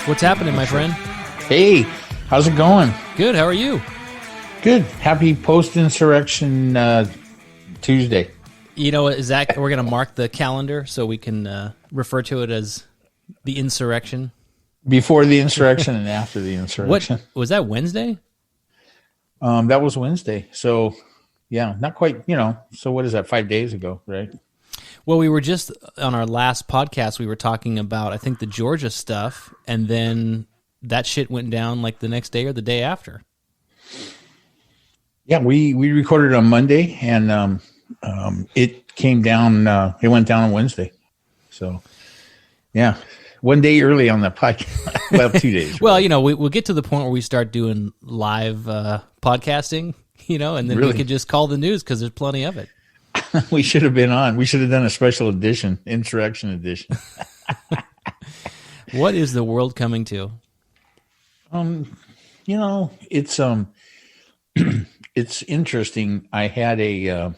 What's happening, my friend? Hey, how's it going? Good. How are you? Good. Happy post-insurrection Tuesday. You know, Zach, we're going to mark the calendar so we can refer to it as the insurrection. Before the insurrection and after the insurrection. What was that, Wednesday? That was Wednesday. So, yeah, not quite, so what is that, 5 days ago, right? Well, we were just on our last podcast, we were talking about, I think, the Georgia stuff, and then that shit went down like the next day or the day after. Yeah, we recorded on Monday, and it came down, it went down on Wednesday. So, yeah, 1 day early on the podcast. Well, 2 days. Well, we'll get to the point where we start doing live podcasting, and then we could just call the news because there's plenty of it. We should have been on. We should have done a special edition, insurrection edition. What is the world coming to? It's it's interesting. I had a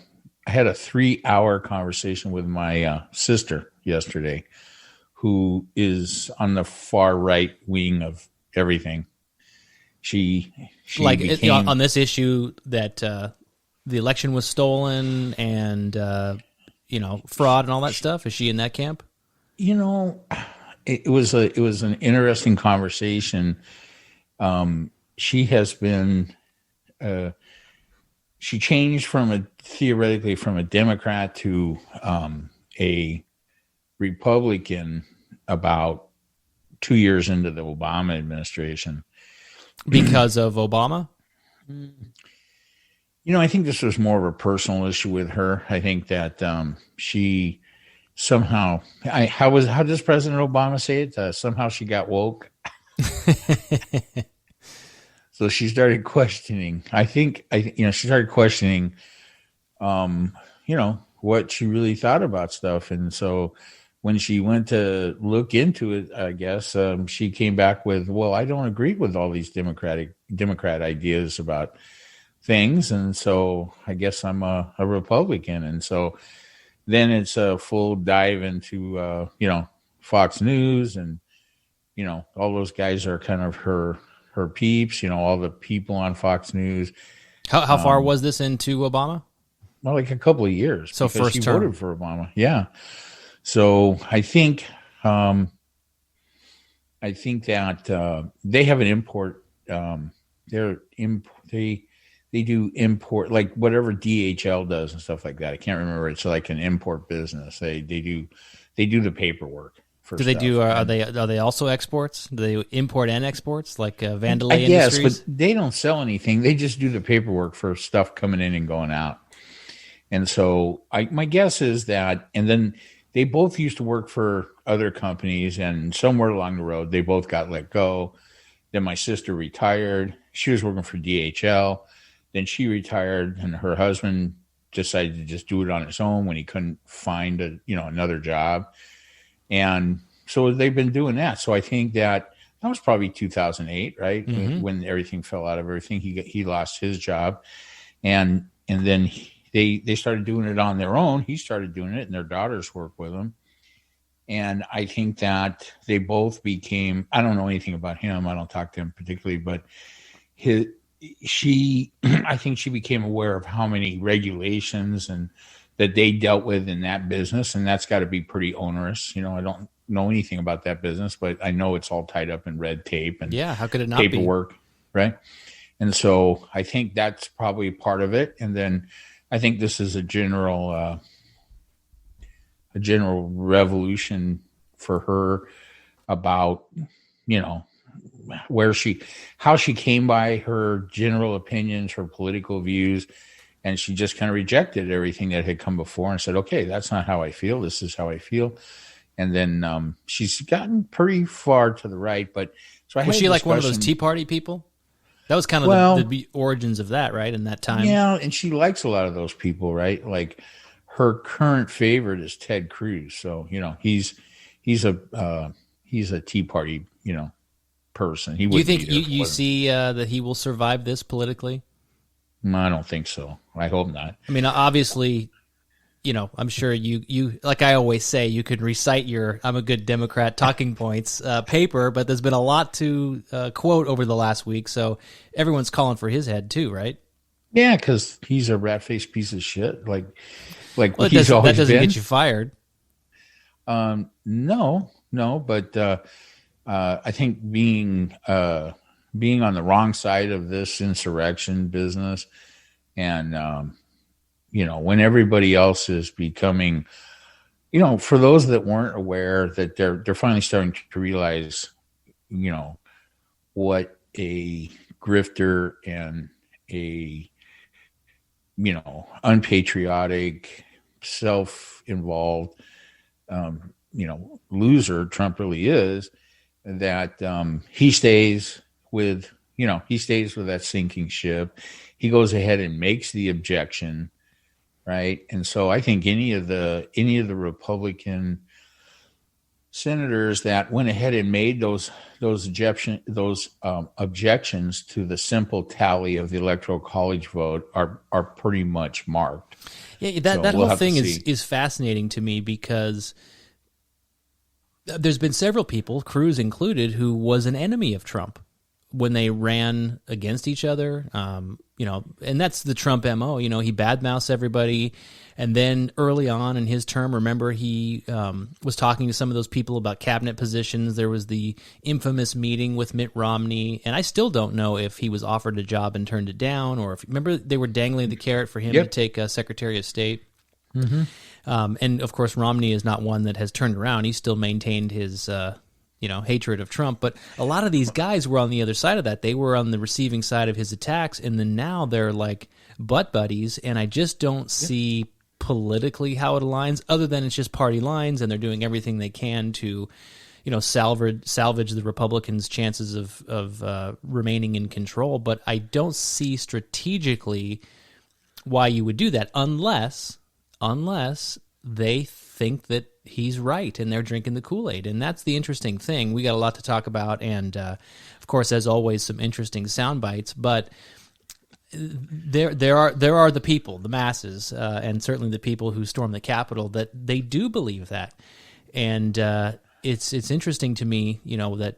3-hour conversation with my sister yesterday, who is on the far right wing of everything. She became, on this issue that the election was stolen and fraud and all that stuff. Is she in that camp? It was an interesting conversation. She has been she changed theoretically from a Democrat to a Republican about 2 years into the Obama administration. Because of Obama? I think this was more of a personal issue with her. I think that she somehow, how does President Obama say it? Somehow she got woke. So she started questioning. She started questioning, what she really thought about stuff. And so when she went to look into it, I guess she came back with, well, I don't agree with all these Democrat ideas about things, and so I guess I'm a Republican. And so then it's a full dive into Fox News, and all those guys are kind of her peeps, all the people on Fox News. How far was this into Obama? Well, like a couple of years. So first she term. Voted for Obama. Yeah. So I think that they have an import. They do import, like whatever DHL does and stuff like that. I can't remember. It's like an import business. They do the paperwork. Do they do? Are they also exports? Do they import and exports like Vandalay Yes, Industries? but they don't sell anything. They just do the paperwork for stuff coming in and going out. And so my guess is that, and then they both used to work for other companies, and somewhere along the road, they both got let go. Then my sister retired. She was working for DHL. Then she retired, and her husband decided to just do it on his own when he couldn't find another job. And so they've been doing that. So I think that was probably 2008, right? Mm-hmm. When everything fell out of everything, he lost his job, and then they started doing it on their own. He started doing it, and their daughters work with him. And I think that they both became, I don't know anything about him. I don't talk to him particularly, but I think she became aware of how many regulations and that they dealt with in that business. And that's got to be pretty onerous. I don't know anything about that business, but I know it's all tied up in red tape and how could it not paperwork, right? And so I think that's probably part of it. And then I think this is a general revolution for her about, how she came by her general opinions, her political views, and she just kind of rejected everything that had come before and said, okay, that's not how I feel. This is how I feel. And then she's gotten pretty far to the right. But so was she like one of those Tea Party people? That was kind of the origins of that, right? In that time. Yeah. And she likes a lot of those people, right? Like her current favorite is Ted Cruz. So, he's a Tea Party, person. Do you think you see that he will survive this politically? I don't think so. I hope not. I mean, obviously, I'm sure you like I always say, you could recite your "I'm a good Democrat" talking points paper, but there's been a lot to quote over the last week, so everyone's calling for his head too, right? Yeah, because he's a rat-faced piece of shit, like Well, he's always that doesn't been. get you fired. No, but I think being on the wrong side of this insurrection business, and when everybody else is becoming, for those that weren't aware, that they're finally starting to realize, what a grifter and a unpatriotic, self-involved, loser Trump really is. That he stays with that sinking ship. He goes ahead and makes the objection, right? And so I think any of the Republican senators that went ahead and made those objections to the simple tally of the Electoral College vote are pretty much marked. Yeah, that whole thing is fascinating to me, because there's been several people, Cruz included, who was an enemy of Trump when they ran against each other. And that's the Trump MO. He badmouths everybody. And then early on in his term, remember, he was talking to some of those people about cabinet positions. There was the infamous meeting with Mitt Romney. And I still don't know if he was offered a job and turned it down, or if, remember, they were dangling the carrot for him to take Secretary of State. Mm-hmm. And of course, Romney is not one that has turned around. He still maintained his, hatred of Trump. But a lot of these guys were on the other side of that. They were on the receiving side of his attacks, and then now they're like butt buddies. And I just don't see politically how it aligns, other than it's just party lines, and they're doing everything they can to, salvage the Republicans' chances of remaining in control. But I don't see strategically why you would do that, unless they think that he's right and they're drinking the Kool-Aid. And that's the interesting thing. We got a lot to talk about, and of course, as always, some interesting sound bites. But there are the people, the masses, and certainly the people who storm the Capitol, that they do believe that. And it's interesting to me, that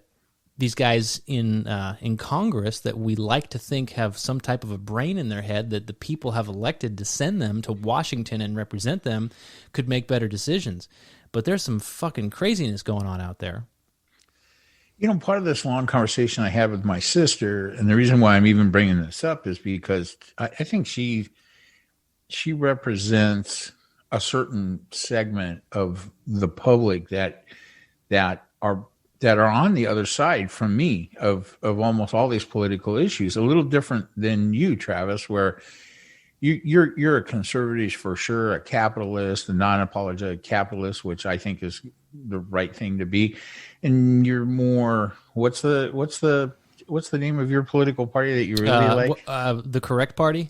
these guys in Congress that we like to think have some type of a brain in their head, that the people have elected to send them to Washington and represent them, could make better decisions. But there's some fucking craziness going on out there. Part of this long conversation I had with my sister, and the reason why I'm even bringing this up is because I think she represents a certain segment of the public that are on the other side from me of almost all these political issues. A little different than you, Travis, where you're a conservative for sure, a capitalist, a non-apologetic capitalist, which I think is the right thing to be. And you're more, what's the name of your political party that you really like? The Correct Party.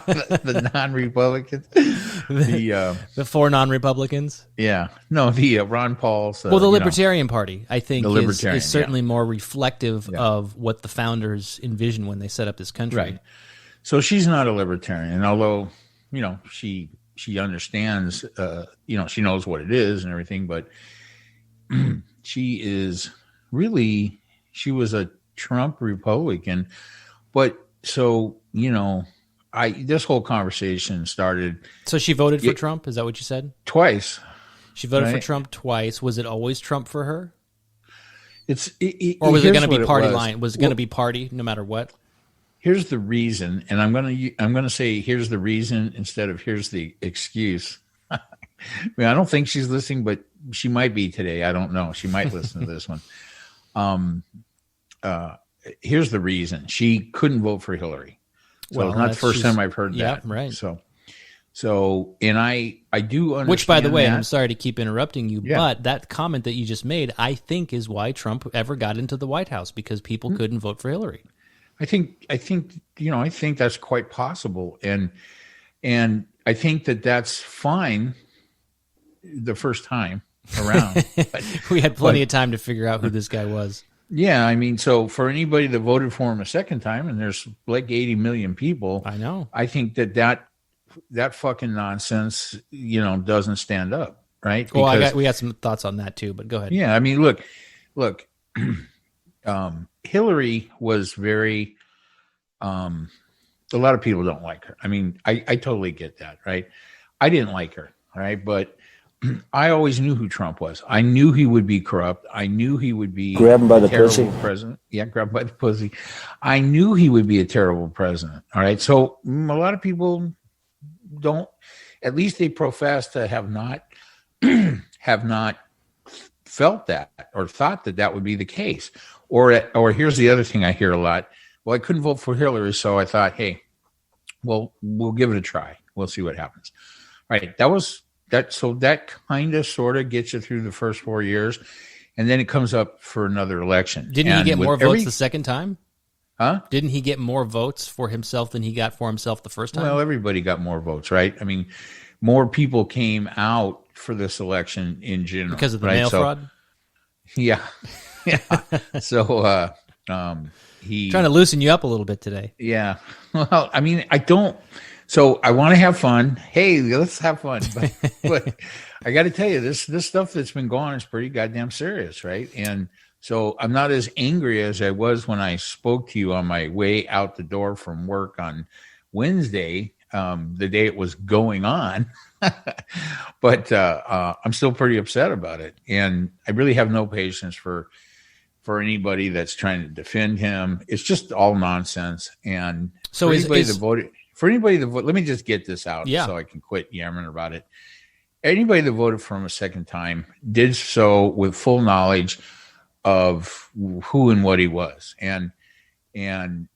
the non-Republicans, the four non-Republicans. Yeah, no, the Ron Paul's. The Libertarian Party, I think, is certainly yeah. more reflective of what the founders envisioned when they set up this country. Right. So she's not a libertarian, although she understands. She knows what it is and everything, but she was a Trump Republican, but so this whole conversation started. So she voted for Trump? Is that what you said? Twice. She voted for Trump twice. Was it always Trump for her? Or was it going to be party line? Was it going to be party no matter what? Here's the reason, and I'm going to say here's the reason instead of here's the excuse. I don't think she's listening, but she might be today. I don't know. She might listen to this one. Here's the reason. She couldn't vote for Hillary. So it's not the first time I've heard that. Yeah, right. So, and I do understand. Which, by the way, I'm sorry to keep interrupting you, but that comment that you just made, I think, is why Trump ever got into the White House, because people couldn't vote for Hillary. I think that's quite possible, and I think that's fine the first time around. We had plenty of time to figure out who this guy was. Yeah, I mean, so for anybody that voted for him a second time, and there's like 80 million people, I know. I think that that fucking nonsense, doesn't stand up, right? Well, we got some thoughts on that too, but go ahead. Yeah, I mean, look, Hillary was very. A lot of people don't like her. I mean, I totally get that, right? I didn't like her, right? But I always knew who Trump was. I knew he would be corrupt. I knew he would be grab him by the terrible pussy. President. Yeah, grab by the pussy. I knew he would be a terrible president. All right. So a lot of people don't. At least they profess to have not felt that or thought that would be the case. Or here's the other thing I hear a lot. Well, I couldn't vote for Hillary, so I thought, hey, well, we'll give it a try. We'll see what happens. Right. That was that. So that kind of sort of gets you through the first 4 years. And then it comes up for another election. Didn't he get more votes the second time? Huh? Didn't he get more votes for himself than he got for himself the first time? Well, everybody got more votes, right? I mean, more people came out for this election in general. Because of the mail fraud? Yeah. Yeah. So, he trying to loosen you up a little bit today. Yeah. Well, I mean, so I want to have fun. Hey, let's have fun. But I got to tell you, this stuff that's been going on is pretty goddamn serious, right? And so I'm not as angry as I was when I spoke to you on my way out the door from work on Wednesday, the day it was going on. But I'm still pretty upset about it. And I really have no patience for anybody that's trying to defend him. It's just all nonsense. And so for anybody that voted, let me just get this out so I can quit yammering about it. Anybody that voted for him a second time did so with full knowledge of who and what he was. And I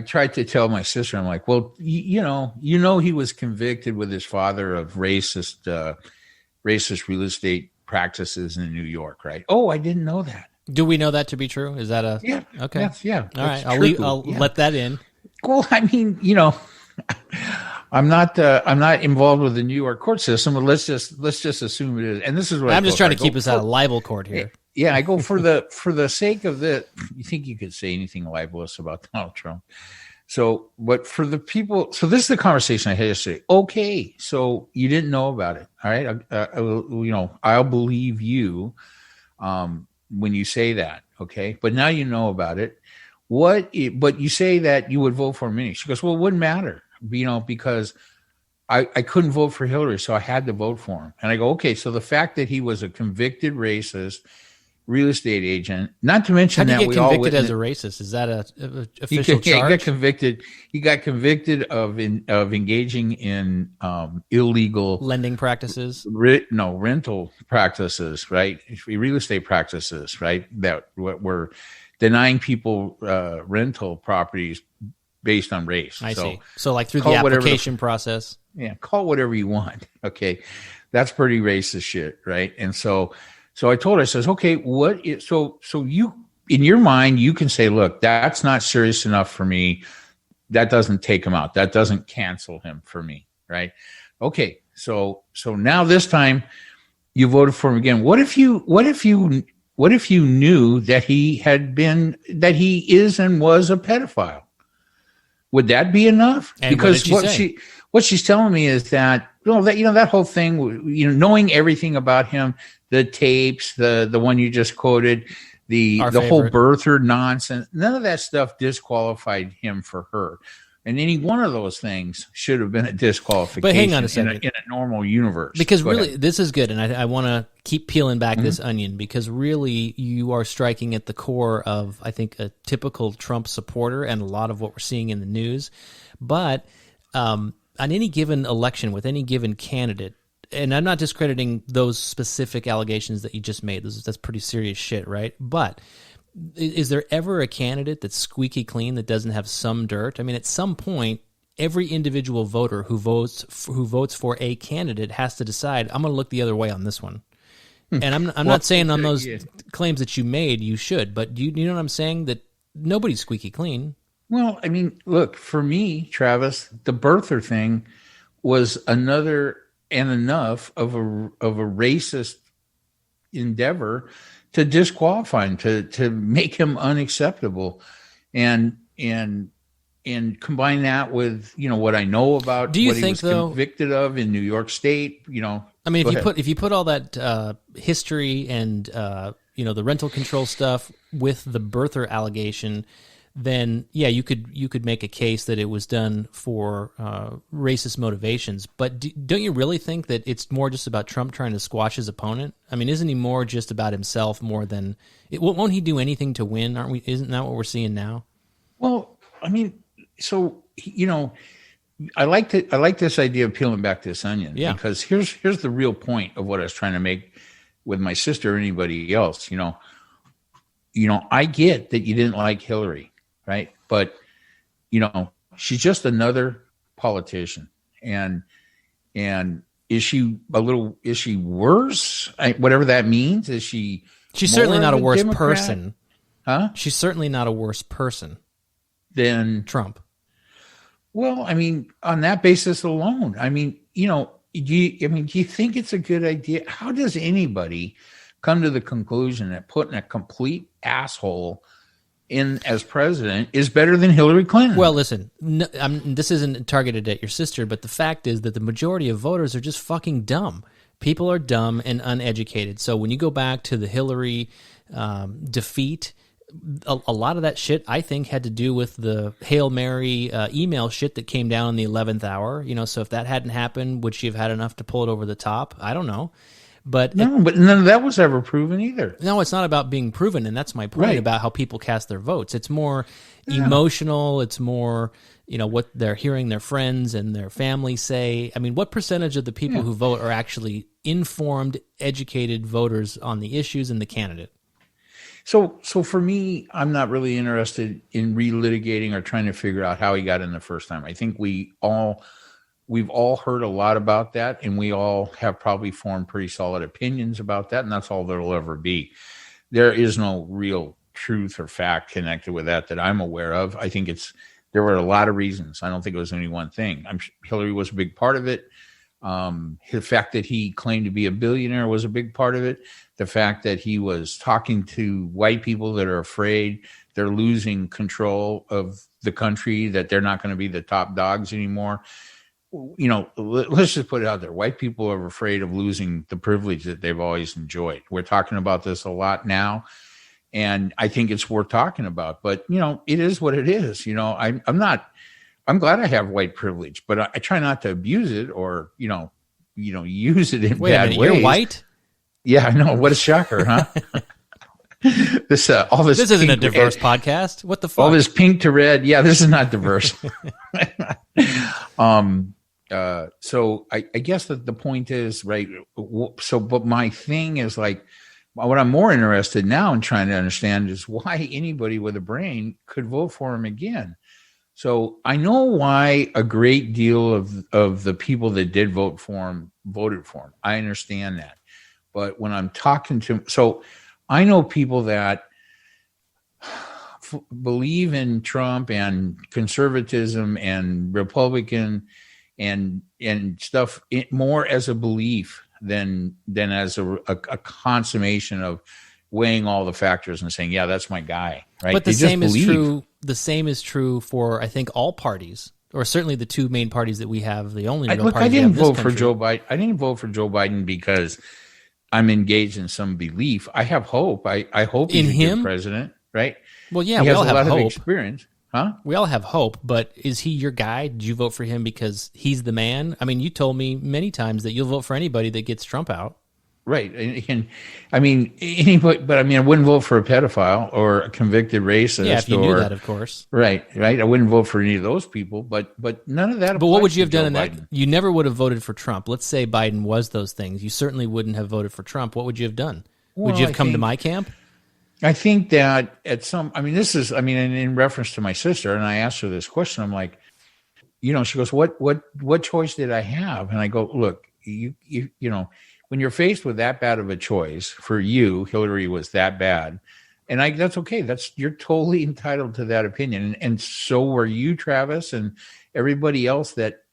tried to tell my sister, I'm like, well, he was convicted with his father of racist real estate practices in New York, right? Oh, I didn't know that. Do we know that to be true? Is that yeah? Okay. Yeah. All right. I'll yeah. let that in. Well, I mean, I'm not involved with the New York court system, but let's just assume it is. And this is what I'm just trying to keep us out of libel court here. Yeah, I go for the sake of the. You think you could say anything libelous about Donald Trump? So, but for the people, so this is the conversation I had yesterday. Okay, so you didn't know about it, all right? I'll believe you when you say that, okay? But now you know about it. But you say that you would vote for him anyway. She goes, well, it wouldn't matter, because I couldn't vote for Hillary, so I had to vote for him. And I go, okay, so the fact that he was a convicted racist real estate agent, not to mention that we all convicted as a racist. Is that a official charge? He got convicted. He got convicted of engaging in illegal lending practices. Rental practices, right? Real estate practices, right? That were denying people rental properties based on race. I see. So like through the application process. Yeah, call whatever you want. Okay, that's pretty racist shit, right? And so I told her, I says, okay, so you, in your mind, you can say, look, that's not serious enough for me. That doesn't take him out. That doesn't cancel him for me. Right. Okay. So now this time you voted for him again. What if you knew that he is and was a pedophile? Would that be enough? And because what she's telling me is that, that whole thing, knowing everything about him, the tapes, the one you just quoted, the whole birther nonsense, none of that stuff disqualified him for her. And any one of those things should have been a disqualification. But hang on a second. In a normal universe. Because really, this is good, and I want to keep peeling back this onion, because really you are striking at the core of, I think, a typical Trump supporter and a lot of what we're seeing in the news. But on any given election with any given candidate, and I'm not discrediting those specific allegations that you just made. That's pretty serious shit, right? But is there ever a candidate that's squeaky clean that doesn't have some dirt? I mean, at some point, every individual voter who votes for a candidate has to decide, I'm going to look the other way on this one. And I'm not saying on those claims that you made you should, but do you know what I'm saying? That nobody's squeaky clean. Well, I mean, look, for me, Travis, the birther thing was another and enough of a racist endeavor to disqualify him, to make him unacceptable. And and combine that with, what I know about Do you what think, he was though, convicted of in New York State, I mean, if you put all that history and the rental control stuff with the birther allegation, then yeah, you could make a case that it was done for racist motivations. But don't you really think that it's more just about Trump trying to squash his opponent? I mean, isn't he more just about himself more than won't he do anything to win? Aren't we? Isn't that what we're seeing now? Well, I mean, so I like this idea of peeling back this onion, because here's the real point of what I was trying to make with my sister or anybody else. I get that you didn't like Hillary, right? But she's just another politician, and is she worse? Whatever that means. Is she? She's certainly not a worse Democrat? person. Huh? She's certainly not a worse person than Trump. Well, I mean, on that basis alone, I mean, do you think it's a good idea? How does anybody come to the conclusion that putting a complete asshole in as president is better than Hillary Clinton? Well, listen, this isn't targeted at your sister, but the fact is that the majority of voters are just fucking dumb. People are dumb and uneducated. So when you go back to the Hillary defeat, a lot of that shit, I think, had to do with the Hail Mary email shit that came down in the 11th hour. So if that hadn't happened, would she have had enough to pull it over the top? I don't know. But but none of that was ever proven either. No, it's not about being proven, and that's my point about how people cast their votes. It's more emotional. It's more, what they're hearing their friends and their family say. I mean, what percentage of the people who vote are actually informed, educated voters on the issues and the candidate? So for me, I'm not really interested in relitigating or trying to figure out how he got in the first time. I think we've all heard a lot about that, and we all have probably formed pretty solid opinions about that, and that's all there'll ever be. There is no real truth or fact connected with that I'm aware of. I think there were a lot of reasons. I don't think it was any one thing. Hillary was a big part of it. The fact that he claimed to be a billionaire was a big part of it. The fact that he was talking to white people that are afraid they're losing control of the country, that they're not going to be the top dogs anymore. Let's just put it out there. White people are afraid of losing the privilege that they've always enjoyed. We're talking about this a lot now, and I think it's worth talking about. But, it is what it is. I'm glad I have white privilege, but I try not to abuse it or, use it in bad ways. You're white? Yeah, I know. What a shocker, huh? This isn't a diverse podcast. What the fuck? All this pink to red. Yeah, this is not diverse. So I guess that the point is, right. So, but my thing is like, what I'm more interested now in trying to understand is why anybody with a brain could vote for him again. So I know why a great deal of the people that did vote for him voted for him. I understand that. But when I'm talking to, so I know people that believe in Trump and conservatism and Republican and stuff more as a belief than as a consummation of weighing all the factors and saying, yeah, that's my guy. Right. But the same is true. The same is true for, I think, all parties, or certainly the two main parties that we have. The only real parties. I didn't vote for Joe Biden. I didn't vote for Joe Biden because I'm engaged in some belief. I have hope. I hope he's a good president, right? Well, yeah, we all have hope. Experience, huh? We all have hope, but is he your guy? Did you vote for him because he's the man? I mean, you told me many times that you'll vote for anybody that gets Trump out. Right. And I mean, anybody, but I mean, I wouldn't vote for a pedophile or a convicted racist. Yeah, if you knew that, of course. Right. I wouldn't vote for any of those people, but none of that. But what would you have done in that? You never would have voted for Trump. Let's say Biden was those things. You certainly wouldn't have voted for Trump. What would you have done? Would you have come to my camp? I think that in reference to my sister, and I asked her this question, I'm like, she goes, what choice did I have? And I go, look, you when you're faced with that bad of a choice, for you, Hillary was that bad. And that's okay. You're totally entitled to that opinion. And so were you, Travis, and everybody else that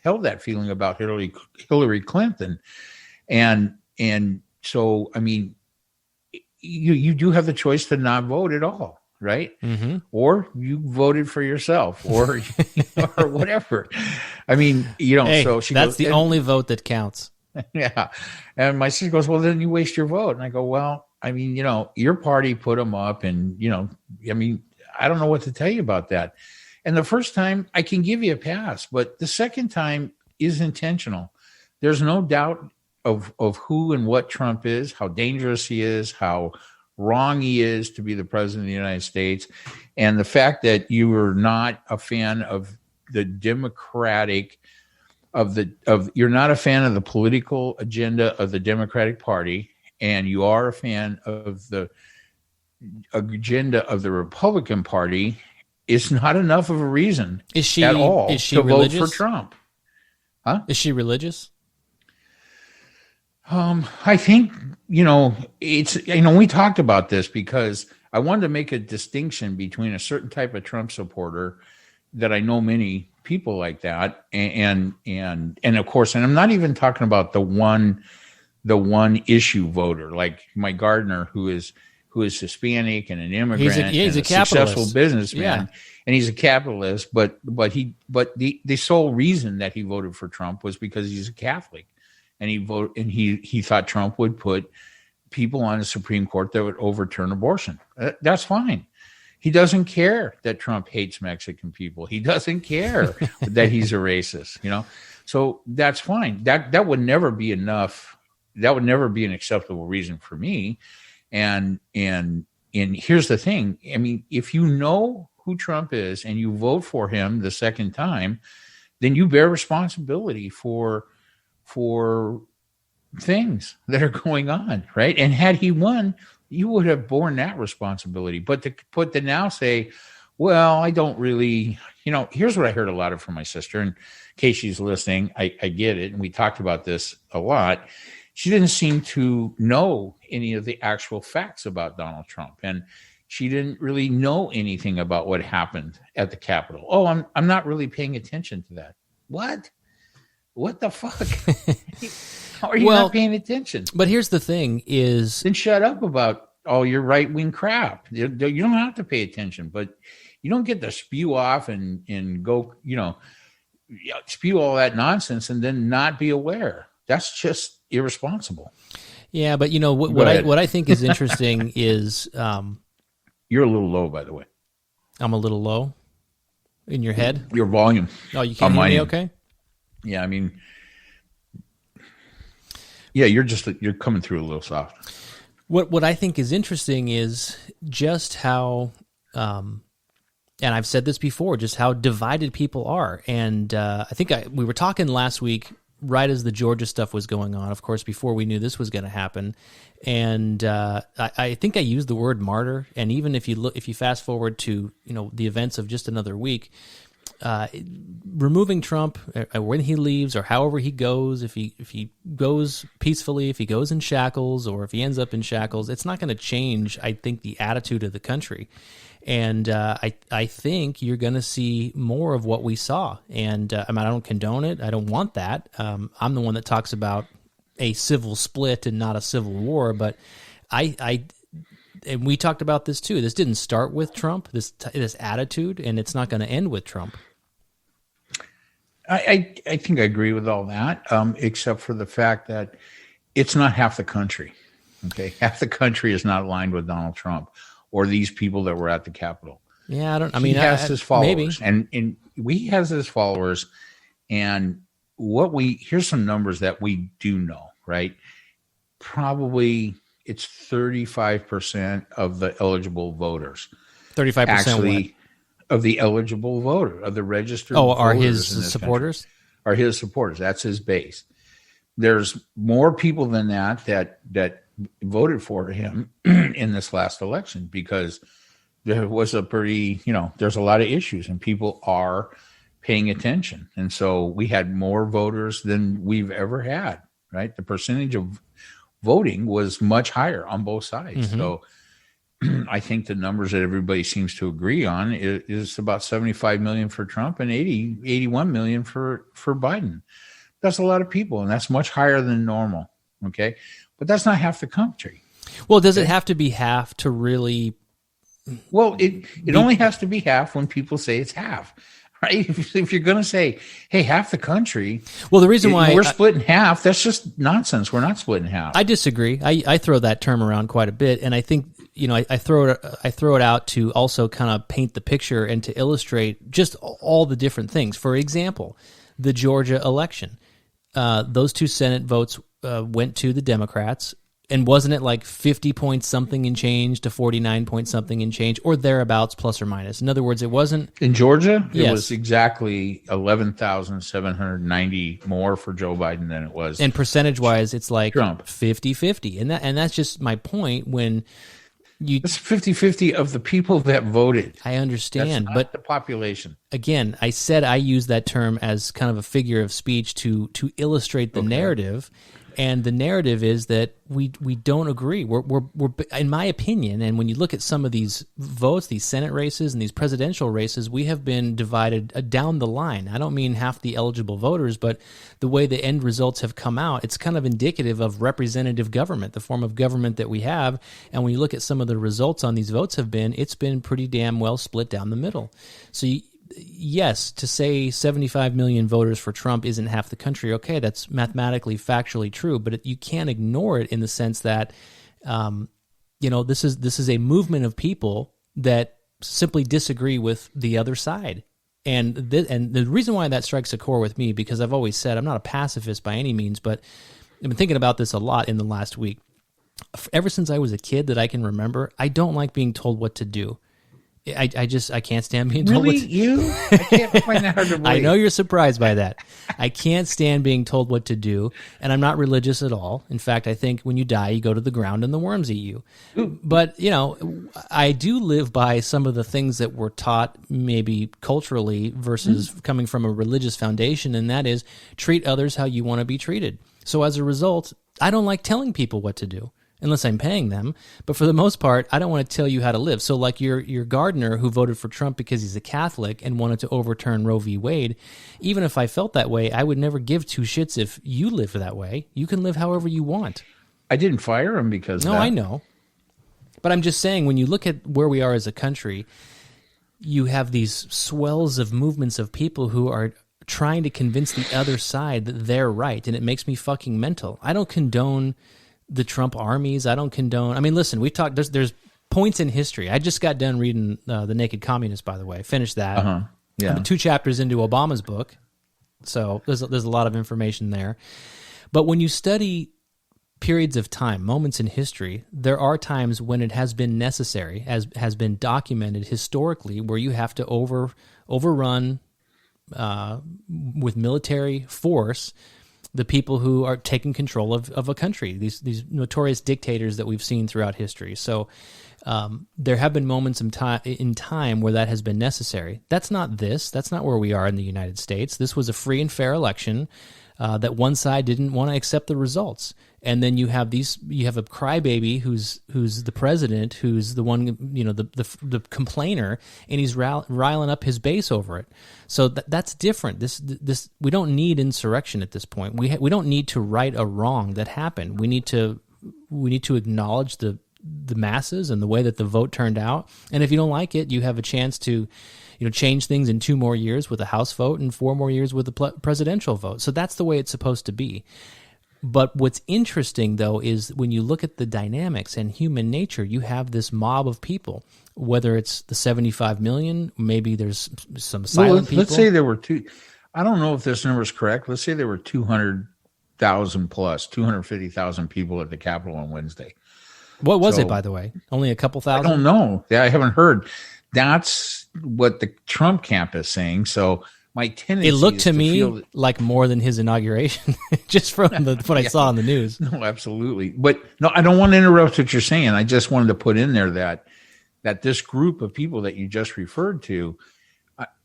held that feeling about Hillary Clinton. And so, I mean, you do have the choice to not vote at all. right? Or you voted for yourself, or or whatever. I mean, Hey, so she that's goes, the only vote that counts. yeah. And my sister goes, well, then you waste your vote. And I go, well, I mean, your party put them up, and I mean, I don't know what to tell you about that. And the first time I can give you a pass, but the second time is intentional. There's no doubt of who and what Trump is, how dangerous he is, how wrong he is to be the president of the United States. And the fact that you are not a fan of the Democratic you're not a fan of the political agenda of the Democratic Party, and you are a fan of the agenda of the Republican Party, is not enough of a reason at all to religious? vote for Trump. Huh? Is she religious? I think, it's, we talked about this because I wanted to make a distinction between a certain type of Trump supporter that I know many people like that. And of course, and I'm not even talking about the one issue voter, like my gardener who is Hispanic and an immigrant, he's a successful businessman, yeah. And he's a capitalist. But the sole reason that he voted for Trump was because he's a Catholic, and he thought Trump would put people on the Supreme Court that would overturn abortion. That's fine. He doesn't care that Trump hates Mexican people. He doesn't care that he's a racist. So that's fine. That would never be enough. That would never be an acceptable reason for me. And here's the thing. I mean, if you know who Trump is and you vote for him the second time, then you bear responsibility for things that are going on, right? And had he won, you would have borne that responsibility. But to now say, well, I don't really, here's what I heard a lot of from my sister. And in case she's listening, I get it. And we talked about this a lot. She didn't seem to know any of the actual facts about Donald Trump. And she didn't really know anything about what happened at the Capitol. Oh, I'm not really paying attention to that. What the fuck? How are you not paying attention? But here's the thing is... Then shut up about all your right-wing crap. You don't have to pay attention, but you don't get to spew off and go, spew all that nonsense and then not be aware. That's just irresponsible. Yeah, but what I think is interesting is... You're a little low, by the way. I'm a little low in your head? Your volume. Oh, you can't hear me okay? Yeah, I mean... Yeah, you're coming through a little soft. What I think is interesting is just how, and I've said this before, just how divided people are. And I think we were talking last week, right as the Georgia stuff was going on, of course, before we knew this was going to happen. And I think I used the word martyr. And even if you fast forward to the events of just another week. Removing Trump when he leaves or however he goes, if he goes peacefully, if he goes in shackles, or if he ends up in shackles, it's not going to change, I think, the attitude of the country. And I think you're going to see more of what we saw. And I don't condone it. I don't want that. I'm the one that talks about a civil split and not a civil war. But and we talked about this too. This didn't start with Trump, this attitude, and it's not going to end with Trump. I think I agree with all that, except for the fact that it's not half the country. Okay, half the country is not aligned with Donald Trump or these people that were at the Capitol. Yeah, he has his followers, maybe. and he has his followers. And here's some numbers that we do know, right? Probably it's 35% of the eligible voters. 35% actually of the eligible voter, of the registered voters. Are his supporters? Are his supporters. That's his base. There's more people than that voted for him in this last election because there was there's a lot of issues and people are paying attention. And so we had more voters than we've ever had, right? The percentage of voting was much higher on both sides. Mm-hmm. So I think the numbers that everybody seems to agree on is about 75 million for Trump and 81 million for Biden. That's a lot of people, and that's much higher than normal, okay? But that's not half the country. Well, does it have to be half to really Well, it only has to be half when people say it's half, right? If you're going to say, hey, half the country, well, the reason why we're split in half, that's just nonsense. We're not split in half. I disagree. I throw that term around quite a bit, and I think I throw it out to also kind of paint the picture and to illustrate just all the different things. For example, the Georgia election, those 2 Senate votes went to the Democrats. And wasn't it like 50 point something and change to 49 point something and change, or thereabouts, plus or minus? In other words, it wasn't... In Georgia, yes. It was exactly 11,790 more for Joe Biden than it was. And percentage-wise, it's like Trump. 50-50. And that's just my point when you... It's 50-50 of the people that voted. I understand, That's not but the population. Again, I said I use that term as kind of a figure of speech to illustrate the narrative. And the narrative is that we don't agree. We're in my opinion, and when you look at some of these votes, these Senate races and these presidential races, we have been divided down the line. I don't mean half the eligible voters, but the way the end results have come out, it's kind of indicative of representative government, the form of government that we have. And when you look at some of the results on these votes it's been pretty damn well split down the middle. So yes, to say 75 million voters for Trump isn't half the country, okay, that's mathematically, factually true, but you can't ignore it in the sense that, this is a movement of people that simply disagree with the other side. And the reason why that strikes a core with me, because I've always said I'm not a pacifist by any means, but I've been thinking about this a lot in the last week. Ever since I was a kid that I can remember, I don't like being told what to do. I can't stand being told really? what to do. You? I can't find that hard to believe. I know you're surprised by that. I can't stand being told what to do, and I'm not religious at all. In fact, I think when you die, you go to the ground and the worms eat you. Ooh. But, I do live by some of the things that were taught maybe culturally versus coming from a religious foundation, and that is treat others how you want to be treated. So as a result, I don't like telling people what to do, unless I'm paying them. But for the most part, I don't want to tell you how to live. So like your gardener who voted for Trump because he's a Catholic and wanted to overturn Roe v. Wade, even if I felt that way, I would never give 2 shits if you live that way. You can live however you want. I didn't fire him because of that. No, I know. But I'm just saying, when you look at where we are as a country, you have these swells of movements of people who are trying to convince the other side that they're right, and it makes me fucking mental. I don't condone the Trump armies. I don't condone... I mean, listen, we talked... There's points in history. I just got done reading The Naked Communist, by the way. Finished that. Yeah. I'm 2 chapters into Obama's book, so there's a lot of information there. But when you study periods of time, moments in history, there are times when it has been necessary, as has been documented historically, where you have to overrun with military force the people who are taking control of a country, these notorious dictators that we've seen throughout history. So there have been moments in time where that has been necessary. That's not this. That's not where we are in the United States. This was a free and fair election that one side didn't want to accept the results. And then you have a crybaby who's the president, who's the one, the complainer, and he's riling up his base over it. So that's different. This we don't need insurrection at this point. We don't need to right a wrong that happened. We need to acknowledge the masses and the way that the vote turned out. And if you don't like it, you have a chance to change things in 2 more years with a House vote and 4 more years with a presidential vote. So that's the way it's supposed to be. But what's interesting, though, is when you look at the dynamics and human nature, you have this mob of people, whether it's the 75 million, maybe there's some silent people. Let's say there were I don't know if this number is correct. Let's say there were 200,000 plus, 250,000 people at the Capitol on Wednesday. What was it, by the way? Only a couple thousand? I don't know. I haven't heard. That's what the Trump camp is saying. So my tendency it looked to me like more than his inauguration, just from what I saw on the news. No, absolutely. But no, I don't want to interrupt what you're saying. I just wanted to put in there that this group of people that you just referred to,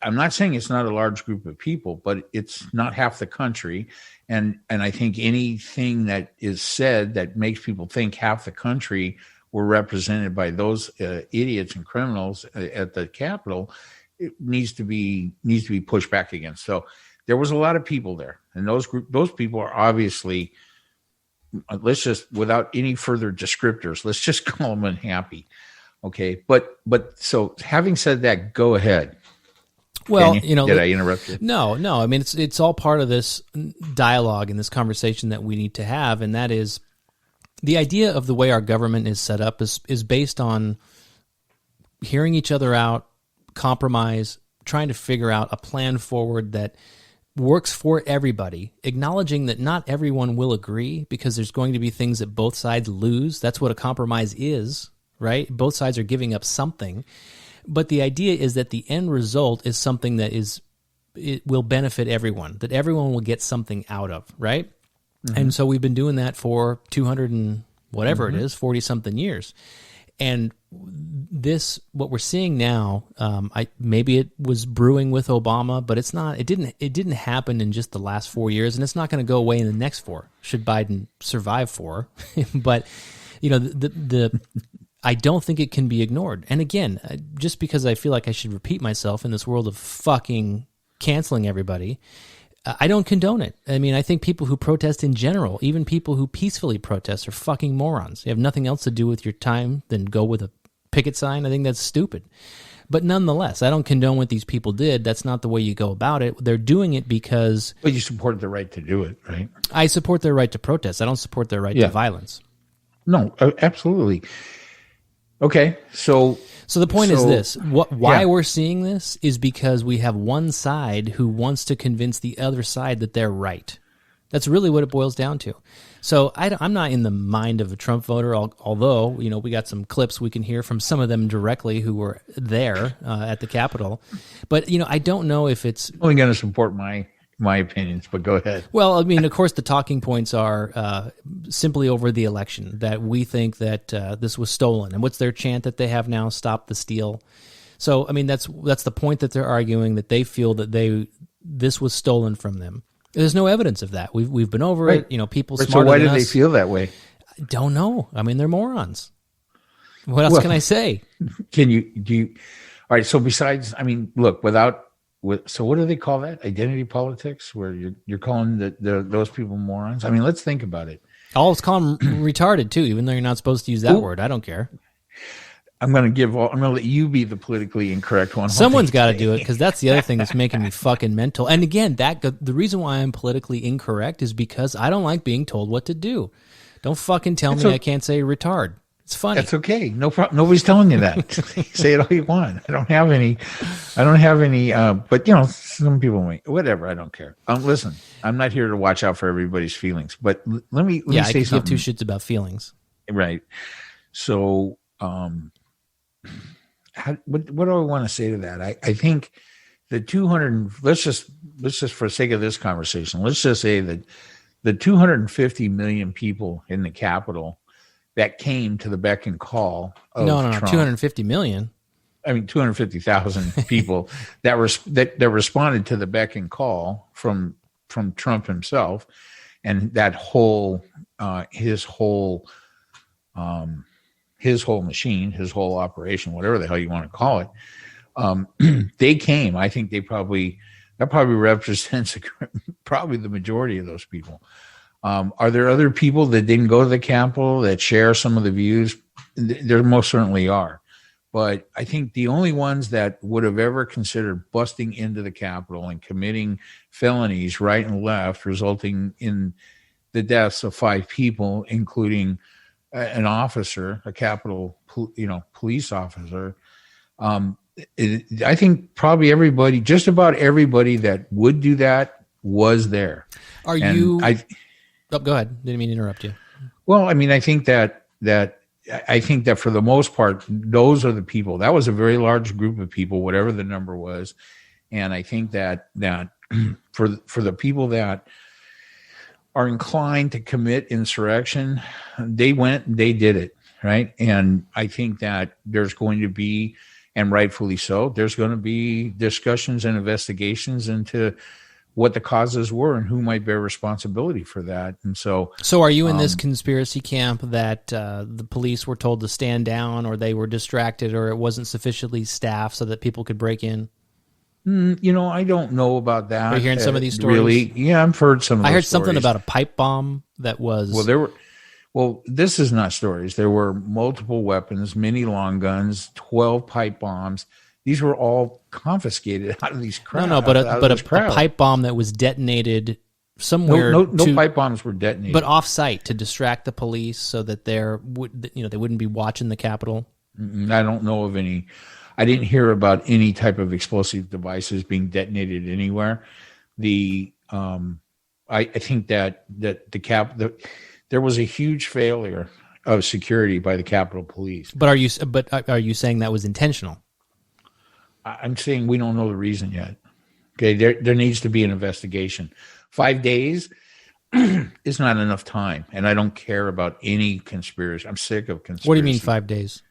I'm not saying it's not a large group of people, but it's not half the country. And I think anything that is said that makes people think half the country were represented by those idiots and criminals at the Capitol, it needs to be pushed back against. So there was a lot of people there, and those people are obviously, let's just, without any further descriptors, let's just call them unhappy. Okay, but so having said that, go ahead. Well, did I interrupt you? No. I mean, it's all part of this dialogue and this conversation that we need to have, and that is the idea of the way our government is set up is based on hearing each other out, compromise, trying to figure out a plan forward that works for everybody, acknowledging that not everyone will agree because there's going to be things that both sides lose. That's what a compromise is, right? Both sides are giving up something. But the idea is that the end result is something that it will benefit everyone, that everyone will get something out of, right? Mm-hmm. And so we've been doing that for 200 and whatever it is, 40-something years. And this, what we're seeing now, maybe it was brewing with Obama, but it's not. It didn't happen in just the last 4 years, and it's not going to go away in the next 4. Should Biden survive 4, but I don't think it can be ignored. And again, just because I feel like I should repeat myself in this world of fucking canceling everybody, I don't condone it. I mean, I think people who protest in general, even people who peacefully protest, are fucking morons. You have nothing else to do with your time than go with a picket sign. I think that's stupid. But nonetheless, I don't condone what these people did. That's not the way you go about it. They're doing it because... But you support their right to do it, right? I support their right to protest. I don't support their right to violence. No, absolutely. Okay, so the point is this: why we're seeing this is because we have one side who wants to convince the other side that they're right. That's really what it boils down to. So I'm not in the mind of a Trump voter, although we got some clips we can hear from some of them directly who were there at the Capitol. But I don't know if it's only going to support my opinions, but go ahead. Well, I mean, of course, the talking points are simply over the election, that we think that this was stolen. And what's their chant that they have now? Stop the steal. So, I mean, that's the point that they're arguing, that they feel that this was stolen from them. There's no evidence of that. We've been over it. People smarter than us. So why do they feel that way? I don't know. I mean, they're morons. What else can I say? Do you? All right. So besides, I mean, look, so what do they call that? Identity politics, where you're calling those people morons? I mean, let's think about it. I'll always call them retarded too, even though you're not supposed to use that word. I don't care. I'm going to let you be the politically incorrect one. Someone's got to do it, because that's the other thing that's making me fucking mental. And again, the reason why I'm politically incorrect is because I don't like being told what to do. Don't fucking tell me I can't say retard. It's funny. That's okay. No problem. Nobody's telling you that. Say it all you want. I don't have any. But some people may. Whatever. I don't care. Listen, I'm not here to watch out for everybody's feelings. But let me say I something. give two shits about feelings. Right. So, what do I want to say to that? I think the 200. Let's just for the sake of this conversation, let's just say that the 250 million people in the Capitol that came to the beck and call of Trump. 250 million. I mean, 250,000 people that responded to the beck and call from Trump himself, and that whole his whole machine, his whole operation, whatever the hell you want to call it. They came. I think that probably represents probably the majority of those people. Are there other people that didn't go to the Capitol that share some of the views? There most certainly are. But I think the only ones that would have ever considered busting into the Capitol and committing felonies right and left, resulting in the deaths of 5 people, including an officer, a Capitol police officer. I think probably everybody, just about everybody that would do that was there. Go ahead. Didn't mean to interrupt you. Well, I mean, I think that for the most part, those are the people. That was a very large group of people, whatever the number was. And I think that for the people that are inclined to commit insurrection, they went and they did it, right? And I think that there's going to be, and rightfully so, there's going to be discussions and investigations into what the causes were and who might bear responsibility for that. And so are you in this conspiracy camp that the police were told to stand down, or they were distracted, or it wasn't sufficiently staffed so that people could break in? I don't know about that. Are you hearing some of these stories? Really? Yeah, I've heard some of those I heard stories. something about a pipe bomb that was... Well, this is not stories. There were multiple weapons, many long guns, 12 pipe bombs. These were all confiscated out of these crowds. No, but a pipe bomb that was detonated somewhere. No pipe bombs were detonated, but off-site to distract the police so that they wouldn't be watching the Capitol. I don't know of any. I didn't hear about any type of explosive devices being detonated anywhere. I think that there was a huge failure of security by the Capitol Police. But are you saying that was intentional? I'm saying we don't know the reason yet. Okay, there needs to be an investigation. 5 days is not enough time, and I don't care about any conspiracy. I'm sick of conspiracy. What do you mean 5 days?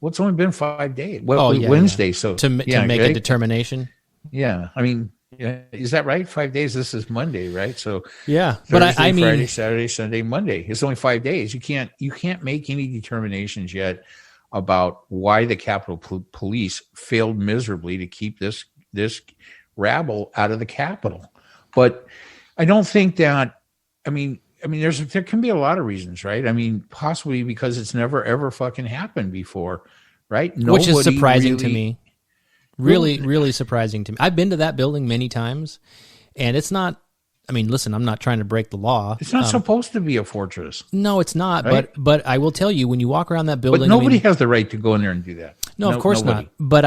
Well, it's only been 5 days. Well, Wednesday, so to make a determination. Yeah, I mean, is that right? 5 days. This is Monday, right? So yeah, Thursday, but I mean, Friday, Saturday, Sunday, Monday. It's only 5 days. You can't make any determinations yet about why the Capitol Police failed miserably to keep this rabble out of the Capitol. But I don't think that. I mean, there can be a lot of reasons, right? I mean, possibly because it's never ever fucking happened before, right? Which is surprising to me. Really, really surprising to me. I've been to that building many times, and it's not. I mean, listen, I'm not trying to break the law. It's not supposed to be a fortress. No, it's not. Right? But I will tell you, when you walk around that building, but nobody has the right to go in there and do that. No, of course not. But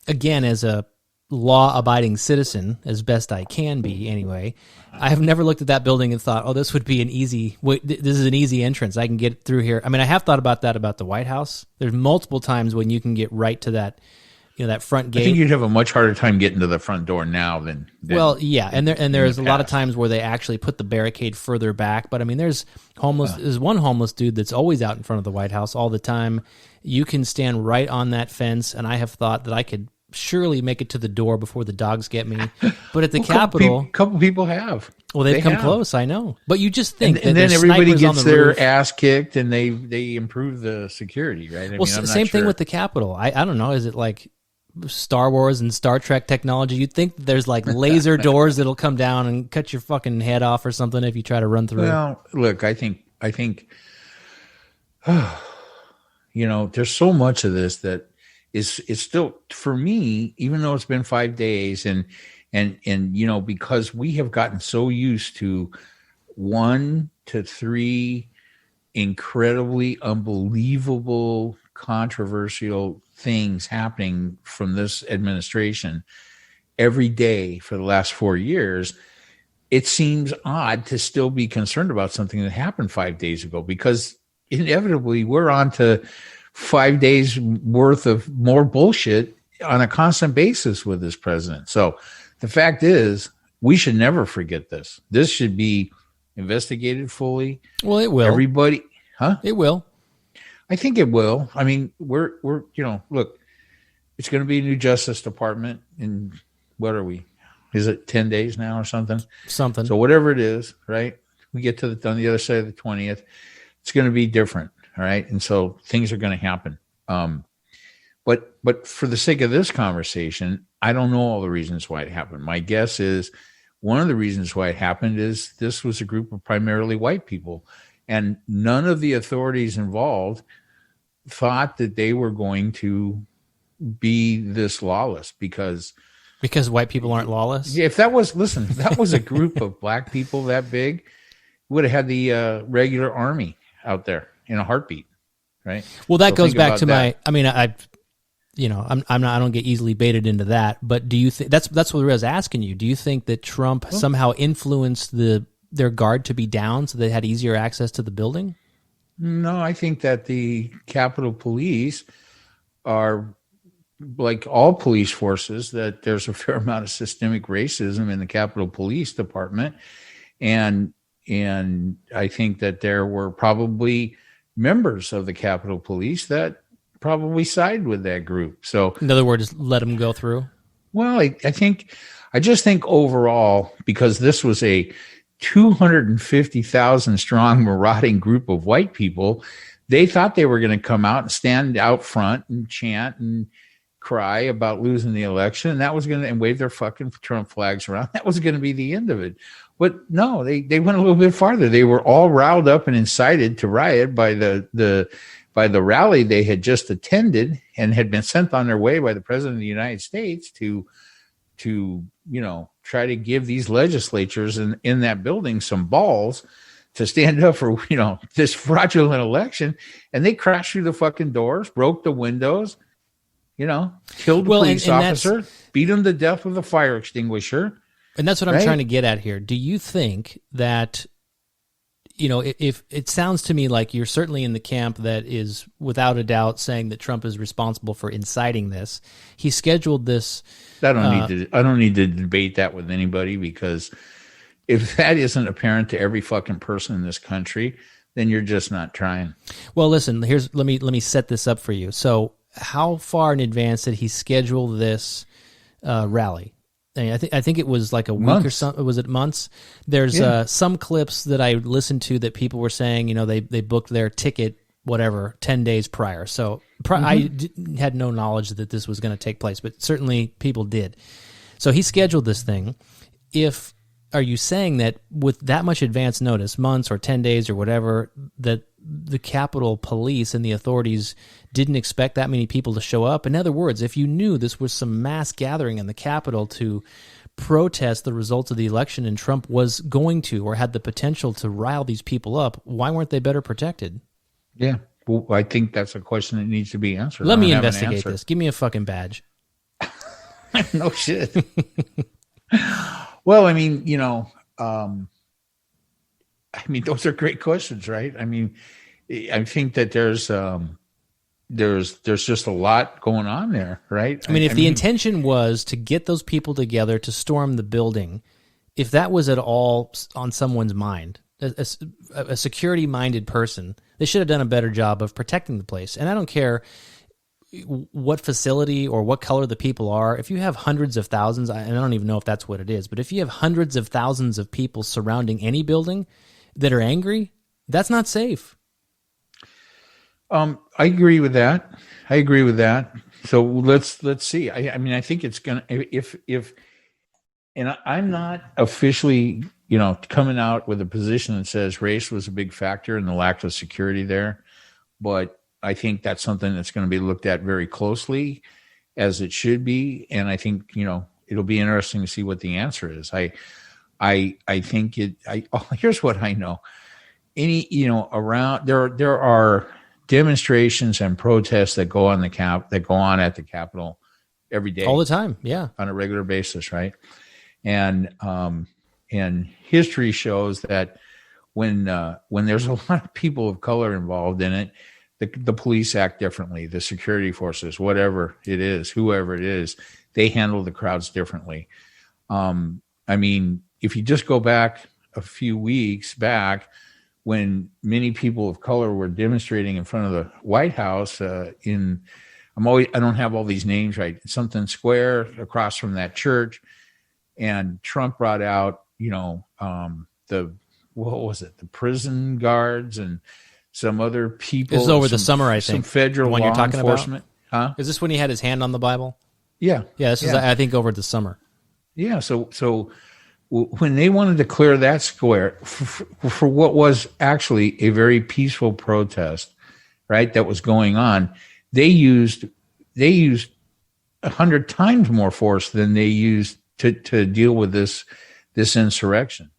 again, as a law-abiding citizen, as best I can be, anyway, I have never looked at that building and thought, "Oh, this would be this is an easy entrance. I can get through here." I mean, I have thought about that about the White House. There's multiple times when you can get right to that. That front gate. I think you'd have a much harder time getting to the front door now than well, yeah, and there's a lot of times where they actually put the barricade further back. But I mean, there's one homeless dude that's always out in front of the White House all the time. You can stand right on that fence, and I have thought that I could surely make it to the door before the dogs get me. But at the Capitol, a couple people have. Well, they've come close, I know. But you just think and then everybody gets their ass kicked, and they improve the security, right? I mean, same thing with the Capitol. I don't know. Is it like Star Wars and Star Trek technology? You'd think there's like laser doors that'll come down and cut your fucking head off or something if you try to run through. Well, look, I think there's so much of this that is still, for me, even though it's been 5 days and because we have gotten so used to 1 to 3 incredibly unbelievable controversial things happening from this administration every day for the last 4 years, it seems odd to still be concerned about something that happened 5 days ago, because inevitably we're on to 5 days worth of more bullshit on a constant basis with this president. So the fact is, we should never forget this. This should be investigated fully. Well, it will. Everybody, huh? It will. I think it will. I mean, we're look, it's going to be a new Justice Department in, what are we? Is it 10 days now or something? Something. So whatever it is, right? We get to on the other side of the 20th. It's going to be different, all right? And so things are going to happen. But for the sake of this conversation, I don't know all the reasons why it happened. My guess is one of the reasons why it happened is this was a group of primarily white people. And none of the authorities involved thought that they were going to be this lawless because white people aren't lawless. Yeah, if that was a group of black people that big, would have had the regular army out there in a heartbeat, right? Well, that goes back to that. I don't get easily baited into that. But do you think that's what I was asking you? Do you think that Trump somehow influenced their guard to be down so they had easier access to the building? No, I think that the Capitol Police are, like all police forces, that there's a fair amount of systemic racism in the Capitol Police Department. And I think that there were probably members of the Capitol Police that probably sided with that group. So in other words, let them go through? Well, I just think overall, because this was a 250,000 strong marauding group of white people, they thought they were going to come out and stand out front and chant and cry about losing the election, and that was going to, and wave their fucking Trump flags around. That was going to be the end of it. But no, they went a little bit farther. They were all riled up and incited to riot by the rally they had just attended and had been sent on their way by the president of the United States to try to give these legislatures in that building some balls to stand up for this fraudulent election. And they crashed through the fucking doors, broke the windows, killed the police officer, beat him to death with a fire extinguisher. And that's what I'm trying to get at here. Do you think that, if it sounds to me like you're certainly in the camp that is without a doubt saying that Trump is responsible for inciting this. He scheduled this. I don't need to debate that with anybody, because if that isn't apparent to every fucking person in this country, then you're just not trying. Well, listen, let me set this up for you. So how far in advance did he schedule this rally? I think it was like a week or something. Was it months? There's some clips that I listened to that people were saying, they booked their ticket, 10 days prior. So I had no knowledge that this was going to take place, but certainly people did. So he scheduled this thing. Are you saying that with that much advance notice, months or 10 days or whatever, that the Capitol Police and the authorities didn't expect that many people to show up? In other words, if you knew this was some mass gathering in the Capitol to protest the results of the election and Trump was going to or had the potential to rile these people up, why weren't they better protected? Yeah, well, I think that's a question that needs to be answered. Let me investigate this. Give me a fucking badge. No shit. Well, those are great questions, right? I think that there's just a lot going on there, right? If the intention was to get those people together to storm the building, if that was at all on someone's mind, a security-minded person, they should have done a better job of protecting the place. And I don't care what facility or what color the people are. If you have hundreds of thousands, and I don't even know if that's what it is, but if you have hundreds of thousands of people surrounding any building that are angry, that's not safe. I agree with that. So let's see. I think it's gonna and I'm not officially coming out with a position that says race was a big factor in the lack of security there, but I think that's something that's going to be looked at very closely, as it should be. And I think, it'll be interesting to see what the answer is. I think here's what I know. Around there are demonstrations and protests that go on at the Capitol every day. All the time. Yeah. On a regular basis. Right. And history shows that when there's a lot of people of color involved in it, the police act differently. The security forces, whoever it is, they handle the crowds differently. If you just go back a few weeks back, when many people of color were demonstrating in front of the White House I don't have all these names right, something square across from that church, and Trump brought out, the prison guards and some other people. This is over the summer, I think. Some federal law enforcement. Huh? Is this when he had his hand on the Bible? Yeah. Yeah, this is, I think, over the summer. Yeah, so when they wanted to clear that square for what was actually a very peaceful protest, right, that was going on, they used 100 times more force than they used to deal with this insurrection.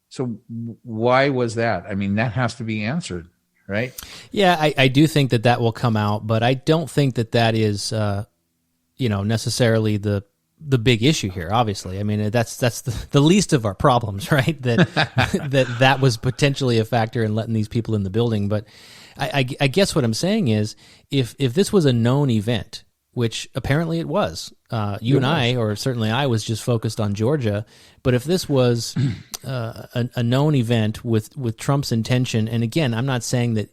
So why was that? That has to be answered. Right. Yeah, I do think that will come out, but I don't think that is, necessarily the big issue here. Obviously, that's the least of our problems, right? That was potentially a factor in letting these people in the building. But I guess what I'm saying is, if this was a known event, which apparently it was, and I, or certainly I, was just focused on Georgia. But if this was a known event with Trump's intention, and again, I'm not saying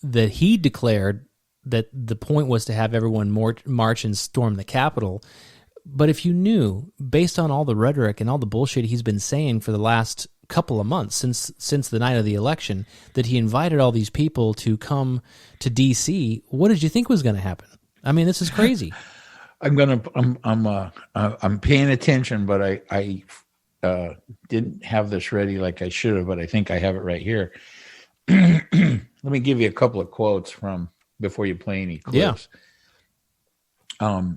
that he declared that the point was to have everyone march and storm the Capitol, but if you knew, based on all the rhetoric and all the bullshit he's been saying for the last couple of months since the night of the election, that he invited all these people to come to D.C., what did you think was going to happen? This is crazy. I'm paying attention, but didn't have this ready like I should have, but I think I have it right here. Let me give you a couple of quotes from before you play any clips. Yeah.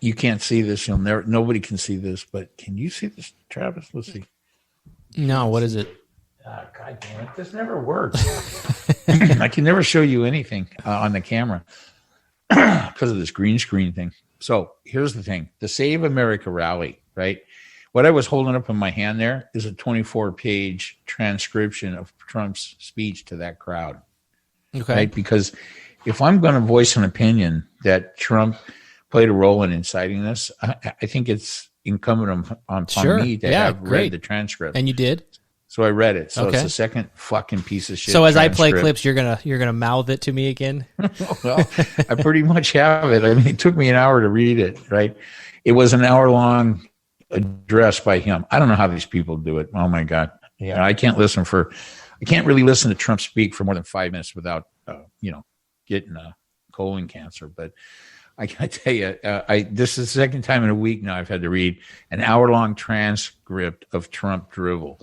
You can't see this. Nobody can see this, but can you see this, Travis? Let's see. No, what is it? God damn it! This never works. I can never show you anything on the camera because of this green screen thing. So here's the thing: the Save America rally, right? What I was holding up in my hand there is a 24-page transcription of Trump's speech to that crowd. Okay. Right? Because if I'm going to voice an opinion that Trump played a role in inciting this, I think it's incumbent on me to have read the transcript. And you did? So I read it. So it's the second fucking piece of shit. So as I play clips, you're gonna mouth it to me again? Well, I pretty much have it. I mean, it took me an hour to read it, right? It was an hour-long address by him. I don't know how these people do it. Oh my God. Yeah, I can't really listen to Trump speak for more than 5 minutes without, getting colon cancer. But I tell you, this is the second time in a week now I've had to read an hour-long transcript of Trump drivel.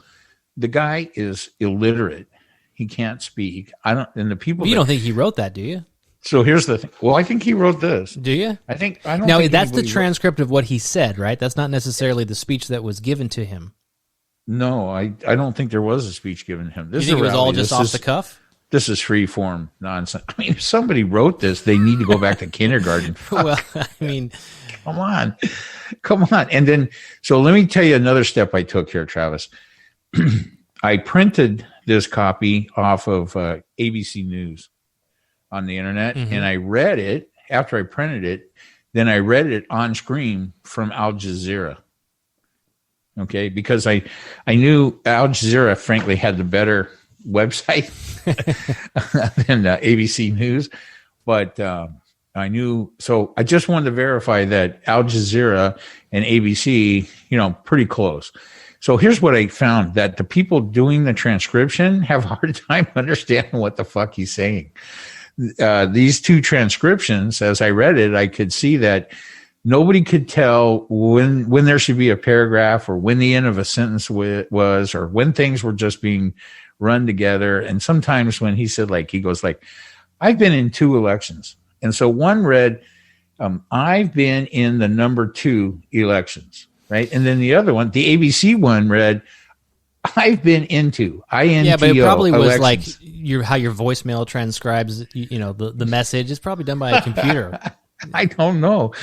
The guy is illiterate. He can't speak. You don't think he wrote that, do you? So here's the thing. Well, I think he wrote this. Do you? I don't. Now that's the transcript of what he said, right? That's not necessarily the speech that was given to him. No, I don't think there was a speech given to him. You think it was all just off the cuff? This is free form nonsense. I mean, if somebody wrote this, they need to go back to kindergarten. Well, I mean, come on. And then, so let me tell you another step I took here, Travis. I printed this copy off of ABC News on the internet, and I read it after I printed it. Then I read it on screen from Al Jazeera. Okay, because I knew Al Jazeera, frankly, had the better website than ABC News, but I knew. So I just wanted to verify that Al Jazeera and ABC, pretty close. So here's what I found, that the people doing the transcription have a hard time understanding what the fuck he's saying. These two transcriptions, as I read it, I could see that nobody could tell when there should be a paragraph or when the end of a sentence was, or when things were just being run together. And sometimes when he said, he goes like, I've been in 2 elections. And so one read, I've been in the number 2 elections. Right. And then the other one, the ABC one read, I've been into INTO. Yeah, but it probably was elections. like how your voicemail transcribes, the message. It's probably done by a computer. I don't know.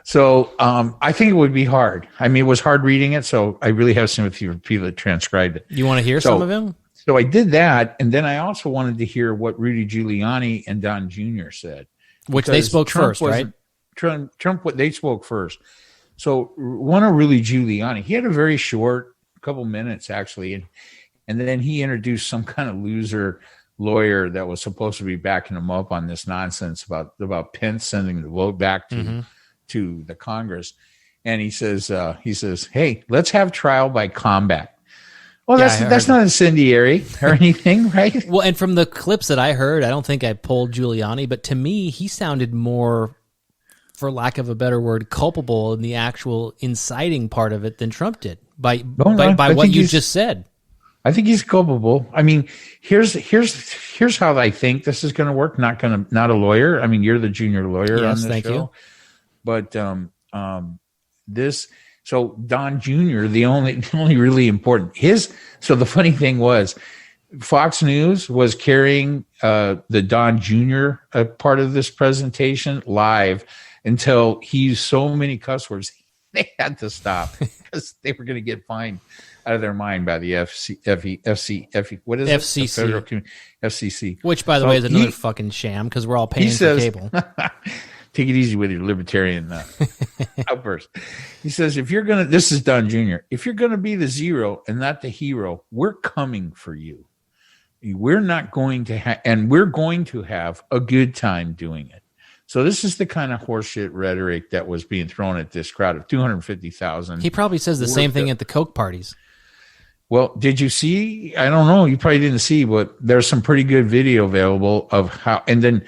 So I think it would be hard. I mean, it was hard reading it. So I really have sympathy for people that transcribed it. You want to hear some of them? So I did that. And then I also wanted to hear what Rudy Giuliani and Don Jr. said. Which they spoke first, right? Trump, they spoke first. So one of Rudy Giuliani, he had a very short couple minutes actually, and then he introduced some kind of loser lawyer that was supposed to be backing him up on this nonsense about Pence sending the vote back to the Congress, and he says, hey, let's have trial by combat. Well, that's not incendiary or anything, right? Well, and from the clips that I heard, I don't think I pulled Giuliani, but to me, he sounded more, for lack of a better word, culpable in the actual inciting part of it than Trump did by what you just said. I think he's culpable. I mean, here's how I think this is going to work. Not a lawyer. I mean, you're the junior lawyer on this show. But so Don Jr., the only really important so the funny thing was, Fox News was carrying the Don Jr. Part of this presentation live until he used so many cuss words, they had to stop because they were going to get fined out of their mind by the FCC. Which, by the way, is another fucking sham because we're all paying for cable. Take it easy with your libertarian outburst. He says, this is Don Jr., if you're going to be the zero and not the hero, we're coming for you. We're not going to and we're going to have a good time doing it. So this is the kind of horseshit rhetoric that was being thrown at this crowd of 250,000. He probably says the same thing at the Coke parties. Well, did you see? I don't know. You probably didn't see, but there's some pretty good video available of how. And then,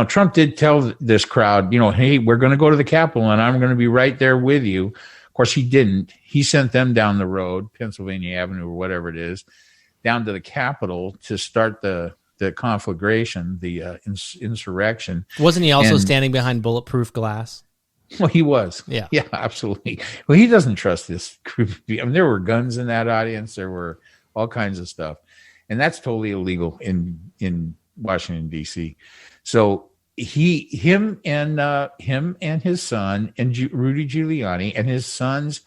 Trump did tell this crowd, hey, we're going to go to the Capitol and I'm going to be right there with you. Of course, he didn't. He sent them down the road, Pennsylvania Avenue or whatever it is, down to the Capitol to start the conflagration, the insurrection. Wasn't he also standing behind bulletproof glass? Well, he was. Yeah, absolutely. Well, he doesn't trust this group of people. I mean, there were guns in that audience. There were all kinds of stuff, and that's totally illegal in Washington, D.C. So him and his son and Rudy Giuliani and his son's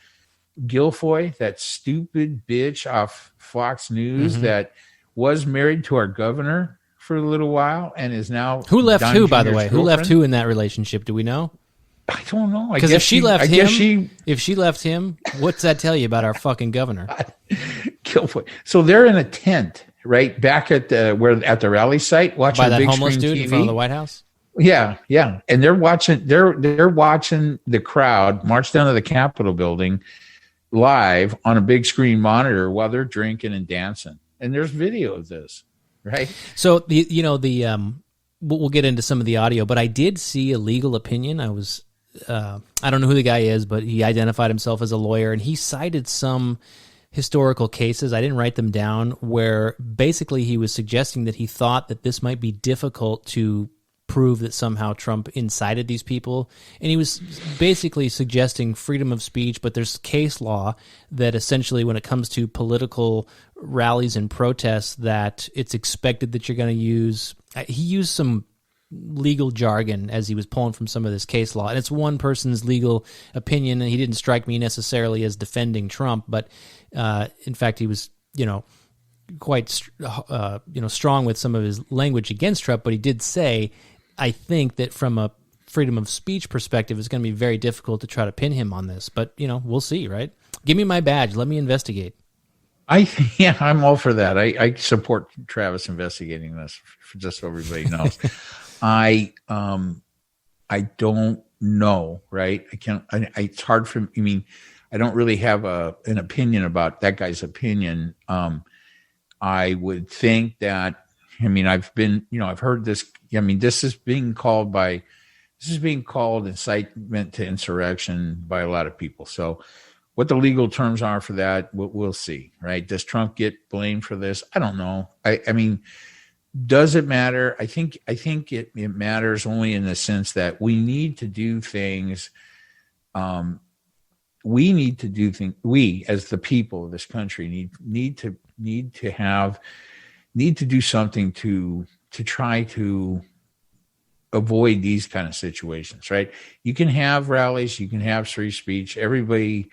Guilfoyle, that stupid bitch off Fox News that was married to our governor for a little while and is now who left Don who, by the Jr.'s way? girlfriend. Who left who in that relationship? Do we know? I don't know. Because if she left him, what's that tell you about our fucking governor? Guilfoyle. So they're in a tent, right back at the rally site, watching by that big homeless screen dude TV. in front of the White House. Yeah, and they're watching. They're watching the crowd march down to the Capitol building live on a big screen monitor while they're drinking and dancing. And there's video of this, right? So we'll get into some of the audio, but I did see a legal opinion. I don't know who the guy is, but he identified himself as a lawyer, and he cited some historical cases. I didn't write them down, where basically he was suggesting that he thought that this might be difficult to prove that somehow Trump incited these people. And he was basically suggesting freedom of speech, but there's case law that essentially when it comes to political rallies and protests that it's expected that you're going to use. He used some legal jargon as he was pulling from some of this case law, and it's one person's legal opinion, and he didn't strike me necessarily as defending Trump, but in fact he was quite strong with some of his language against Trump. But he did say, I think that from a freedom of speech perspective, it's going to be very difficult to try to pin him on this, but we'll see, right? Give me my badge, let me investigate. I'm all for that. I support Travis investigating this, just so everybody knows. I don't know, right? It's hard for me. I mean, I don't really have an opinion about that guy's opinion. I would think that, I've heard this. This is being called incitement to insurrection by a lot of people. So what the legal terms are for that, we'll see, right? Does Trump get blamed for this? I don't know. I mean, does it matter? I think it matters only in the sense that we need to do things. We as the people of this country need to do something to try to avoid these kind of situations, right? You can have rallies, you can have free speech. Everybody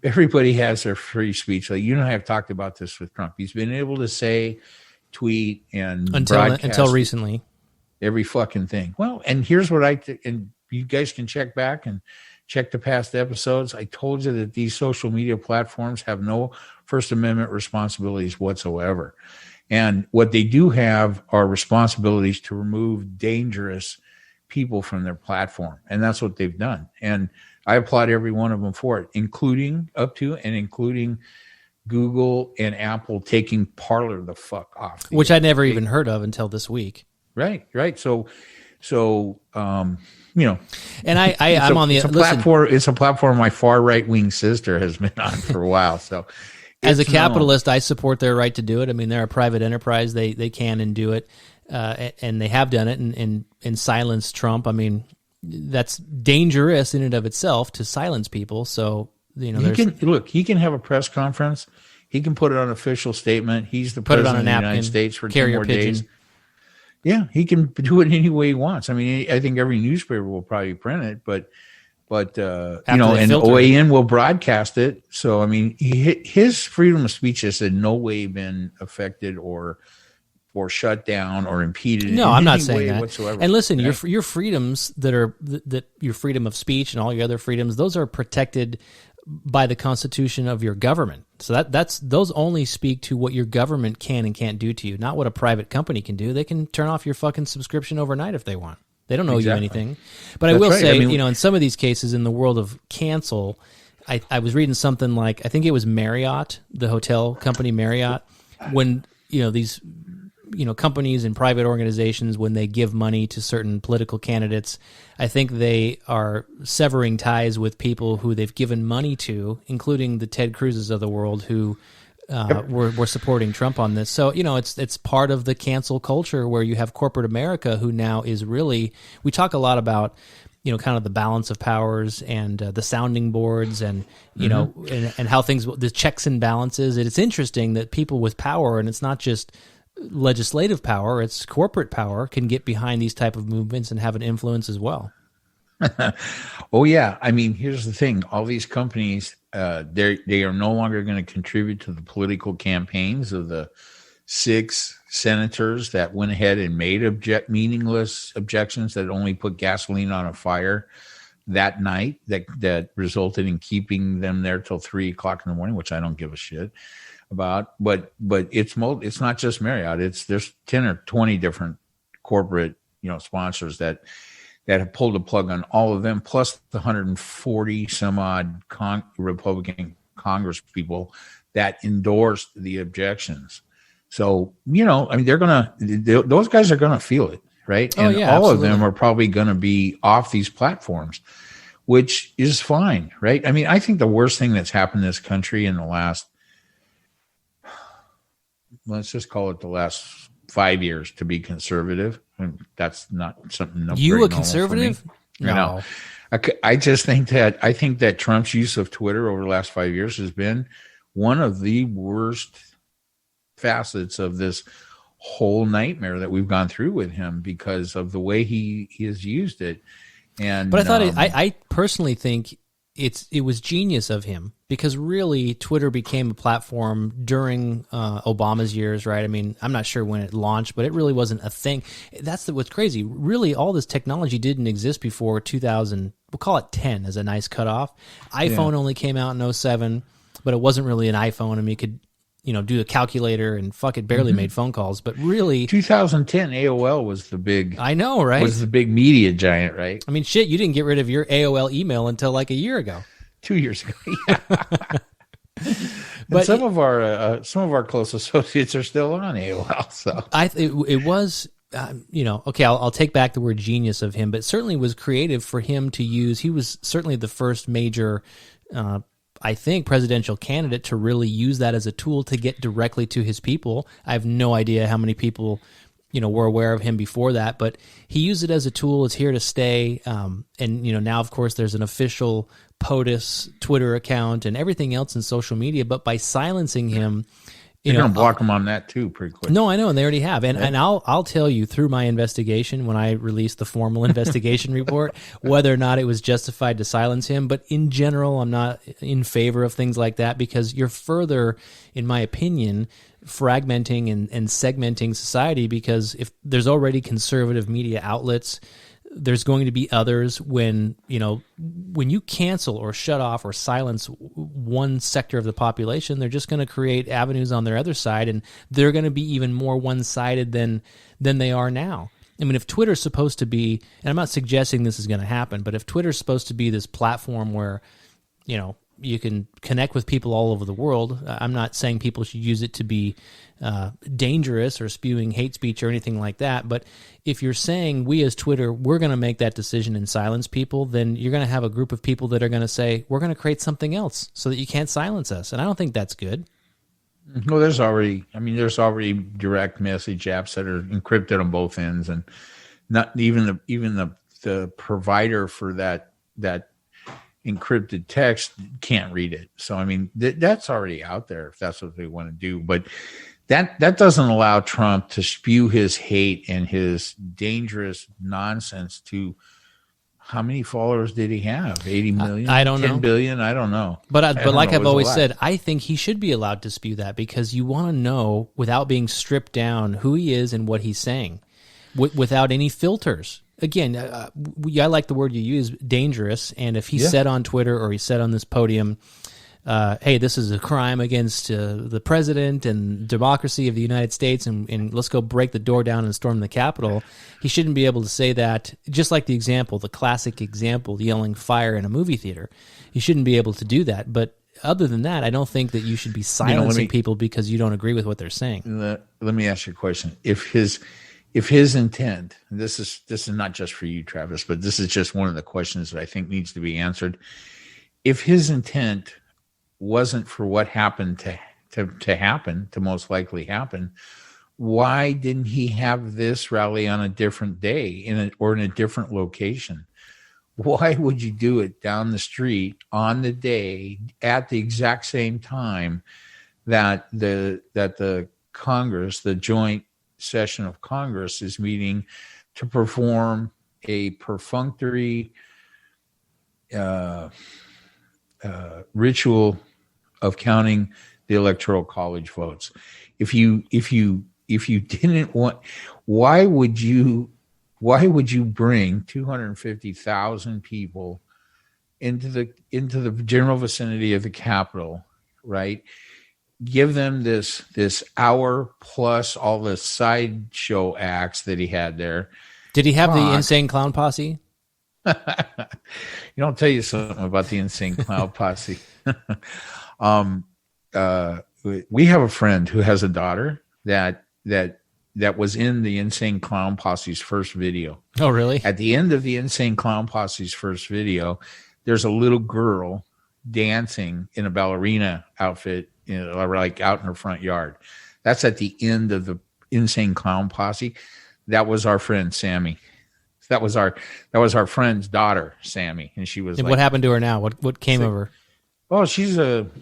has their free speech. Like, you and I have talked about this with Trump. He's been able to say, tweet, and until recently every fucking thing. Well, and here's what and you guys can check back and check the past episodes. I told you that these social media platforms have no First Amendment responsibilities whatsoever. And what they do have are responsibilities to remove dangerous people from their platform. And that's what they've done. And I applaud every one of them for it, including Google and Apple taking Parler the fuck off. Which I never even heard of until this week. Right. So and I'm on the platform. It's a platform my far right wing sister has been on for a while. So, as a capitalist, I support their right to do it. I mean, they're a private enterprise; they can and do it, and they have done it and silenced Trump. I mean, that's dangerous in and of itself to silence people. So he can have a press conference. He can put it on an official statement. He's the president of the United States for 10 more days. Yeah, he can do it any way he wants. I mean, I think every newspaper will probably print it, but and OAN will broadcast it. So, I mean, his freedom of speech has in no way been affected or shut down or impeded. No, I'm not saying that whatsoever. And listen, right? your freedoms that your freedom of speech and all your other freedoms, those are protected by the Constitution of your government. So those only speak to what your government can and can't do to you, not what a private company can do. They can turn off your fucking subscription overnight if they want. They don't owe you anything. But I will say, in some of these cases in the world of cancel, I was reading something like, I think it was Marriott, the hotel company Marriott, when these companies and private organizations, when they give money to certain political candidates, I think they are severing ties with people who they've given money to, including the Ted Cruz's of the world, who were supporting Trump on this. So, it's part of the cancel culture where you have corporate America, who now is really, we talk a lot about, kind of the balance of powers and the sounding boards and, and how things, the checks and balances. It's interesting that people with power, and it's not just legislative power, it's corporate power, can get behind these type of movements and have an influence as well. Oh yeah. I mean, here's the thing. All these companies, they are no longer going to contribute to the political campaigns of the 6 senators that went ahead and made meaningless objections that only put gasoline on a fire that night, that resulted in keeping them there till 3:00 in the morning, which I don't give a shit about. But it's not just Marriott. There's 10 or 20 different corporate sponsors that have pulled the plug on all of them, plus the 140 some odd Republican Congress people that endorsed the objections. So, I mean, those guys are going to feel it, right? Oh, and yeah, all absolutely. of them are probably going to be off these platforms, which is fine, right? I mean, I think the worst thing that's happened in this country in the last, let's just call it the last 5 years, to be conservative. And that's not something. You a conservative? No. I just think that Trump's use of Twitter over the last 5 years has been one of the worst facets of this whole nightmare that we've gone through with him because of the way he has used it. But I thought I personally think it was genius of him, because really Twitter became a platform during Obama's years, right? I mean, I'm not sure when it launched, but it really wasn't a thing. That's what's crazy. Really, all this technology didn't exist before 2000. We'll call it 10 as a nice cutoff. iPhone only came out in 2007, but it wasn't really an iPhone. I mean, you could do a calculator and barely made phone calls, but really 2010 AOL was the big, I know, right? Was the big media giant, right? I mean, shit, you didn't get rid of your AOL email until like a year ago. 2 years ago. Yeah. But some of our close associates are still on AOL. So it was, okay, I'll take back the word genius of him, but certainly was creative for him to use. He was certainly the first major, I think, presidential candidate to really use that as a tool to get directly to his people. I have no idea how many people, were aware of him before that, but he used it as a tool. It's here to stay. And, now, of course, there's an official POTUS Twitter account and everything else in social media, but by silencing him, you're going to block him on that too pretty quick. No, I know, and they already have. And I'll tell you through my investigation, when I release the formal investigation report, whether or not it was justified to silence him. But in general, I'm not in favor of things like that, because you're further, in my opinion, fragmenting and segmenting society, because if there's already conservative media outlets, there's going to be others. When you cancel or shut off or silence one sector of the population, they're just going to create avenues on their other side, and they're going to be even more one-sided than they are now. I mean, if Twitter's supposed to be, and I'm not suggesting this is going to happen, but if Twitter's supposed to be this platform where, you can connect with people all over the world, I'm not saying people should use it to be dangerous or spewing hate speech or anything like that. But if you're saying, we as Twitter, we're going to make that decision and silence people, then you're going to have a group of people that are going to say, we're going to create something else so that you can't silence us. And I don't think that's good. Well, there's already direct message apps that are encrypted on both ends, and not even the provider for that encrypted text can't read it. So, I mean, that's already out there if that's what they want to do. But that doesn't allow Trump to spew his hate and his dangerous nonsense to, how many followers did he have? 80 million? I don't know. 10 billion? I don't know. But like I've always said, I think he should be allowed to spew that, because you want to know, without being stripped down, who he is and what he's saying, without any filters. Again, I like the word you use, dangerous. And if he said on Twitter, or he said on this podium, hey, this is a crime against the president and democracy of the United States, and let's go break the door down and storm the Capitol, he shouldn't be able to say that. Just like the classic example, yelling fire in a movie theater. He shouldn't be able to do that. But other than that, I don't think that you should be silencing people because you don't agree with what they're saying. Let me ask you a question. If his intent, and this is not just for you, Travis, but this is just one of the questions that I think needs to be answered. If his intent wasn't for what happened to most likely happen, why didn't he have this rally on a different day or in a different location? Why would you do it down the street on the day at the exact same time that the Congress, the joint session of Congress, is meeting to perform a perfunctory ritual of counting the Electoral College votes? If you didn't want, why would you bring 250,000 people into the general vicinity of the Capitol, right? Give them this hour plus all the sideshow acts that he had there. Did he have the Insane Clown Posse? I'll tell you something about the Insane Clown Posse. We have a friend who has a daughter that was in the Insane Clown Posse's first video. Oh, really? At the end of the Insane Clown Posse's first video, there's a little girl dancing in a ballerina outfit, like out in her front yard. That's at the end of the Insane Clown Posse. That was our friend Sammy. That was our friend's daughter, Sammy, and she was. And what happened to her now? What came of her? Oh, she's around.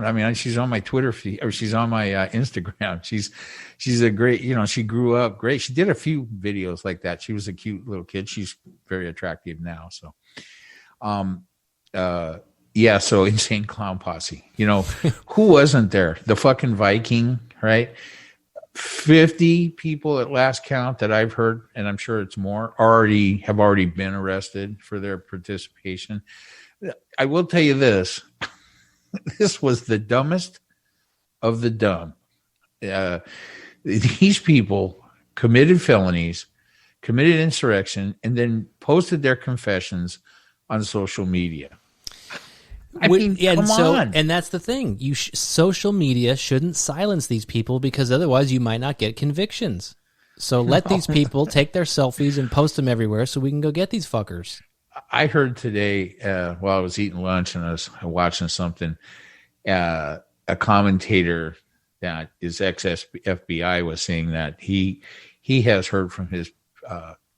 I mean, she's on my Twitter feed, or she's on my Instagram. She's a great, she grew up great. She did a few videos like that. She was a cute little kid. She's very attractive now. So, so Insane Clown Posse. Who wasn't there? The fucking Viking, right? 50 people at last count that I've heard, and I'm sure it's more, have already been arrested for their participation. I will tell you this. This was the dumbest of the dumb. These people committed felonies, committed insurrection, and then posted their confessions on social media. Come on. And that's the thing. Social media shouldn't silence these people because otherwise you might not get convictions. So let these people take their selfies and post them everywhere so we can go get these fuckers. I heard today while I was eating lunch and I was watching something, a commentator that is ex-FBI was saying that he has heard from his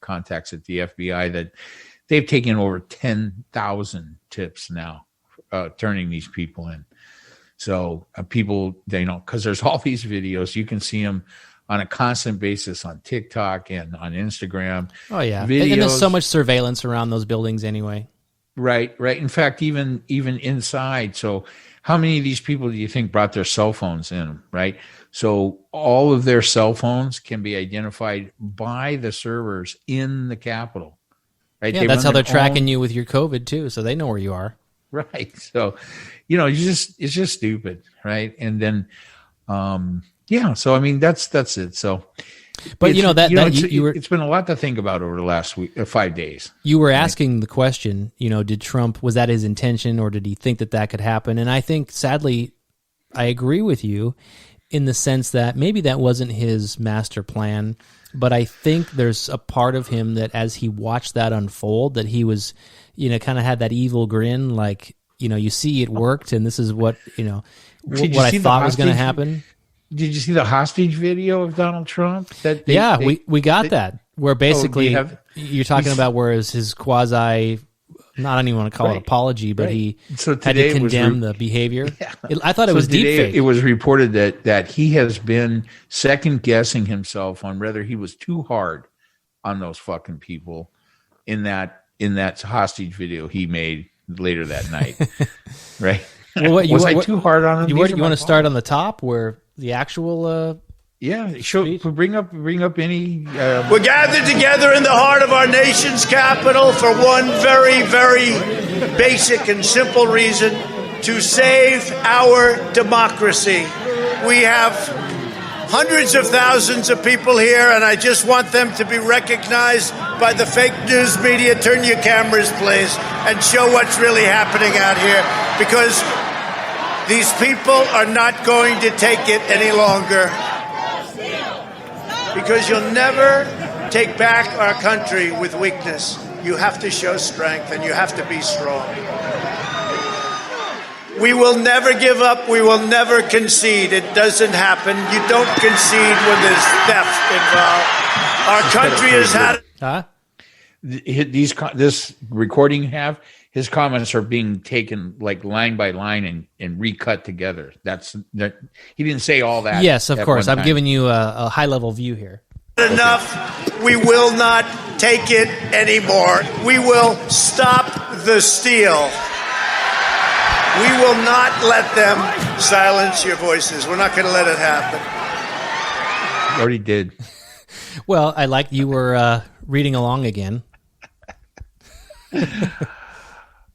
contacts at the FBI that they've taken over 10,000 tips now, turning these people in. So people, because there's all these videos, you can see them on a constant basis on TikTok and on Instagram. Oh yeah, videos. And there's so much surveillance around those buildings anyway. Right. In fact, even inside. So how many of these people do you think brought their cell phones in? Right. So all of their cell phones can be identified by the servers in the Capitol. Right. Yeah, that's how they're tracking you with your COVID too. So they know where you are. Right. So, it's just stupid. Right. And then, so I mean that's it. So, but it's been a lot to think about over the last week, 5 days. You were asking the question, did Trump, was that his intention, or did he think that could happen? And I think, sadly, I agree with you in the sense that maybe that wasn't his master plan, but I think there's a part of him that as he watched that unfold, that he was, kind of had that evil grin, like, you see it worked, and this is what, what I thought was going to happen. Did you see the hostage video of Donald Trump? We got that. Where basically you're talking about where his quasi, not I don't even want to call it apology, but he had to condemn the behavior. Yeah. I thought it was deepfake. It was reported that he has been second guessing himself on whether he was too hard on those fucking people in that hostage video he made later that night. Right? Well, was I too hard on him? You want to start on the top where the actual bring up any We're gathered together in the heart of our nation's capital for one very, very basic and simple reason: to save our democracy. We have hundreds of thousands of people here, and I just want them to be recognized by the fake news media. Turn your cameras, please, and show what's really happening out here, because these people are not going to take it any longer. Because you'll never take back our country with weakness. You have to show strength, and you have to be strong. We will never give up. We will never concede. It doesn't happen. You don't concede when there's theft involved. Our country has had... Huh? This recording you have, his comments are being taken like line by line and recut together. He didn't say all that. Yes, of course. I'm giving you a high-level view here. Enough. We will not take it anymore. We will stop the steal. We will not let them silence your voices. We're not going to let it happen. You already did. Well, I like you were reading along again.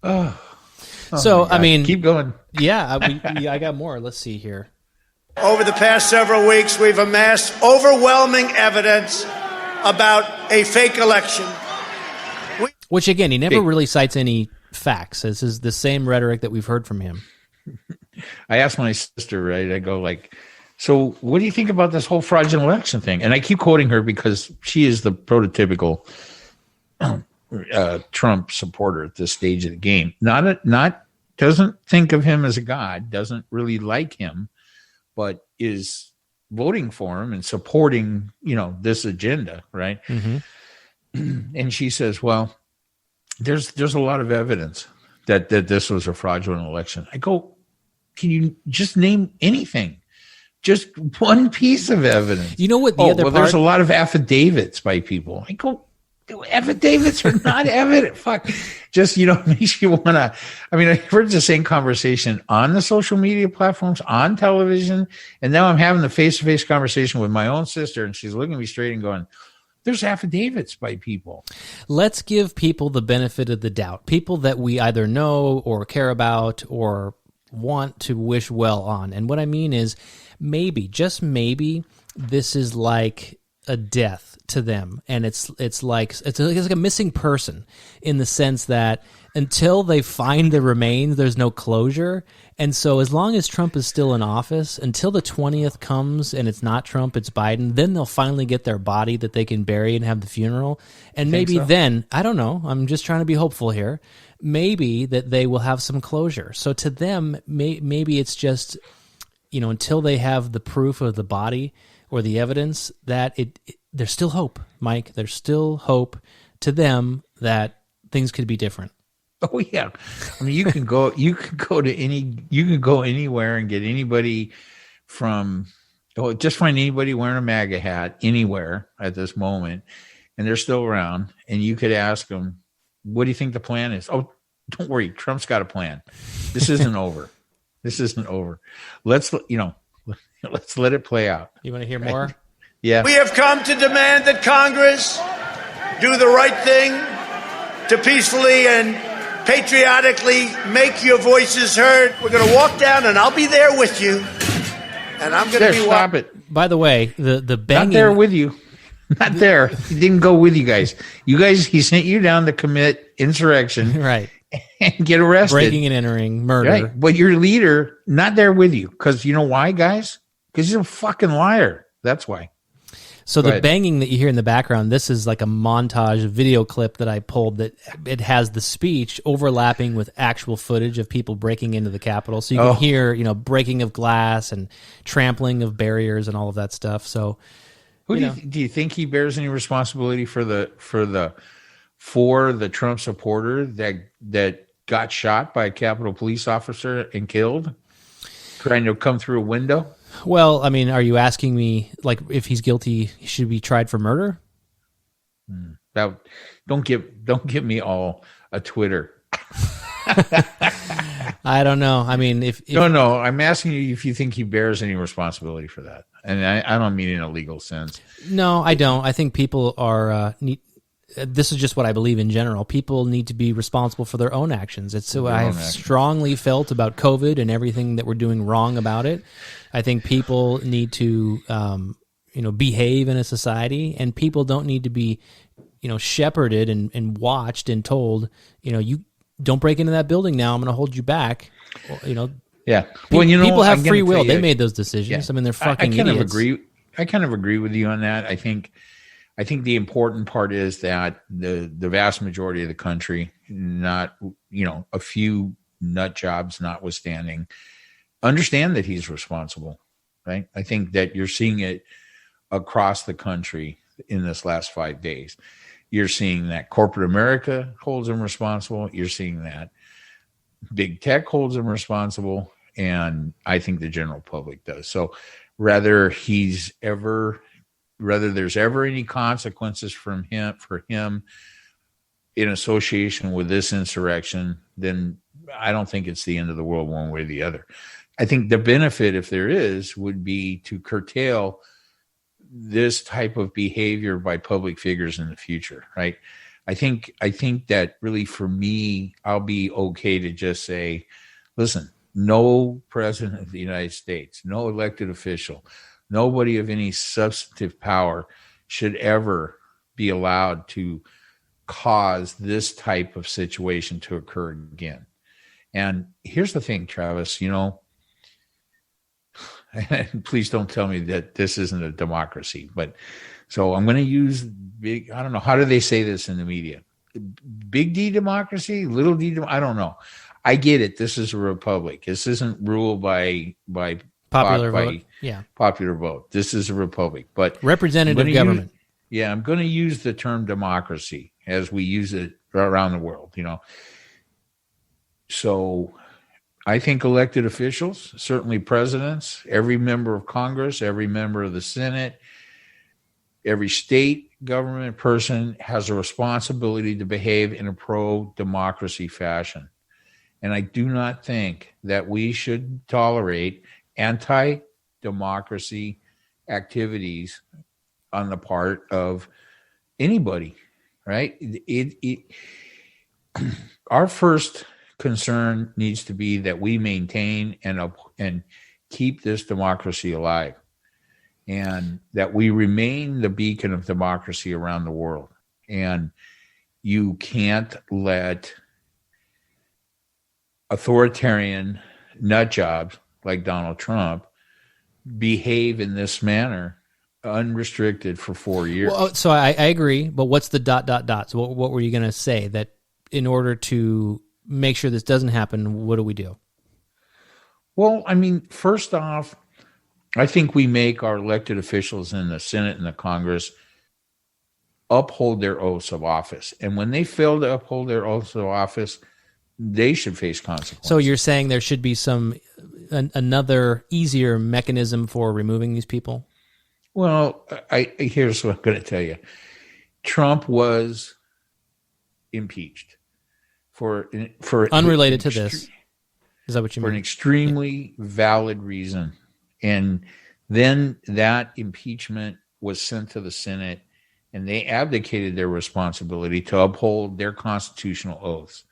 So, I mean... Keep going. Yeah, I got more. Let's see here. Over the past several weeks, we've amassed overwhelming evidence about a fake election. Which, again, he never really cites any facts. This is the same rhetoric that we've heard from him. I asked my sister, right? I go like, so what do you think about this whole fraudulent election thing? And I keep quoting her because she is the prototypical Trump supporter at this stage of the game. Not doesn't think of him as a god, doesn't really like him, but is voting for him and supporting, this agenda, right? Mm-hmm. And she says, well, there's a lot of evidence that this was a fraudulent election. I go, can you just name anything? Just one piece of evidence. You know what? There's a lot of affidavits by people. I go, affidavits are not evident. Fuck. Just, makes you want to. I mean, I've heard the same conversation on the social media platforms, on television, and now I'm having the face-to-face conversation with my own sister, and she's looking at me straight and going, there's affidavits by people. Let's give people the benefit of the doubt. People that we either know or care about or want to wish well on. And what I mean is maybe, just maybe, this is like a death to them. And it's like a missing person in the sense that until they find the remains, there's no closure. And so as long as Trump is still in office, until the 20th comes and it's not Trump, it's Biden, then they'll finally get their body that they can bury and have the funeral. And maybe then, I don't know, I'm just trying to be hopeful here, maybe that they will have some closure. So to them, maybe it's just, until they have the proof of the body or the evidence, that there's still hope, Mike. There's still hope to them that things could be different. Oh yeah, I mean you can go anywhere and get anybody just find anybody wearing a MAGA hat anywhere at this moment, and they're still around, and you could ask them, "What do you think the plan is?" Oh, don't worry, Trump's got a plan. This isn't over. This isn't over. Let's let it play out. You want to hear more? Yeah. We have come to demand that Congress do the right thing to peacefully and patriotically make your voices heard. We're going to walk down, and I'll be there with you. And I'm going to be stop it. By the way, the banging... Not there with you. Not there. He didn't go with you guys. You guys, he sent you down to commit insurrection. Right. And get arrested. Breaking and entering, murder. Right. But your leader, not there with you. Because you know why, guys? Because he's a fucking liar. That's why. So the banging that you hear in the background, this is like a montage, a video clip that I pulled that it has the speech overlapping with actual footage of people breaking into the Capitol. So you can hear, breaking of glass and trampling of barriers and all of that stuff. So do you think he bears any responsibility for the Trump supporter that got shot by a Capitol police officer and killed trying to come through a window? Well, I mean, are you asking me, like, if he's guilty, he should be tried for murder? Don't give me all a Twitter. I don't know. I mean, if no, I'm asking you if you think he bears any responsibility for that, and I don't mean in a legal sense. No, I don't. I think people are this is just what I believe in general. People need to be responsible for their own actions. It's so I have strongly felt about COVID and everything that we're doing wrong about it. I think people need to, behave in a society, and people don't need to be, shepherded and watched and told, you don't break into that building now. I'm going to hold you back. Yeah. People have free will. They made those decisions. Yeah. I mean, they're fucking idiots. I kind of agree with you on that. I think the important part is that the vast majority of the country, not, a few nut jobs notwithstanding, understand that he's responsible, right? I think that you're seeing it across the country in this last 5 days. You're seeing that corporate America holds him responsible. You're seeing that big tech holds him responsible. And I think the general public does. So whether there's ever any consequences for him in association with this insurrection, then I don't think it's the end of the world one way or the other. I think the benefit, if there is, would be to curtail this type of behavior by public figures in the future, right? I think that really for me, I'll be okay to just say, listen, no president of the United States, no elected official, nobody of any substantive power should ever be allowed to cause this type of situation to occur again. And here's the thing, Travis, please don't tell me that this isn't a democracy, but so I'm going to use I don't know, how do they say this in the media? Big D democracy, little d, I don't know. I get it. This is a republic. This isn't ruled by popular vote. Yeah. Popular vote. This is a republic, but representative government. I'm going to use the term democracy as we use it around the world, So I think elected officials, certainly presidents, every member of Congress, every member of the Senate, every state government person has a responsibility to behave in a pro-democracy fashion. And I do not think that we should tolerate anti-democracy activities on the part of anybody, right? Our first concern needs to be that we maintain and keep this democracy alive, and that we remain the beacon of democracy around the world. And you can't let authoritarian nut jobs like Donald Trump behave in this manner unrestricted for 4 years. Well, so I agree, but what's the ... So what were you going to say? That in order to make sure this doesn't happen, what do we do? Well, I mean, first off, I think we make our elected officials in the Senate and the Congress uphold their oaths of office. And when they fail to uphold their oaths of office, they should face consequences. So you're saying there should be another easier mechanism for removing these people? Well, here's what I'm going to tell you. Trump was impeached for unrelated to this. Is that what you mean? For an extremely valid reason. And then that impeachment was sent to the Senate, and they abdicated their responsibility to uphold their constitutional oaths.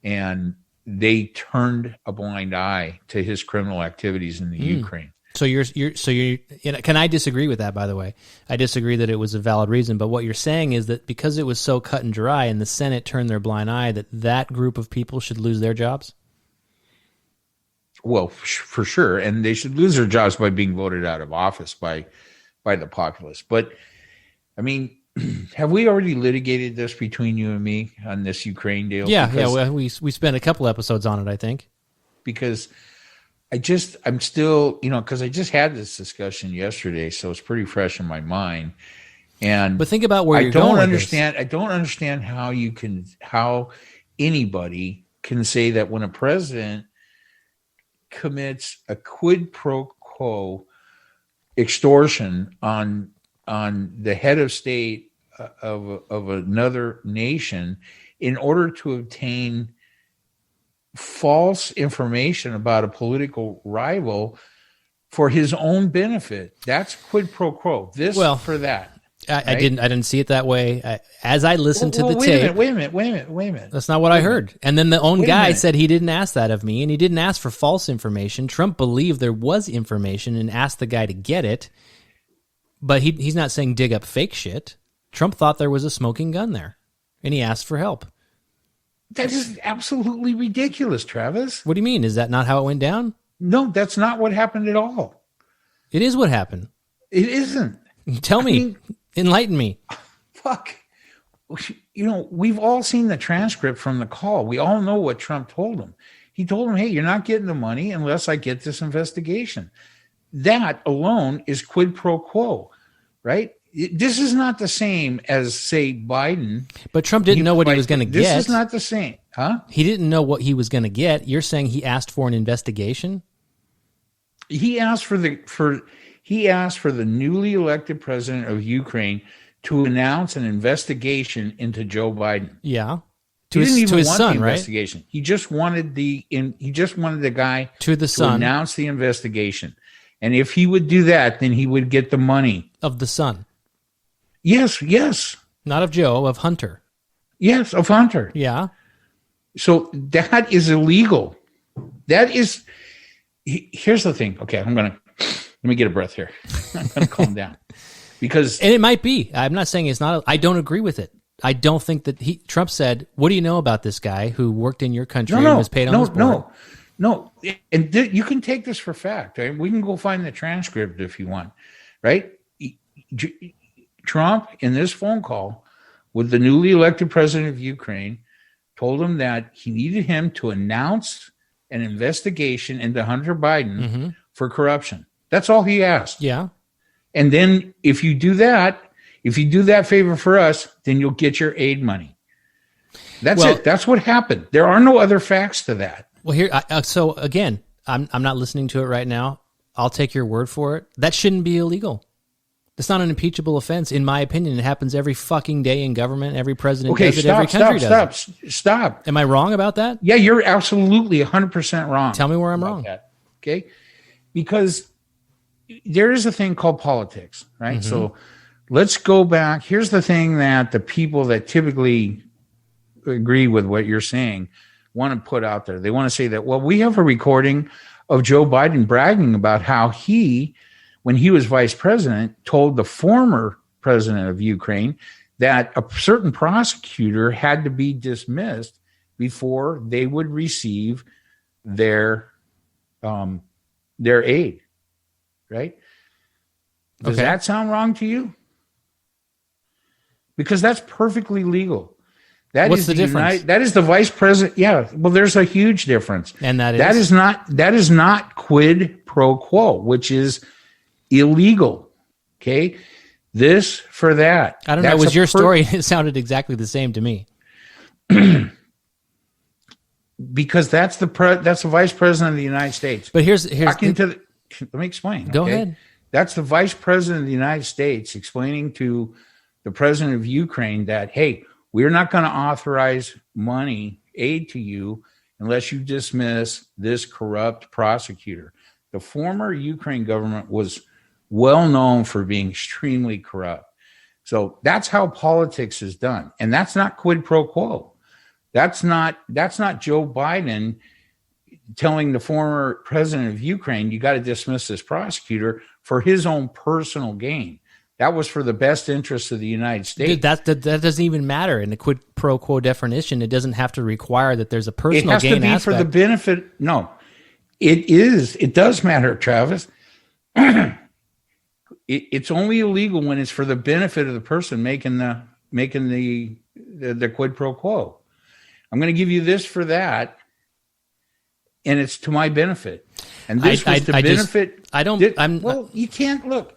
And they turned a blind eye to his criminal activities in the Ukraine. So you're can I disagree with that, by the way? I disagree that it was a valid reason, but what you're saying is that because it was so cut and dry and the Senate turned their blind eye, that group of people should lose their jobs? Well, for sure. And they should lose their jobs by being voted out of office by the populace. But, I mean, have we already litigated this between you and me on this Ukraine deal? Yeah. We spent a couple episodes on it, I think. Because I'm still, because I just had this discussion yesterday, so it's pretty fresh in my mind. But think about where you're going. I don't understand how anybody can say that when a president commits a quid pro quo extortion on the head of state of another nation in order to obtain false information about a political rival for his own benefit. That's quid pro quo. For that. I didn't see it that way. As I listened to the tape. Wait a minute. That's not what I heard. And then the own guy said he didn't ask that of me, and he didn't ask for false information. Trump believed there was information and asked the guy to get it, but he's not saying dig up fake shit. Trump thought there was a smoking gun there, and he asked for help. That is absolutely ridiculous, Travis. What do you mean? Is that not how it went down? No, that's not what happened at all. It is what happened. It isn't. Tell me. Enlighten me. Fuck. We've all seen the transcript from the call. We all know what Trump told him. He told him, hey, you're not getting the money unless I get this investigation. That alone is quid pro quo, right? This is not the same as, say, Biden. But Trump didn't know what he was going to get. This is not the same. Huh? He didn't know what he was going to get. You're saying he asked for an investigation? He asked for the newly elected president of Ukraine to announce an investigation into Joe Biden. Yeah. He didn't even want son, the investigation. Right? He just wanted the guy to announce the investigation. And if he would do that, then he would get the money. Of the son. Yes. Not of Joe, of Hunter. Yes, of Hunter. Yeah. So that is illegal. That is, here's the thing. Okay, let me get a breath here. I'm going to calm down. And it might be. I'm not saying it's not. I don't agree with it. I don't think that Trump said, what do you know about this guy who worked in your country and was paid on this board? No. And you can take this for fact. Right? We can go find the transcript if you want, right? Trump, in this phone call with the newly elected president of Ukraine, told him that he needed him to announce an investigation into Hunter Biden for corruption. That's all he asked. Yeah. And then if you do that favor for us, then you'll get your aid money. That's it. That's what happened. There are no other facts to that. Well, here, so again, I'm not listening to it right now. I'll take your word for it. That shouldn't be illegal. That's not an impeachable offense, in my opinion. It happens every fucking day in government. Every president does it. Every country does it. Stop. Am I wrong about that? Yeah, you're absolutely 100% wrong. Tell me where I'm wrong. That, okay? Because there is a thing called politics, right? So let's go back. Here's the thing that the people that typically agree with what you're saying want to put out there. They want to say that, well, we have a recording of Joe Biden bragging about how he, when he was vice president, told the former president of Ukraine that a certain prosecutor had to be dismissed before they would receive their aid, right? Does that sound wrong to you? Because that's perfectly legal. What's the difference? That is the vice president. Yeah, well, there's a huge difference, and that is not quid pro quo, which is illegal. Okay, this for that. I don't know. It was your story. It sounded exactly the same to me. Because that's the vice president of the United States. But here's let me explain. Go ahead. That's the vice president of the United States explaining to the president of Ukraine that, hey, we're not going to authorize aid to you unless you dismiss this corrupt prosecutor. The former Ukraine government was well known for being extremely corrupt. So that's how politics is done. And that's not quid pro quo. That's not Joe Biden telling the former president of Ukraine, you got to dismiss this prosecutor for his own personal gain. That was for the best interests of the United States. Dude, that doesn't even matter in the quid pro quo definition. It doesn't have to require that there's a personal gain aspect. It has to be for the benefit. No, it is. It does matter, Travis. It's only illegal when it's for the benefit of the person making the quid pro quo. I'm going to give you this for that, and it's to my benefit. And this was to benefit. You can't look.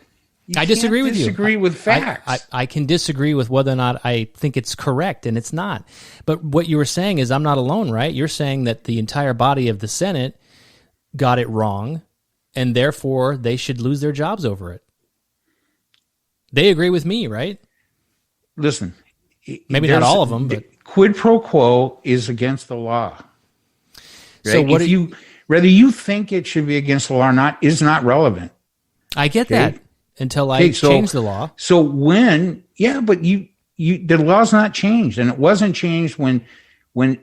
I disagree with you. Disagree with facts. I can disagree with whether or not I think it's correct, and it's not. But what you were saying is I'm not alone, right? You're saying that the entire body of the Senate got it wrong, and therefore they should lose their jobs over it. They agree with me, right? Listen. Maybe not all of them, but quid pro quo is against the law. Right? So whether you think it should be against the law or not is not relevant. I get that. until I changed the law. So when, but the law's not changed, and it wasn't changed when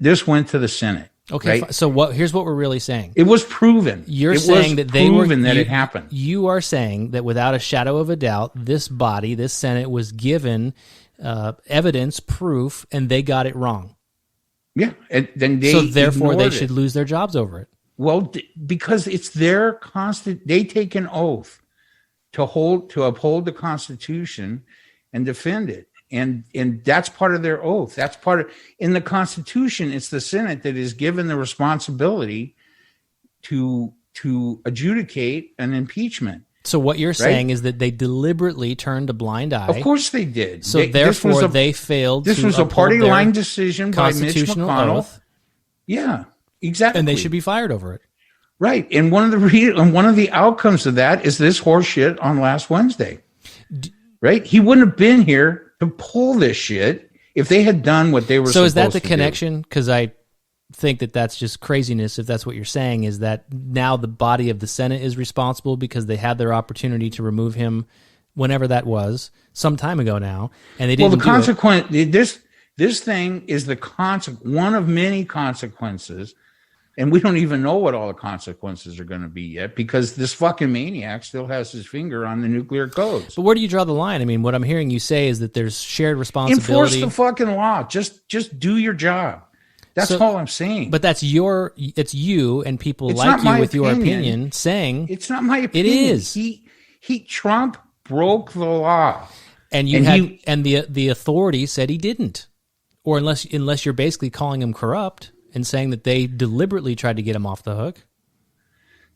this went to the Senate. Okay, right? So here's what we're really saying. It was proven. You're saying that it happened. You are saying that without a shadow of a doubt, this body, this Senate, was given evidence, proof, and they got it wrong. Yeah, and then therefore they should lose their jobs over it. Well, because it's their they take an oath to uphold the Constitution and defend it. And that's part of their oath. That's in the Constitution. It's the Senate that is given the responsibility to adjudicate an impeachment. So what you're saying is that they deliberately turned a blind eye. Of course they did. So therefore they failed. This was a party line decision by Mitch McConnell. Oath. Yeah, exactly. And they should be fired over it. Right. And one of the outcomes of that is this horse shit on last Wednesday. Right? He wouldn't have been here to pull this shit if they had done what they were supposed to do. So is that the connection? Because I think that that's just craziness if that's what you're saying, is that now the body of the Senate is responsible because they had their opportunity to remove him whenever that was, some time ago now, and they didn't. Well, the consequence, this thing is one of many consequences, and we don't even know what all the consequences are going to be yet, because this fucking maniac still has his finger on the nuclear codes. But where do you draw the line? I mean, what I'm hearing you say is that there's shared responsibility. Enforce the fucking law. Just do your job. That's all I'm saying. But it's you and people like you with your opinion saying it's not my opinion. It is. Trump broke the law, and the authority said he didn't, or unless you're basically calling him corrupt and saying that they deliberately tried to get him off the hook.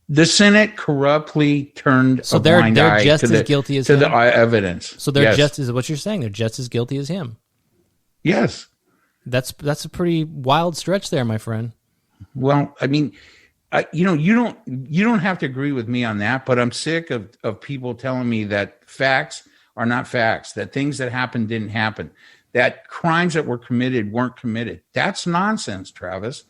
The Senate corruptly turned a blind eye they're just as guilty as him. The evidence. So they're just as what you're saying. They're just as guilty as him. Yes. That's a pretty wild stretch there, my friend. Well, I mean, you don't have to agree with me on that, but I'm sick of people telling me that facts are not facts, that things that happened didn't happen, that crimes that were committed weren't committed. That's nonsense, Travis.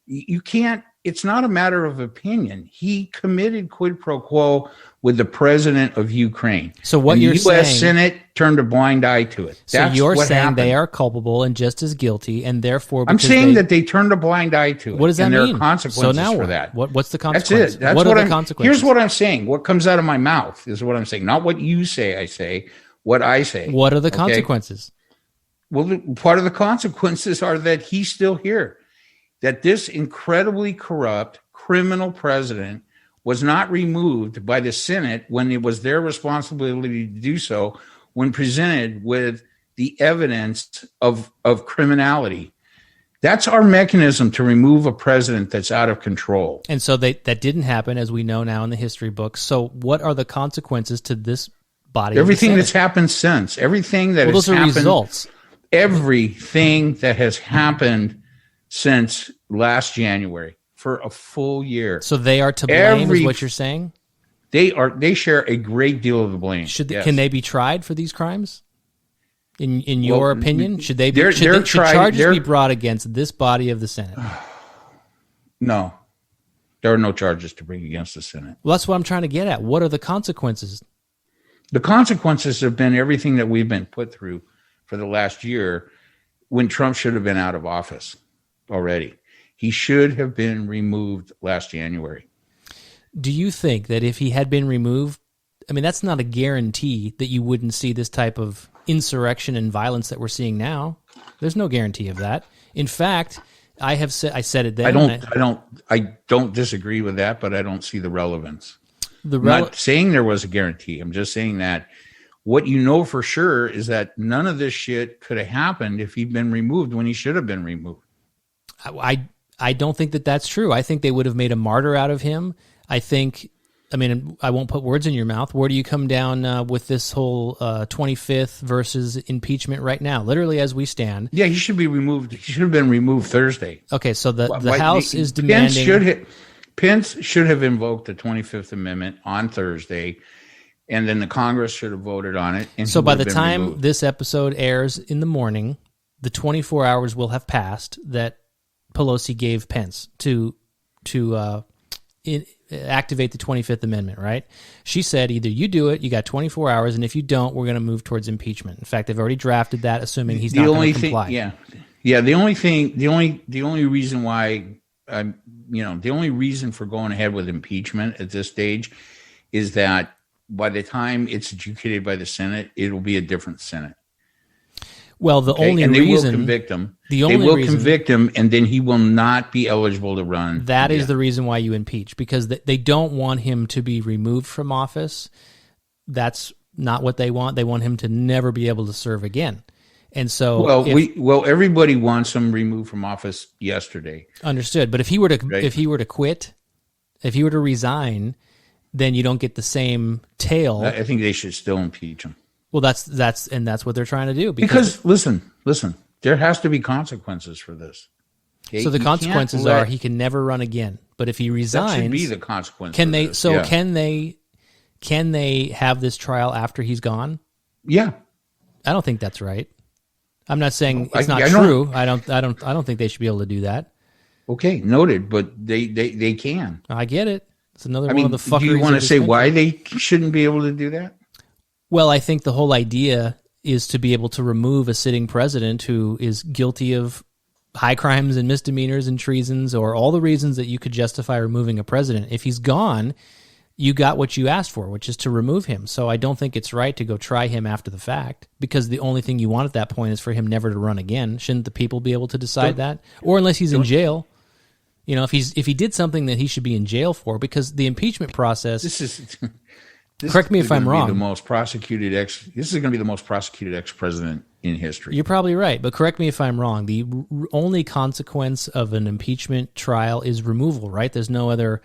You can't. It's not a matter of opinion. He committed quid pro quo with the president of Ukraine. So what you're saying, the U.S. Senate turned a blind eye to it. So you're saying they are culpable and just as guilty, and therefore I'm saying that they turned a blind eye to it. What does that mean? There are consequences for that. What's the consequence? That's it. What are the consequences? Here's what I'm saying. What comes out of my mouth is what I'm saying. Not what you say. I say what I say. What are the consequences? Well, part of the consequences are that he's still here. That this incredibly corrupt criminal president was not removed by the Senate when it was their responsibility to do so, when presented with the evidence of criminality. That's our mechanism to remove a president that's out of control. And so that didn't happen, as we know now in the history books. So what are the consequences to this body? Everything that's happened since. Everything that has happened. Those are results. Everything that has happened since last January for a full year. So they are to blame, is what you're saying? They share a great deal of the blame. Can they be tried for these crimes? In your opinion, should charges be brought against this body of the Senate? No. There are no charges to bring against the Senate. Well, that's what I'm trying to get at. What are the consequences? The consequences have been everything that we've been put through for the last year, when Trump should have been out of office already. He should have been removed last January. Do you think that if he had been removed, I mean, that's not a guarantee that you wouldn't see this type of insurrection and violence that we're seeing now. There's no guarantee of that. In fact, I said it then. I don't disagree with that, but I don't see the relevance. I'm not saying there was a guarantee. I'm just saying that what you know for sure is that none of this shit could have happened if he'd been removed when he should have been removed. I don't think that that's true. I think they would have made a martyr out of him. I won't put words in your mouth. Where do you come down with this whole 25th versus impeachment right now? Literally as we stand. Yeah, he should be removed. He should have been removed Thursday. Okay, so the House is demanding... Pence should have invoked the 25th Amendment on Thursday, and then the Congress should have voted on it. And so by the time this episode airs in the morning, the 24 hours will have passed that Pelosi gave Pence to activate the 25th Amendment, right? She said either you do it, you got 24 hours, and if you don't, we're going to move towards impeachment. In fact, they've already drafted that, assuming he's not going to comply. The only reason why the only reason for going ahead with impeachment at this stage is that by the time it's adjudicated by the Senate, it'll be a different Senate. Well, the only reason they will convict him. Convict him, and then he will not be eligible to run. That is the reason why you impeach, because they don't want him to be removed from office. That's not what they want. They want him to never be able to serve again. And so, everybody wants him removed from office yesterday. Understood. But if he were to quit, if he were to resign, then you don't get the same tail. I think they should still impeach him. Well, that's what they're trying to do. Because listen, there has to be consequences for this. Okay? So the consequences are he can never run again. But if he resigns, that should be the consequence. Can they? So can they have this trial after he's gone? Yeah, I don't think that's right. I'm not saying it's not true. I don't think they should be able to do that. Okay, noted. But they can. I get it. It's another one of the fuckeries. Do you want to say why they shouldn't be able to do that? Well, I think the whole idea is to be able to remove a sitting president who is guilty of high crimes and misdemeanors and treasons, or all the reasons that you could justify removing a president. If he's gone, you got what you asked for, which is to remove him. So I don't think it's right to go try him after the fact, because the only thing you want at that point is for him never to run again. Shouldn't the people be able to decide that? Or unless he's in jail. You know, if he did something that he should be in jail for, because the impeachment process... Correct me if I'm wrong. This is going to be the most prosecuted ex-president in history. You're probably right, but correct me if I'm wrong. The only consequence of an impeachment trial is removal, right? There's no other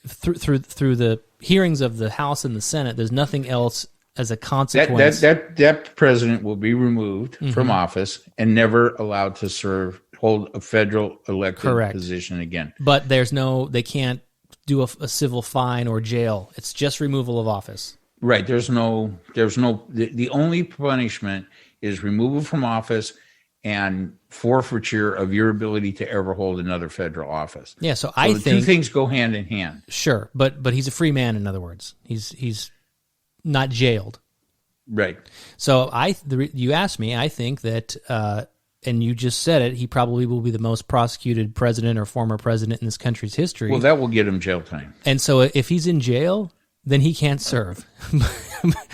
through the hearings of the House and the Senate. There's nothing else as a consequence. That president will be removed from office and never allowed to hold a federal elected position again. But they can't do a civil fine or jail. It's just removal of office. Right. The only punishment is removal from office and forfeiture of your ability to ever hold another federal office. Yeah. So I think two things go hand in hand. Sure. But he's a free man. In other words, he's not jailed. Right. So you asked me, I think that, and you just said it, he probably will be the most prosecuted president or former president in this country's history. Well, that will get him jail time. And so if he's in jail, then he can't serve.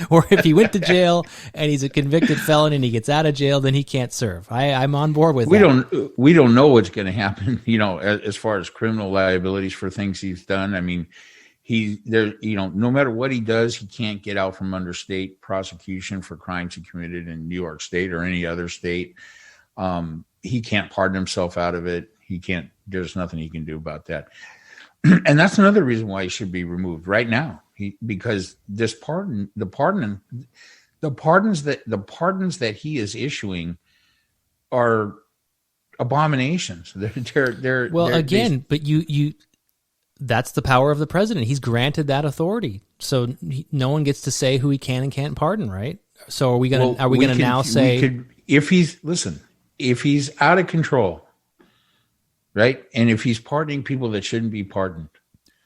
Or if he went to jail and he's a convicted felon and he gets out of jail, then he can't serve. I'm on board with that. We don't know what's going to happen, as far as criminal liabilities for things he's done. I mean, no matter what he does, he can't get out from under state prosecution for crimes he committed in New York State or any other state. He can't pardon himself out of it. There's nothing he can do about that. And that's another reason why he should be removed right now. Because the pardons that he is issuing are abominations. But that's the power of the president. He's granted that authority. So no one gets to say who he can and can't pardon, right? So are we going to now say if he's out of control, right? And if he's pardoning people that shouldn't be pardoned,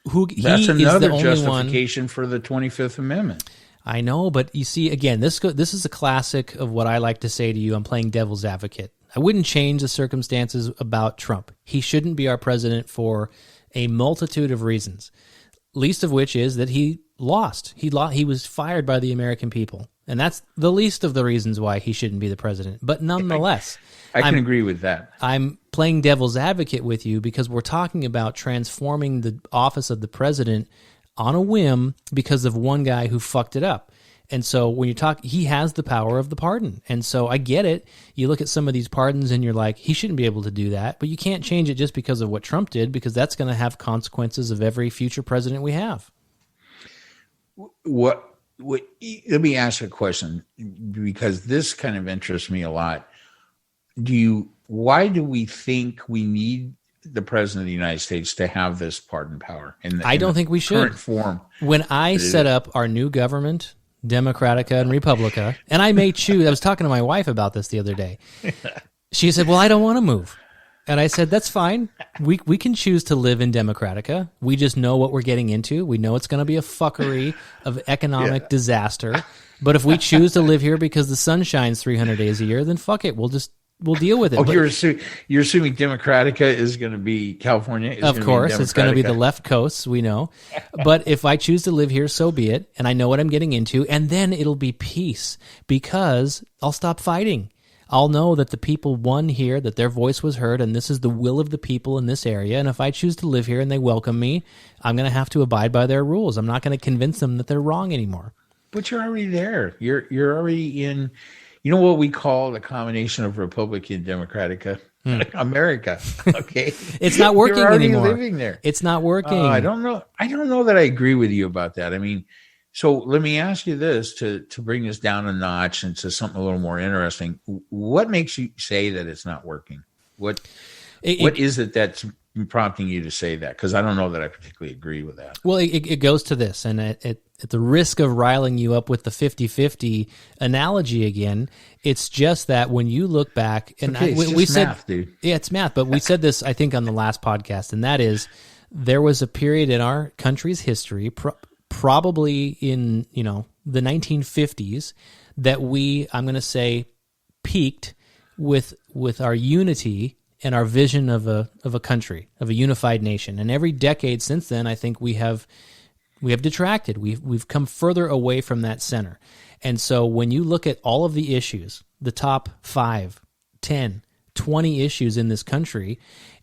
that's another justification for the 25th Amendment. I know, but you see, again, this is a classic of what I like to say to you. I'm playing devil's advocate. I wouldn't change the circumstances about Trump. He shouldn't be our president for a multitude of reasons, least of which is that he lost. He was fired by the American people. And that's the least of the reasons why he shouldn't be the president. But nonetheless, I can agree with that. I'm playing devil's advocate with you because we're talking about transforming the office of the president on a whim because of one guy who fucked it up. And so when you talk, he has the power of the pardon. And so I get it. You look at some of these pardons and you're like, he shouldn't be able to do that. But you can't change it just because of what Trump did, because that's going to have consequences of every future president we have. Let me ask a question, because this kind of interests me a lot. Why do we think we need the president of the United States to have this pardon power? I don't think we should. Form. When I set up our new government, Democratica and Republica, and I may choose, I was talking to my wife about this the other day. She said, well, I don't want to move. And I said, that's fine. We can choose to live in Democratica. We just know what we're getting into. We know it's going to be a fuckery of economic disaster. But if we choose to live here because the sun shines 300 days a year, then fuck it. We'll deal with it. Oh, you're assuming Democratica is going to be California? Of course, it's going to be the left coast, we know. But if I choose to live here, so be it. And I know what I'm getting into. And then it'll be peace because I'll stop fighting. I'll know that the people won here, that their voice was heard, and this is the will of the people in this area. And if I choose to live here and they welcome me, I'm going to have to abide by their rules. I'm not going to convince them that they're wrong anymore. But you're already there. You're already in, what we call the combination of Republican Democratica, America. Okay, it's not working you're already anymore. Living there, it's not working. I don't know. I don't know that I agree with you about that. I mean, so let me ask you this to bring this down a notch into something a little more interesting. What makes you say that it's not working? What is it that's prompting you to say that? Because I don't know that I particularly agree with that. Well, it goes to this, and at the risk of riling you up with the 50-50 analogy again, it's just that when you look back, and we said, math, dude. Yeah, it's math, but we said this, I think, on the last podcast, and that is there was a period in our country's history, probably in the 1950s, that I'm going to say, peaked with our unity and our vision of a country, of a unified nation. And every decade since then, I think we have detracted. We've come further away from that center. And so when you look at all of the issues, the top 5, 10, 20 issues in this country,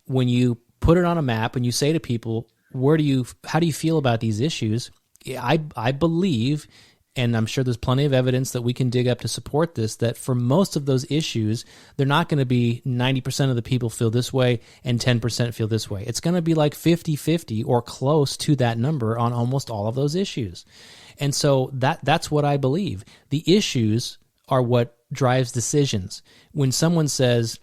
when you put it on a map and you say to people, how do you feel about these issues? I believe, and I'm sure there's plenty of evidence that we can dig up to support this, that for most of those issues, they're not going to be 90% of the people feel this way and 10% feel this way. It's going to be like 50-50 or close to that number on almost all of those issues. And so that's what I believe. The issues are what drives decisions. When someone says,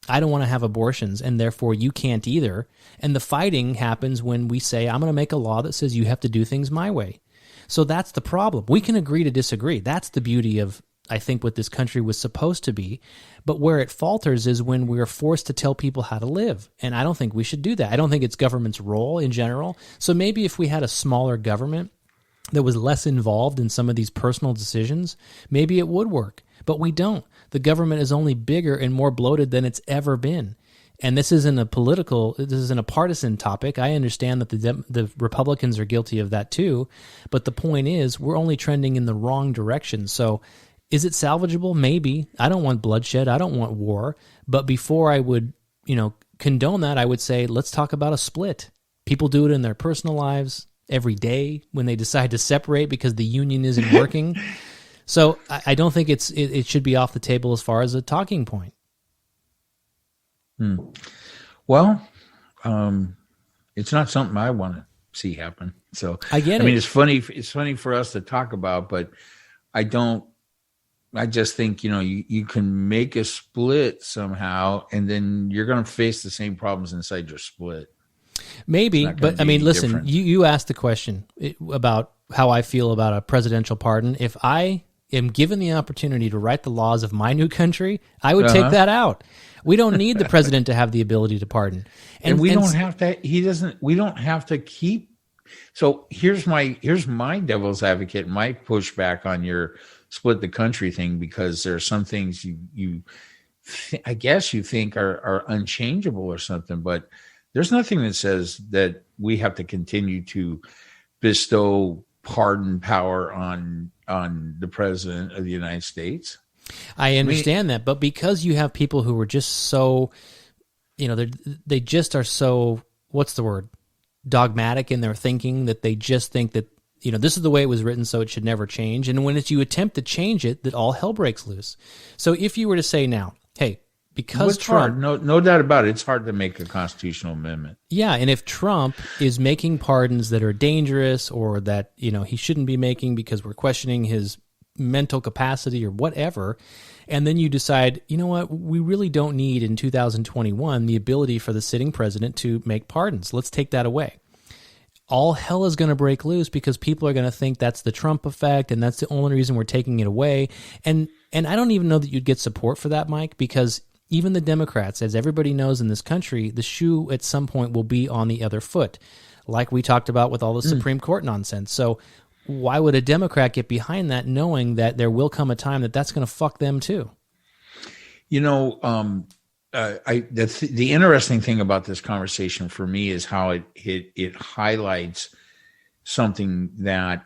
I don't want to have abortions, and therefore you can't either, and the fighting happens when we say, I'm going to make a law that says you have to do things my way. So that's the problem. We can agree to disagree. That's the beauty of, I think, what this country was supposed to be. But where it falters is when we're forced to tell people how to live. And I don't think we should do that. I don't think it's government's role in general. So maybe if we had a smaller government that was less involved in some of these personal decisions, maybe it would work. But we don't. The government is only bigger and more bloated than it's ever been. And this isn't a partisan topic. I understand that the Republicans are guilty of that too. But the point is, we're only trending in the wrong direction. So is it salvageable? Maybe. I don't want bloodshed. I don't want war. But before I would, condone that, I would say, let's talk about a split. People do it in their personal lives every day when they decide to separate because the union isn't working. So I don't think it should be off the table as far as a talking point. Well, it's not something I want to see happen. So I get it. I mean, it's funny for us to talk about, but I just think, you can make a split somehow, and then you're going to face the same problems inside your split. Maybe, but I mean, listen, you asked the question about how I feel about a presidential pardon. If I am given the opportunity to write the laws of my new country, I would take that out. We don't need the president to have the ability to pardon. And we don't have to, we don't have to keep. So here's my devil's advocate, my pushback on your split the country thing, because there are some things I guess you think are unchangeable or something, but there's nothing that says that we have to continue to bestow pardon power on the president of the United States. I understand that, but because you have people who are just so, they just are so, what's the word, dogmatic in their thinking, that they just think that, this is the way it was written, so it should never change. And when you attempt to change it, that all hell breaks loose. So if you were to say now, hey, because Trump, no doubt about it, it's hard to make a constitutional amendment. Yeah, and if Trump is making pardons that are dangerous, or that he shouldn't be making because we're questioning his mental capacity or whatever, and then you decide, you know what, we really don't need in 2021 the ability for the sitting president to make pardons. Let's take that away. All hell is going to break loose because people are going to think that's the Trump effect, and that's the only reason we're taking it away. And I don't even know that you'd get support for that, Mike, because even the Democrats, as everybody knows in this country, the shoe at some point will be on the other foot, like we talked about with all the Supreme Court nonsense. So why would a Democrat get behind that, knowing that there will come a time that that's going to fuck them too? You know, the interesting thing about this conversation for me is how it highlights something that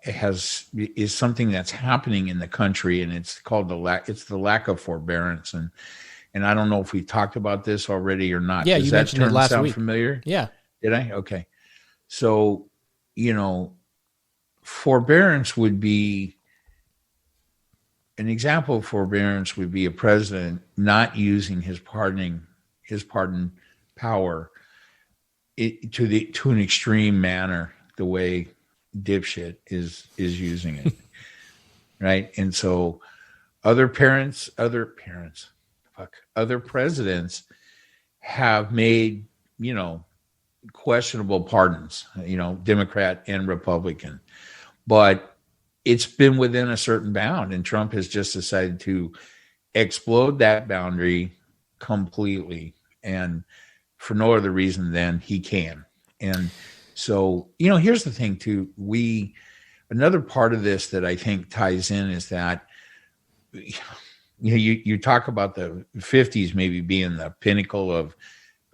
is something that's happening in the country, and it's called the lack of forbearance. And I don't know if we talked about this already or not. Yeah, Does you that mentioned term it last sound week. familiar? Yeah. Did I? Okay. So, you know, forbearance would be an example of forbearance would be a president not using his pardon power to an extreme manner, the way dipshit is using it. Right. And so other presidents have made, you know, questionable pardons, you know, Democrat and Republican, but it's been within a certain bound, and Trump has just decided to explode that boundary completely, and for no other reason than he can. And so, you know, here's the thing too. Another part of this that I think ties in is that, you know, you talk about the 50s maybe being the pinnacle of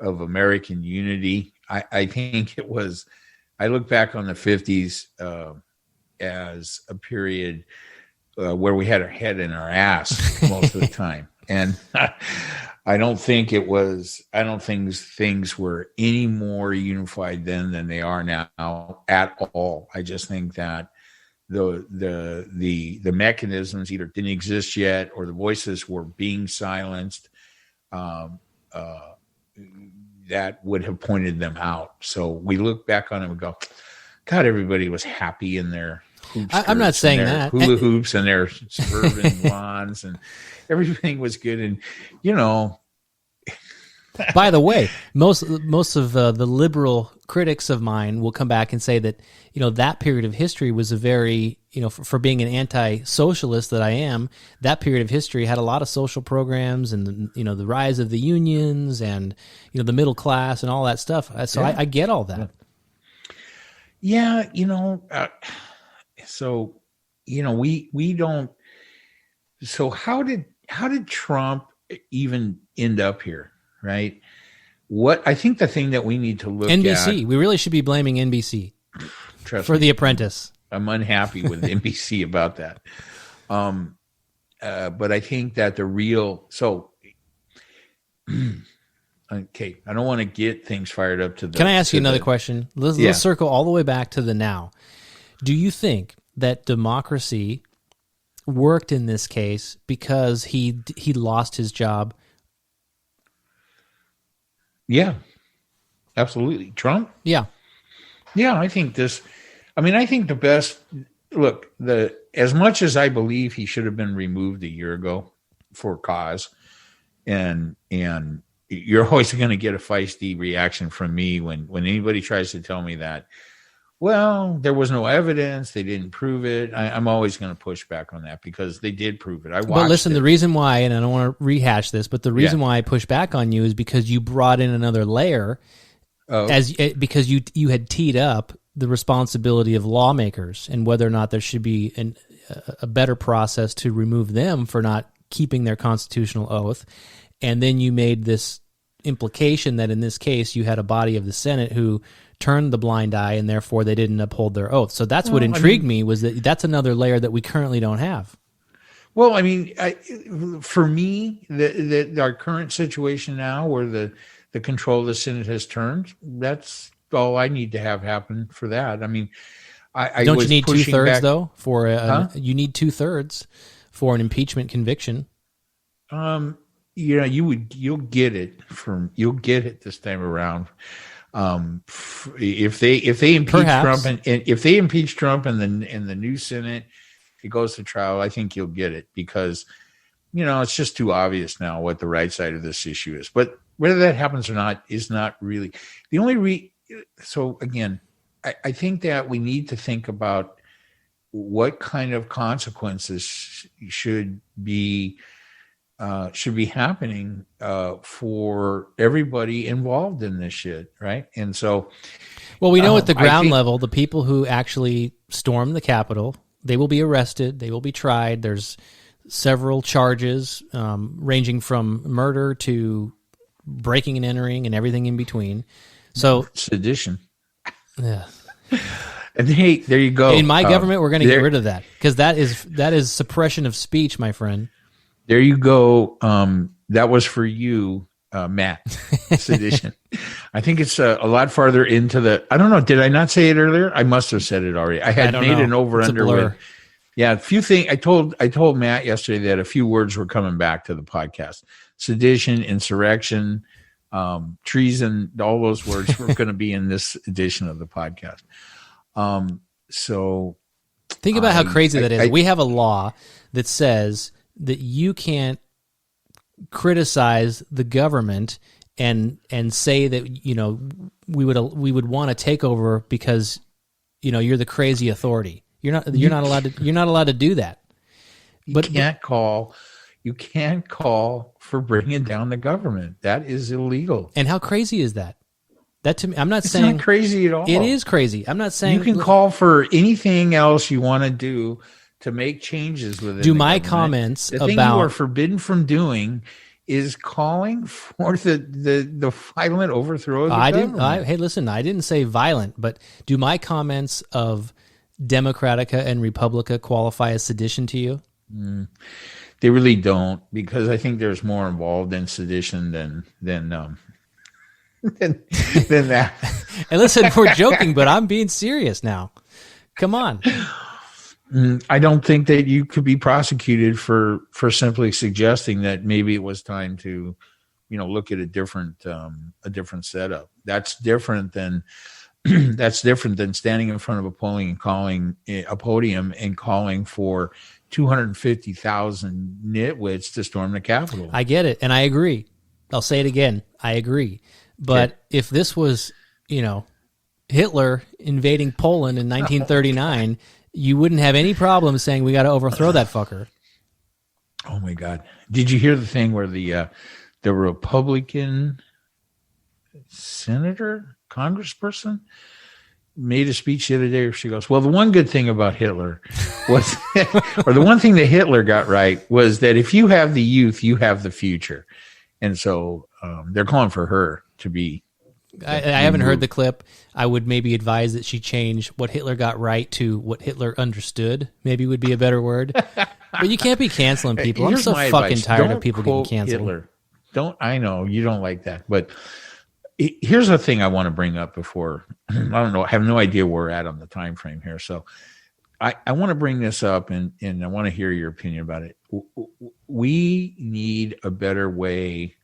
American unity. I think it was, I look back on the 50s as a period where we had our head in our ass most of the time. And I don't think things were any more unified then than they are now at all. I just think that the mechanisms either didn't exist yet, or the voices were being silenced that would have pointed them out. So we look back on it and go, God, everybody was happy in their I'm not saying that. Hula hoops and their suburban lawns, and everything was good. And, you know, by the way, most of the liberal critics of mine will come back and say that, you know, that period of history was a very, you know, for being an anti-socialist that I am, that period of history had a lot of social programs and, you know, the rise of the unions and, you know, the middle class and all that stuff. So yeah. I get all that. Yeah, you know, so, you know, we don't. So how did Trump even end up here? Right. What I think the thing that we need to look at, NBC. We really should be blaming NBC for The Apprentice. I'm unhappy with NBC about that. But I think that okay, I don't want to get things fired up to the. Can I ask you another question? Let's circle all the way back to the now. Do you think that democracy worked in this case because he lost his job? Yeah, absolutely. Trump? Yeah. Yeah, I think the best look, as much as I believe he should have been removed a year ago for cause, and you're always going to get a feisty reaction from me when anybody tries to tell me that, well, there was no evidence, they didn't prove it. I'm always going to push back on that because they did prove it. But listen, the reason why, and I don't want to rehash this, but the reason why I push back on you is because you brought in another layer, because you had teed up the responsibility of lawmakers and whether or not there should be a better process to remove them for not keeping their constitutional oath, and then you made this implication that in this case you had a body of the Senate who turned the blind eye and therefore they didn't uphold their oath. So that's what intrigued me, was that's another layer that we currently don't have. Well, I mean, for me, our current situation now where the control of the Senate has turned, that's all I need to have happen for that. I mean, don't you need 2/3 though for you need 2/3 for an impeachment conviction? You know, you'll get it this time around. If they impeach Perhaps. Trump and if they impeach Trump in the new Senate, it goes to trial, I think you'll get it because, you know, it's just too obvious now what the right side of this issue is. But whether that happens or not is not really the only so again, I think that we need to think about what kind of consequences should be should be happening for everybody involved in this shit, right? And so, well, we know at the ground level, the people who actually stormed the Capitol, they will be arrested, they will be tried. There's several charges ranging from murder to breaking and entering and everything in between. So sedition. Yeah. And hey, there you go. In my government, we're going to get rid of that because that is suppression of speech, my friend. There you go. That was for you, Matt. Sedition. I think it's a lot farther into the. I don't know. Did I not say it earlier? I must have said it already. I had made an over under with. Yeah, a few things. I told Matt yesterday that a few words were coming back to the podcast: sedition, insurrection, treason. All those words were going to be in this edition of the podcast. So think about how crazy that is. We have a law that says that you can't criticize the government and say that, you know, we would want to take over because, you know, you're the crazy authority. You're not allowed to do that. But you can't call for bringing down the government. That is illegal. And how crazy is that? That to me, I'm not it's saying not crazy at all. It is crazy. I'm not saying you can call for anything else you want to do to make changes within do the my government. Comments the thing about you are forbidden from doing is calling for the violent overthrow of the government. Hey, listen, I didn't say violent, but do my comments of Democratica and Republica qualify as sedition to you? They really don't, because I think there's more involved in sedition than that. And listen, we're joking, but I'm being serious now. Come on. I don't think that you could be prosecuted for simply suggesting that maybe it was time to, you know, look at a different setup. That's different than standing in front of a podium and calling for 250,000 nitwits to storm the Capitol. I get it, and I agree. I'll say it again. I agree. But if this was, you know, Hitler invading Poland in 1939, you wouldn't have any problem saying we got to overthrow that fucker. Oh my God! Did you hear the thing where the Republican senator, congressperson, made a speech the other day where she goes, well, the one good thing about Hitler was, or the one thing that Hitler got right was that if you have the youth, you have the future. And so they're calling for her to be. I haven't heard the clip. I would maybe advise that she change what Hitler got right to what Hitler understood. Maybe would be a better word. But you can't be canceling people. I'm so fucking tired of people getting canceled. Hitler. I know you don't like that, but here's the thing I want to bring up before. I don't know. I have no idea where we're at on the time frame here. So I want to bring this up and I want to hear your opinion about it. We need a better way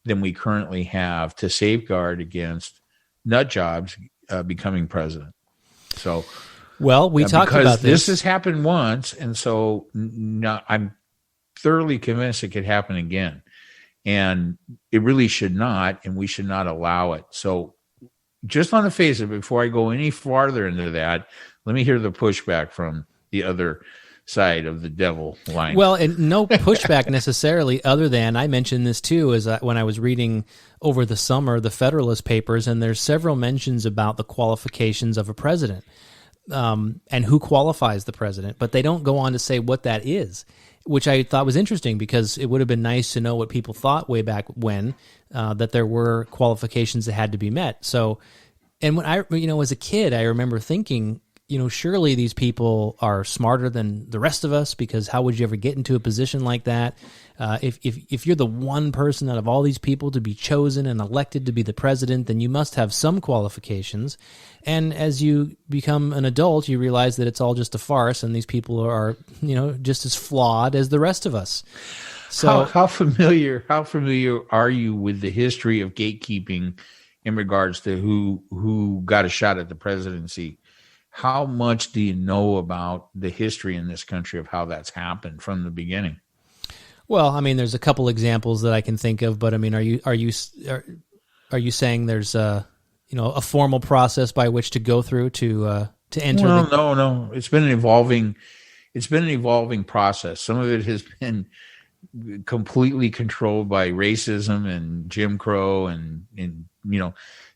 than we currently have to safeguard against nut jobs becoming president. So, well, we talked about this has happened once, and so I'm thoroughly convinced it could happen again, and it really should not, and we should not allow it. So, just on the face of it, before I go any farther into that, let me hear the pushback from the other side of the devil line. Well, and no pushback necessarily, other than I mentioned this too, is when I was reading over the summer the Federalist Papers, and there's several mentions about the qualifications of a president and who qualifies the president, but they don't go on to say what that is, which I thought was interesting because it would have been nice to know what people thought way back when, that there were qualifications that had to be met. So, and when I, as a kid, I remember thinking, surely these people are smarter than the rest of us, because how would you ever get into a position like that? If you're the one person out of all these people to be chosen and elected to be the president, then you must have some qualifications. And as you become an adult, you realize that it's all just a farce, and these people are, just as flawed as the rest of us. So how familiar are you with the history of gatekeeping in regards to who got a shot at the presidency? How much do you know about the history in this country of how that's happened from the beginning? Well, I mean, there's a couple examples that I can think of, but I mean, are you saying there's a formal process by which to go through to enter? Well, no. It's been an evolving process. Some of it has been completely controlled by racism and Jim Crow and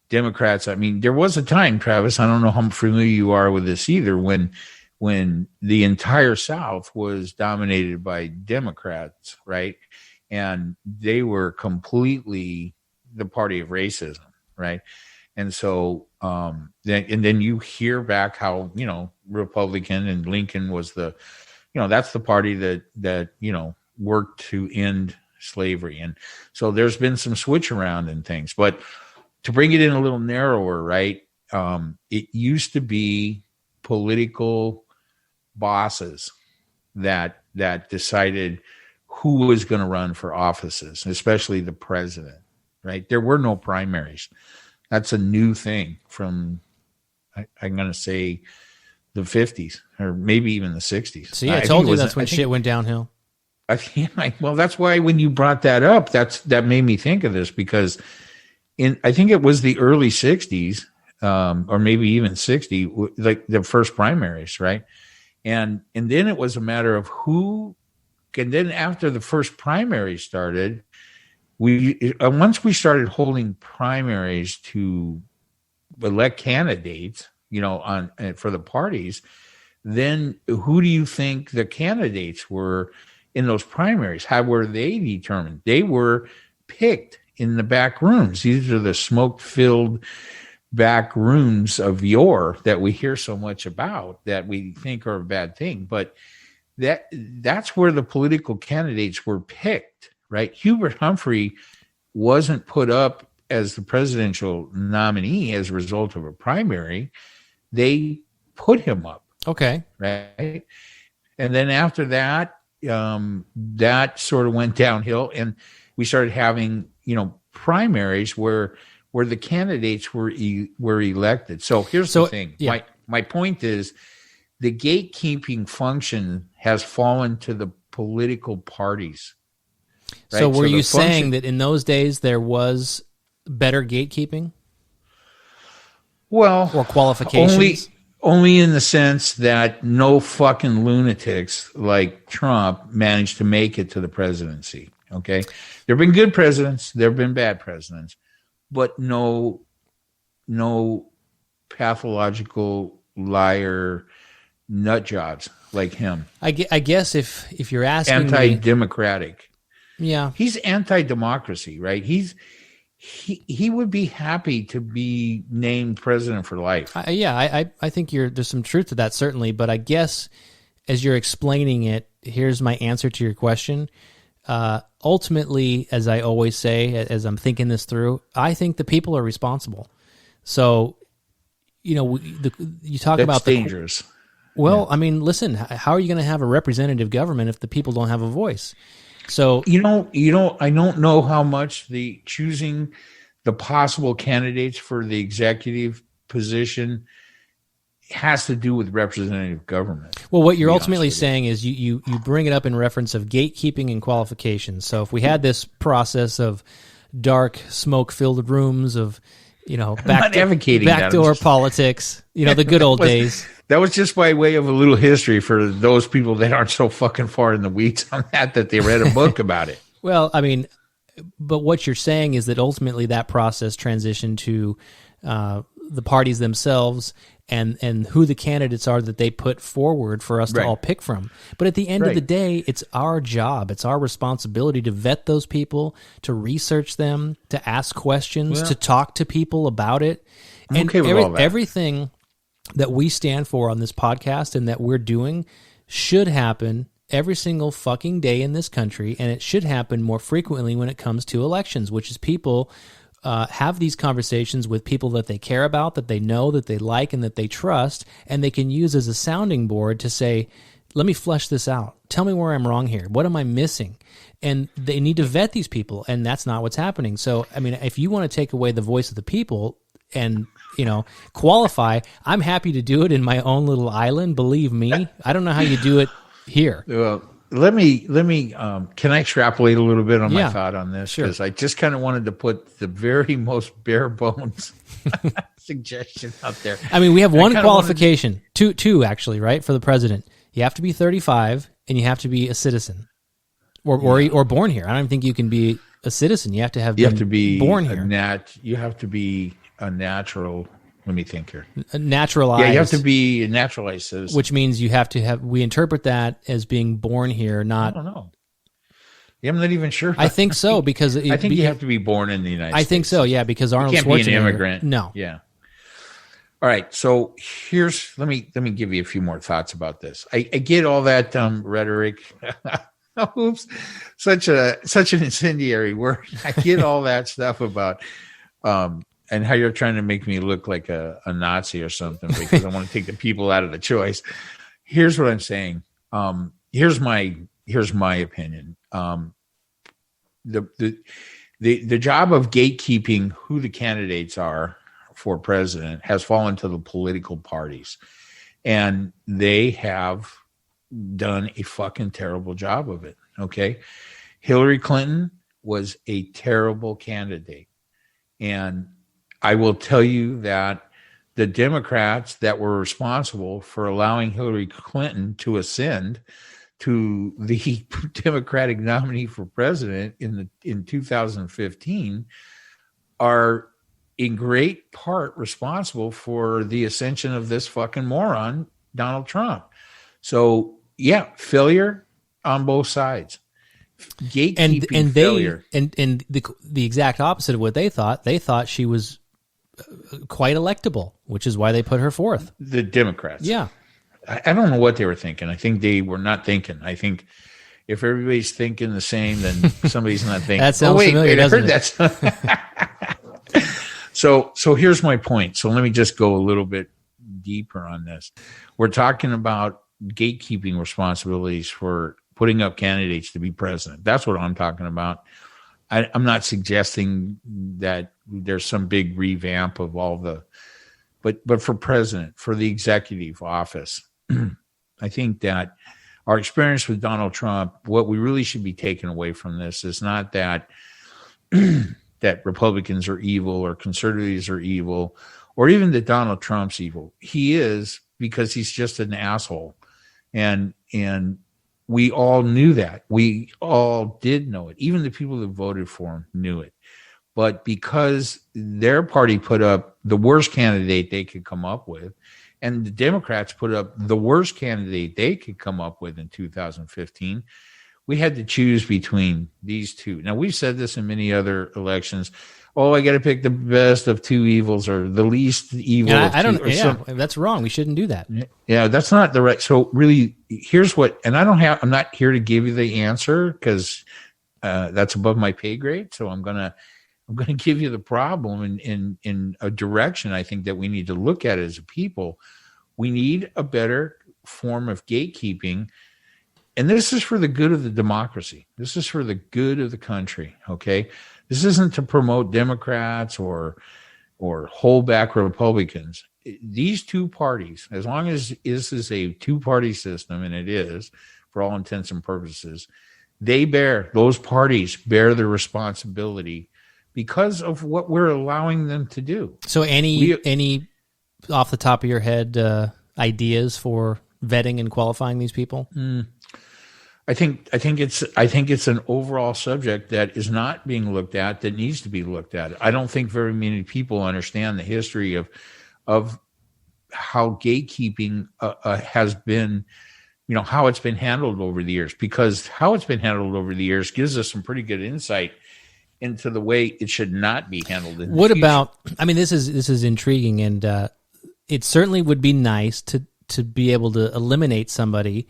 Democrats. I mean, there was a time, Travis, I don't know how familiar you are with this either, when the entire South was dominated by Democrats, right? And they were completely the party of racism, right? And so then you hear back how, Republican and Lincoln was that's the party that worked to end slavery. And so there's been some switch around and things, but to bring it in a little narrower, right? It used to be political bosses that decided who was going to run for offices, especially the president, right? There were no primaries. That's a new thing from, I'm going to say, the 50s or maybe even the 60s. See, I told you that's when shit went downhill. Well, that's why when you brought that up, that made me think of this, because I think it was the early 60s, or maybe even 60, like the first primaries, right? And then it was a matter of who, and then after the first primary started, once we started holding primaries to elect candidates, for the parties, then who do you think the candidates were in those primaries? How were they determined? They were picked in the back rooms. These are the smoke-filled back rooms of yore that we hear so much about that we think are a bad thing. But that's where the political candidates were picked, right? Hubert Humphrey wasn't put up as the presidential nominee as a result of a primary. They put him up. Okay. Right. And then after that, that sort of went downhill, and we started having, primaries where the candidates were elected. So here's the thing. Yeah. My point is the gatekeeping function has fallen to the political parties. Right? So were you saying that in those days there was better gatekeeping? Well, or qualifications? Only in the sense that no fucking lunatics like Trump managed to make it to the presidency. Okay, there have been good presidents, there have been bad presidents, but no pathological liar nut jobs like him. I guess if you're asking anti-democratic, yeah, he's anti-democracy, right? He would be happy to be named president for life. I think there's some truth to that, certainly. But I guess as you're explaining it, here's my answer to your question. Ultimately, as I always say, as I'm thinking this through, I think the people are responsible. So, you talk That's about dangerous. Well, yeah. I mean, listen, how are you going to have a representative government if the people don't have a voice? So I don't know how much the choosing the possible candidates for the executive position has to do with representative government. Well, what you're ultimately saying is you bring it up in reference of gatekeeping and qualifications. So if we had this process of dark, smoke-filled rooms of, backdoor politics, the good old days. That was just by way of a little history for those people that aren't so fucking far in the weeds on that they read a book about it. Well, I mean, but what you're saying is that ultimately that process transitioned to the parties themselves and who the candidates are that they put forward for us to all pick from. But at the end of the day, it's our job, it's our responsibility to vet those people, to research them, to ask questions, to talk to people about it. I'm okay with all that. Everything that we stand for on this podcast and that we're doing should happen every single fucking day in this country, and it should happen more frequently when it comes to elections, which is people have these conversations with people that they care about, that they know, that they like, and that they trust, and they can use as a sounding board to say, let me flesh this out. Tell me where I'm wrong here. What am I missing? And they need to vet these people, and that's not what's happening. So, I mean, if you want to take away the voice of the people and qualify, I'm happy to do it in my own little island. Believe me, I don't know how you do it here. Well, let me. Can I extrapolate a little bit on my thought on this? Sure. Because I just kind of wanted to put the very most bare bones suggestion out there. I mean, we have one qualification, two actually, right, for the president. You have to be 35 and you have to be a citizen. or born here. I don't think you can be a citizen. You have to have be born here. You have to be a natural. Let me think here. Naturalized. Yeah, you have to be a naturalized citizen. Which means you have to have. We interpret that as being born here, not. I don't know. Yeah, I'm not even sure. I think so because I think you have to be born in the United States. I think so. Yeah, because Arnold you can't Schwarzenegger. be an immigrant. No. Yeah. All right. So let me give you a few more thoughts about this. I get all that rhetoric. Oops, such an incendiary word. I get all that stuff about and how you're trying to make me look like a Nazi or something because I want to take the people out of the choice. Here's what I'm saying. Here's my opinion. The job of gatekeeping who the candidates are for president has fallen to the political parties, and they have done a fucking terrible job of it. Okay. Hillary Clinton was a terrible candidate. And I will tell you that the Democrats that were responsible for allowing Hillary Clinton to ascend to the Democratic nominee for president in 2015 are in great part responsible for the ascension of this fucking moron, Donald Trump. So yeah, failure on both sides. Gatekeeping failure. And the exact opposite of what they thought. They thought she was quite electable, which is why they put her fourth. The Democrats. Yeah. I don't know what they were thinking. I think they were not thinking. I think if everybody's thinking the same, then somebody's not thinking. That sounds familiar, doesn't it? That. So here's my point. So let me just go a little bit deeper on this. We're talking about gatekeeping responsibilities for putting up candidates to be president. That's what I'm talking about. I'm not suggesting that there's some big revamp of all the, but for president, for the executive office, I think that our experience with Donald Trump, what we really should be taking away from this is not that that Republicans are evil or conservatives are evil, or even that Donald Trump's evil. He is, because he's just an asshole. And we all knew that. We all did know it. Even the people that voted for him knew it. But because their party put up the worst candidate they could come up with, and the Democrats put up the worst candidate they could come up with in 2015, we had to choose between these two. Now, we've said this in many other elections. Oh, I got to pick the best of two evils or the least evil. That's wrong. We shouldn't do that. Yeah, that's not the right. So really, here's what, and I'm not here to give you the answer because that's above my pay grade. So I'm gonna give you the problem in a direction I think that we need to look at as a people. We need a better form of gatekeeping. And this is for the good of the democracy. This is for the good of the country, okay? This isn't to promote Democrats or hold back Republicans. These two parties, as long as this is a two-party system, and it is for all intents and purposes, those parties bear the responsibility because of what we're allowing them to do. So any off the top of your head ideas for vetting and qualifying these people? I think it's an overall subject that is not being looked at, that needs to be looked at. I don't think very many people understand the history of how gatekeeping has been, how it's been handled over the years, because how it's been handled over the years gives us some pretty good insight into the way it should not be handled. What about, this is intriguing, and it certainly would be nice to be able to eliminate somebody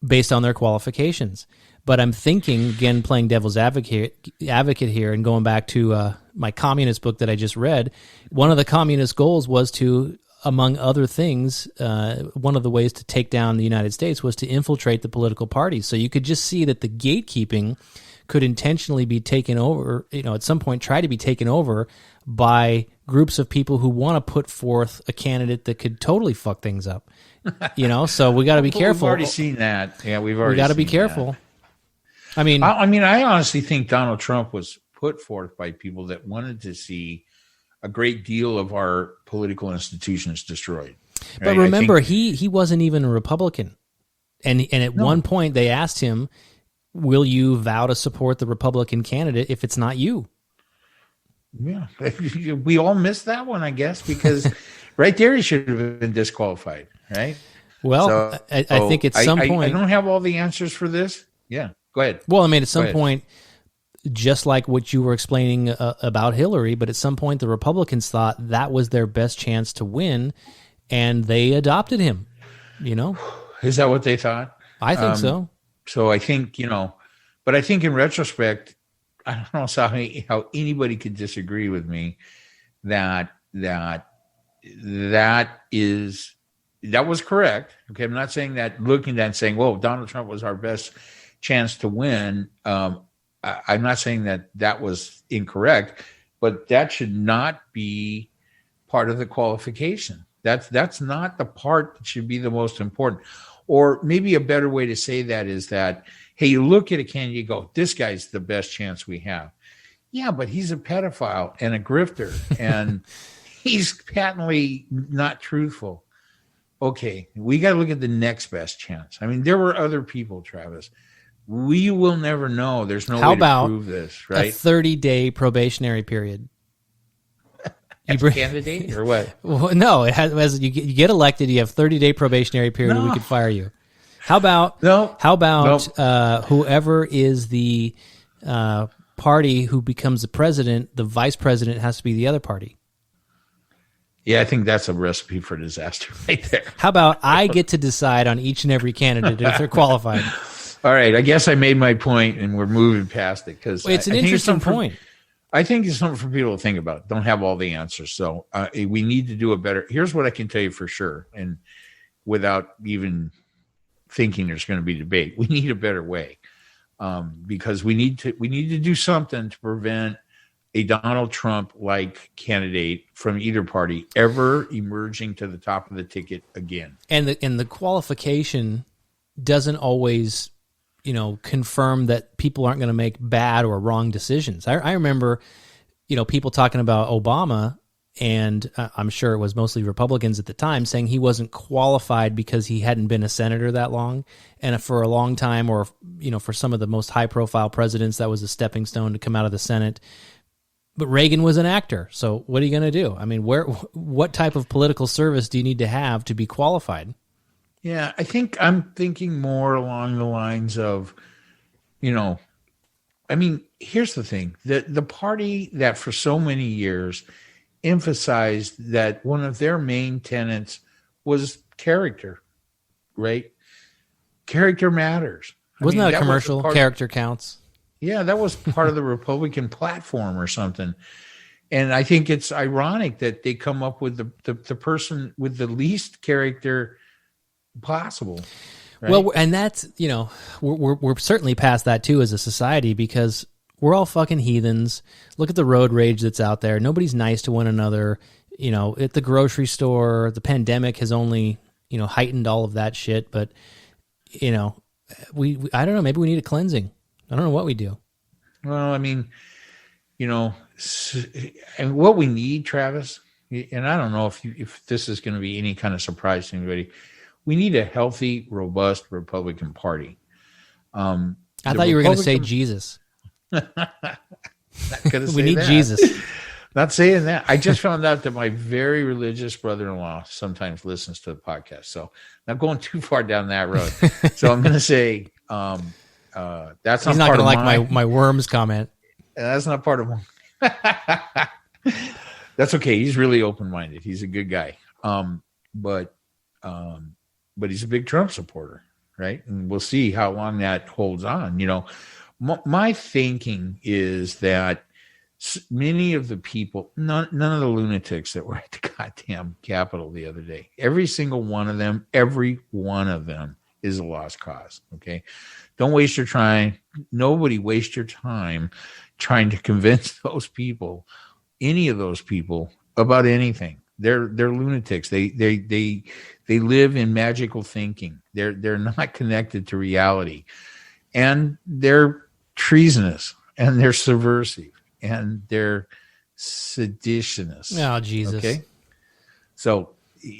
based on their qualifications. But I'm thinking, again, playing devil's advocate here and going back to my communist book that I just read, one of the communist goals was to, among other things, one of the ways to take down the United States was to infiltrate the political parties. So you could just see that the gatekeeping could intentionally be taken over, at some point try to be taken over by groups of people who want to put forth a candidate that could totally fuck things up. So we got to be careful. We've already seen that. Yeah, we got to be careful. That. I honestly think Donald Trump was put forth by people that wanted to see a great deal of our political institutions destroyed. Right? But remember, he wasn't even a Republican, and at one point they asked him, will you vow to support the Republican candidate if it's not you? Yeah, we all missed that one, I guess, because right there he should have been disqualified, right? Well, so, I think at some point... I don't have all the answers for this. Yeah, go ahead. Well, I mean, at some point, just like what you were explaining about Hillary, but at some point the Republicans thought that was their best chance to win, and they adopted him, you know? Is that what they thought? I think so. So I think, but I think in retrospect, I don't know how anybody could disagree with me that was correct. Okay, I'm not saying that, looking at that and saying, "Whoa, Donald Trump was our best chance to win." I'm not saying that was incorrect, but that should not be part of the qualification. That's not the part that should be the most important. Or maybe a better way to say that is that, hey, you look at a candidate, you go, this guy's the best chance we have. Yeah, but he's a pedophile and a grifter, and he's patently not truthful. Okay, we got to look at the next best chance. I mean, there were other people, Travis. We will never know. There's no way to prove this, right? A 30-day probationary period. As a candidate or what? Well, no, it has, you get elected, you have 30-day probationary period, and we could fire you. How about whoever is the party who becomes the president, the vice president has to be the other party? Yeah, I think that's a recipe for disaster right there. How about I get to decide on each and every candidate if they're qualified? All right, I guess I made my point, and we're moving past it because it's an interesting point. I think it's something for people to think about. Don't have all the answers, so we need to do a better. Here's what I can tell you for sure, and without even thinking there's going to be debate, we need a better way, because we need to do something to prevent a Donald Trump-like candidate from either party ever emerging to the top of the ticket again. And the qualification doesn't always, confirm that people aren't going to make bad or wrong decisions. I remember, people talking about Obama, and I'm sure it was mostly Republicans at the time, saying he wasn't qualified because he hadn't been a senator that long. And for a long time, or, for some of the most high-profile presidents, that was a stepping stone to come out of the Senate. But Reagan was an actor, so what are you going to do? I mean, what type of political service do you need to have to be qualified? Yeah, I'm thinking more along the lines of, here's the thing. The party that for so many years emphasized that one of their main tenets was character, right? Character matters. Wasn't that a commercial? Character counts. Yeah, that was part of the Republican platform or something. And I think it's ironic that they come up with the person with the least character possible. Right? Well, and that's, we're certainly past that too as a society, because we're all fucking heathens. Look at the road rage that's out there. Nobody's nice to one another. At the grocery store, the pandemic has only, heightened all of that shit. But, we I don't know, maybe we need a cleansing. I don't know what we do. Well, and what we need, Travis, and I don't know if this is going to be any kind of surprise to anybody, we need a healthy, robust Republican Party. I thought you were going to say Jesus. We need that. Jesus. Not saying that. I just found out that my very religious brother-in-law sometimes listens to the podcast. So not going too far down that road. So I'm going to say that's not He's not part going to of like my worms comment. That's not part of mine. That's okay. He's really open-minded. He's a good guy. But he's a big Trump supporter, right? And we'll see how long that holds on. My thinking is that many of the people, none of the lunatics that were at the goddamn Capitol the other day, every one of them is a lost cause. Okay. Don't waste your time. Nobody waste your time trying to convince those people, any of those people, about anything. They're lunatics. They live in magical thinking. They're not connected to reality, and they're treasonous, and they're subversive, and they're seditionists. Oh, Jesus. Okay. So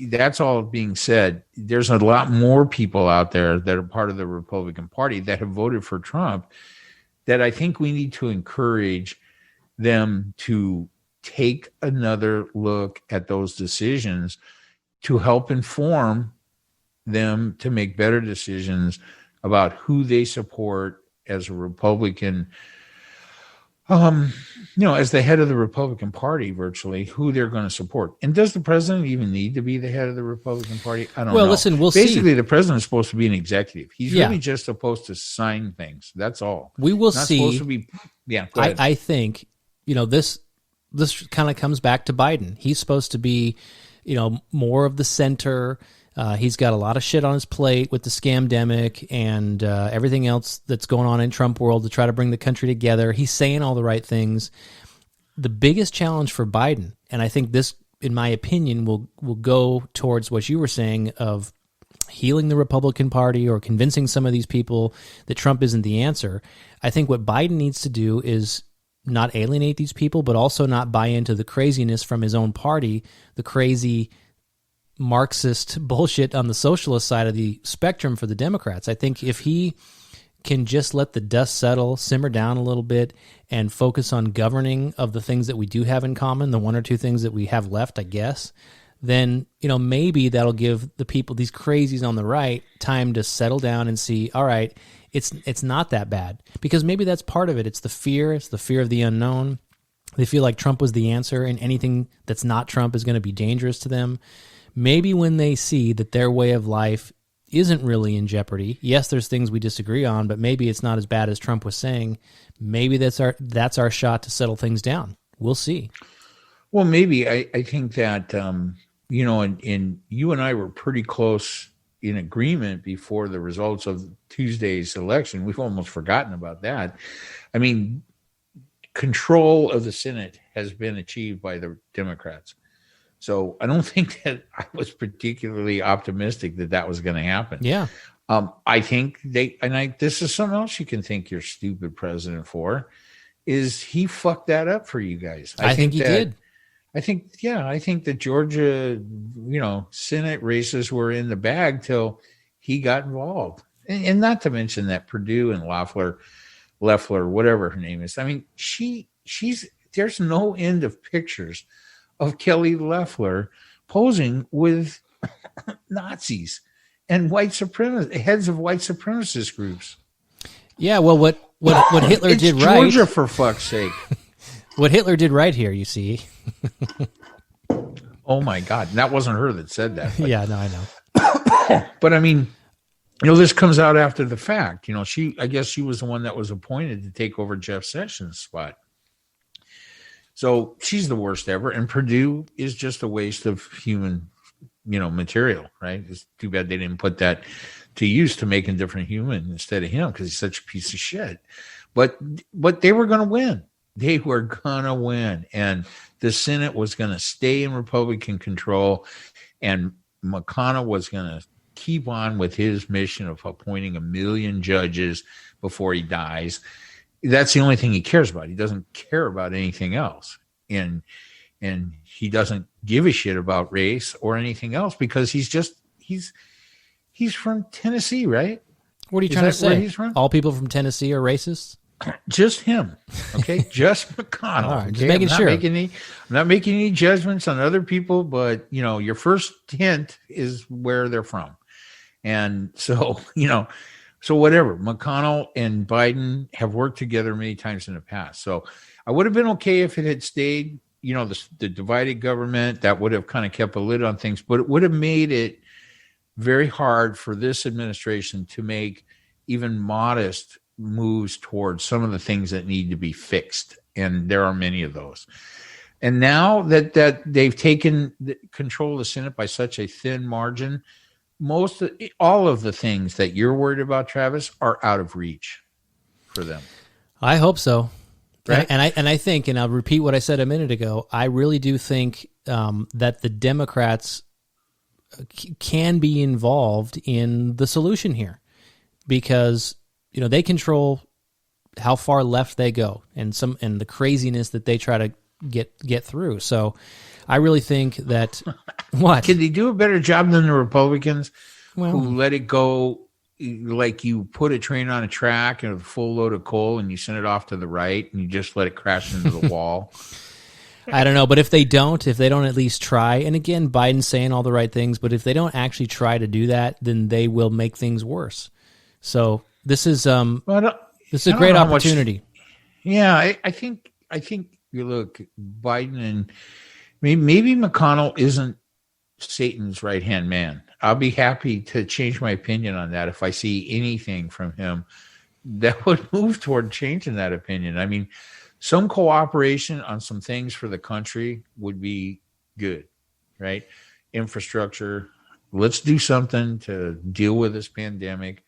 that's all being said, there's a lot more people out there that are part of the Republican Party that have voted for Trump that I think we need to encourage them to take another look at those decisions to help inform them to make better decisions about who they support as a Republican, as the head of the Republican Party, virtually, who they're going to support. And does the president even need to be the head of the Republican Party? I don't know. Well, listen, we'll see. Basically, the president's supposed to be an executive. He's really just supposed to sign things. That's all. We will Not see. Supposed to be, go ahead. I think, this kind of comes back to Biden. He's supposed to be, more of the center. He's got a lot of shit on his plate with the scamdemic and everything else that's going on in Trump world to try to bring the country together. He's saying all the right things. The biggest challenge for Biden, and I think this, in my opinion, will go towards what you were saying of healing the Republican Party or convincing some of these people that Trump isn't the answer. I think what Biden needs to do is not alienate these people, but also not buy into the craziness from his own party, the crazy Marxist bullshit on the socialist side of the spectrum for the Democrats. I think if he can just let the dust settle, simmer down a little bit, and focus on governing of the things that we do have in common, the one or two things that we have left, I guess, then, maybe that'll give the people, these crazies on the right, time to settle down and see, all right, it's not that bad. Because maybe that's part of it. It's the fear of the unknown. They feel like Trump was the answer, and anything that's not Trump is going to be dangerous to them. Maybe when they see that their way of life isn't really in jeopardy, yes, there's things we disagree on, but maybe it's not as bad as Trump was saying. Maybe that's our shot to settle things down. We'll see. Well, maybe I think that, and you and I were pretty close in agreement before the results of Tuesday's election. We've almost forgotten about that. I mean, control of the Senate has been achieved by the Democrats. So I don't think that I was particularly optimistic that was going to happen. Yeah. I think this is something else you can thank your stupid president for, is he fucked that up for you guys. I think he did. I think the Georgia, Senate races were in the bag till he got involved. And not to mention that Perdue and Loeffler, whatever her name is. I mean, there's no end of pictures of Kelly Loeffler posing with Nazis and heads of white supremacist groups. Yeah, well, what Hitler did Georgia, right. Georgia, for fuck's sake. What Hitler did right here, you see. Oh my God, and that wasn't her that said that. But, yeah, no, I know. But I mean, this comes out after the fact. I guess she was the one that was appointed to take over Jeff Sessions' spot. So she's the worst ever, and Perdue is just a waste of human, material, right? It's too bad they didn't put that to use to make a different human instead of him, because he's such a piece of shit. But they were going to win. They were going to win, and the Senate was going to stay in Republican control, and McConnell was going to keep on with his mission of appointing 1 million judges before he dies. That's the only thing he cares about. He doesn't care about anything else. And he doesn't give a shit about race or anything else, because he's from Tennessee, right? What are you trying to say? Where he's from? All people from Tennessee are racists? Just him. Okay. Just McConnell. All right, okay? Just making sure. I'm not making any judgments on other people, but your first hint is where they're from. And so, so whatever, McConnell and Biden have worked together many times in the past. So I would have been okay if it had stayed, the divided government. That would have kind of kept a lid on things, but it would have made it very hard for this administration to make even modest moves towards some of the things that need to be fixed. And there are many of those. And now that they've taken control of the Senate by such a thin margin, all of the things that you're worried about, Travis, are out of reach for them. I hope so. Right? And I think, and I'll repeat what I said a minute ago, I really do think that the Democrats can be involved in the solution here, because they control how far left they go and the craziness that they try to get through. So I really think that what? Can they do a better job than the Republicans Well, who let it go like you put a train on a track and a full load of coal and you send it off to the right and you just let it crash into the wall? I don't know, but if they don't at least try, and again, Biden's saying all the right things, but if they don't actually try to do that, then they will make things worse. So this is a great opportunity. I think you look, Biden and maybe McConnell isn't Satan's right-hand man. I'll be happy to change my opinion on that if I see anything from him that would move toward changing that opinion. I mean, some cooperation on some things for the country would be good, right? Infrastructure. Let's do something to deal with this pandemic.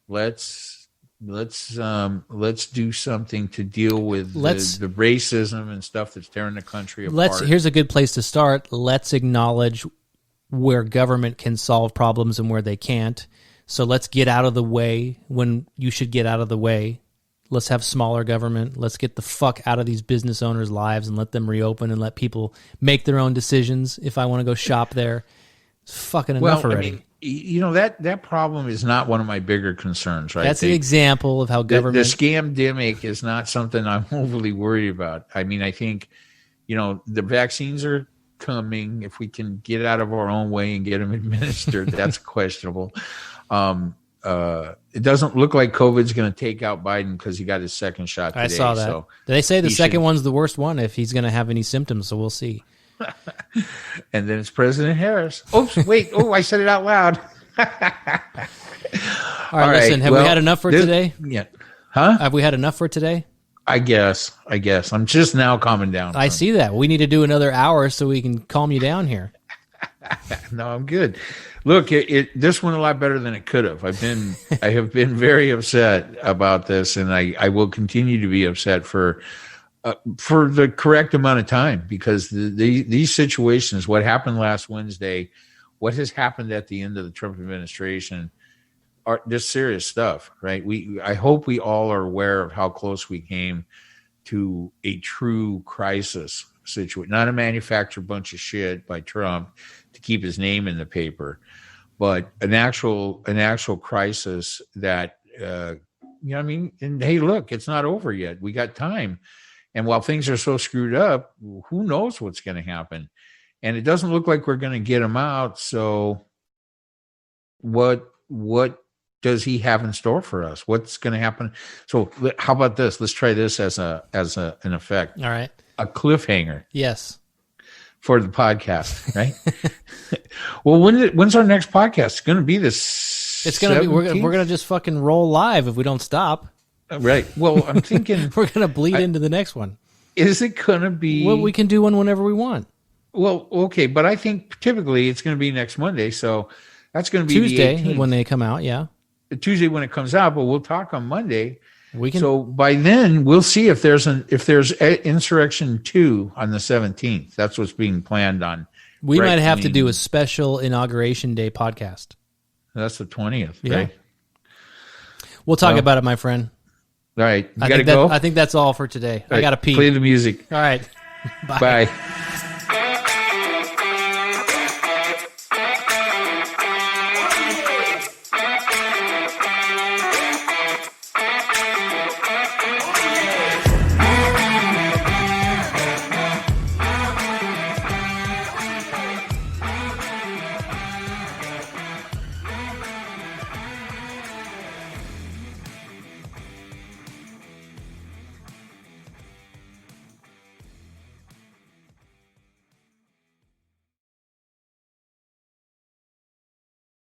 Let's do something to deal with the racism and stuff that's tearing the country apart. Here's a good place to start. Let's acknowledge where government can solve problems and where they can't. So let's get out of the way when you should get out of the way. Let's have smaller government. Let's get the fuck out of these business owners' lives and let them reopen and let people make their own decisions. If I want to go shop there, it's fucking enough already. I mean, that problem is not one of my bigger concerns, right? That's an example of how government... The scamdemic is not something I'm overly worried about. I mean, I think, the vaccines are coming. If we can get out of our own way and get them administered, that's questionable. It doesn't look like COVID's going to take out Biden because he got his second shot today. I saw that. So they say the second one's the worst one if he's going to have any symptoms, so we'll see. And then it's President Harris. Oops, wait. Oh, I said it out loud. All right, listen, have we had enough for today? Yeah. Huh? Have we had enough for today? I guess. I'm just now calming down. I see that. We need to do another hour so we can calm you down here. No, I'm good. Look, this went a lot better than it could have. I have been very upset about this, and I will continue to be upset for the correct amount of time, because these situations, what happened last Wednesday, what has happened at the end of the Trump administration, are just serious stuff, right? I hope we all are aware of how close we came to a true crisis situation, not a manufactured bunch of shit by Trump to keep his name in the paper, but an actual crisis that, and hey, look, it's not over yet. We got time. And while things are so screwed up, who knows what's going to happen? And it doesn't look like we're going to get him out. So what does he have in store for us? What's going to happen? So how about this? Let's try this as an effect. All right. A cliffhanger. Yes. For the podcast, right? Well, when's our next podcast? It's going to be this. It's going to be. We're going to just fucking roll live if we don't stop. Right. Well, I'm thinking we're going to bleed into the next one. Is it going to be? Well, we can do one whenever we want. Well, okay, but I think typically it's going to be next Monday, so that's going to be Tuesday when they come out. Yeah, Tuesday when it comes out, but we'll talk on Monday. We can. So by then we'll see if there's Insurrection 2 on the 17th. That's what's being planned on. We might have to do a special Inauguration Day podcast. That's the 20th, yeah. Right? We'll talk about it, my friend. All right. You got to go? I think that's all for today. I got to pee. Play the music. All right. Bye.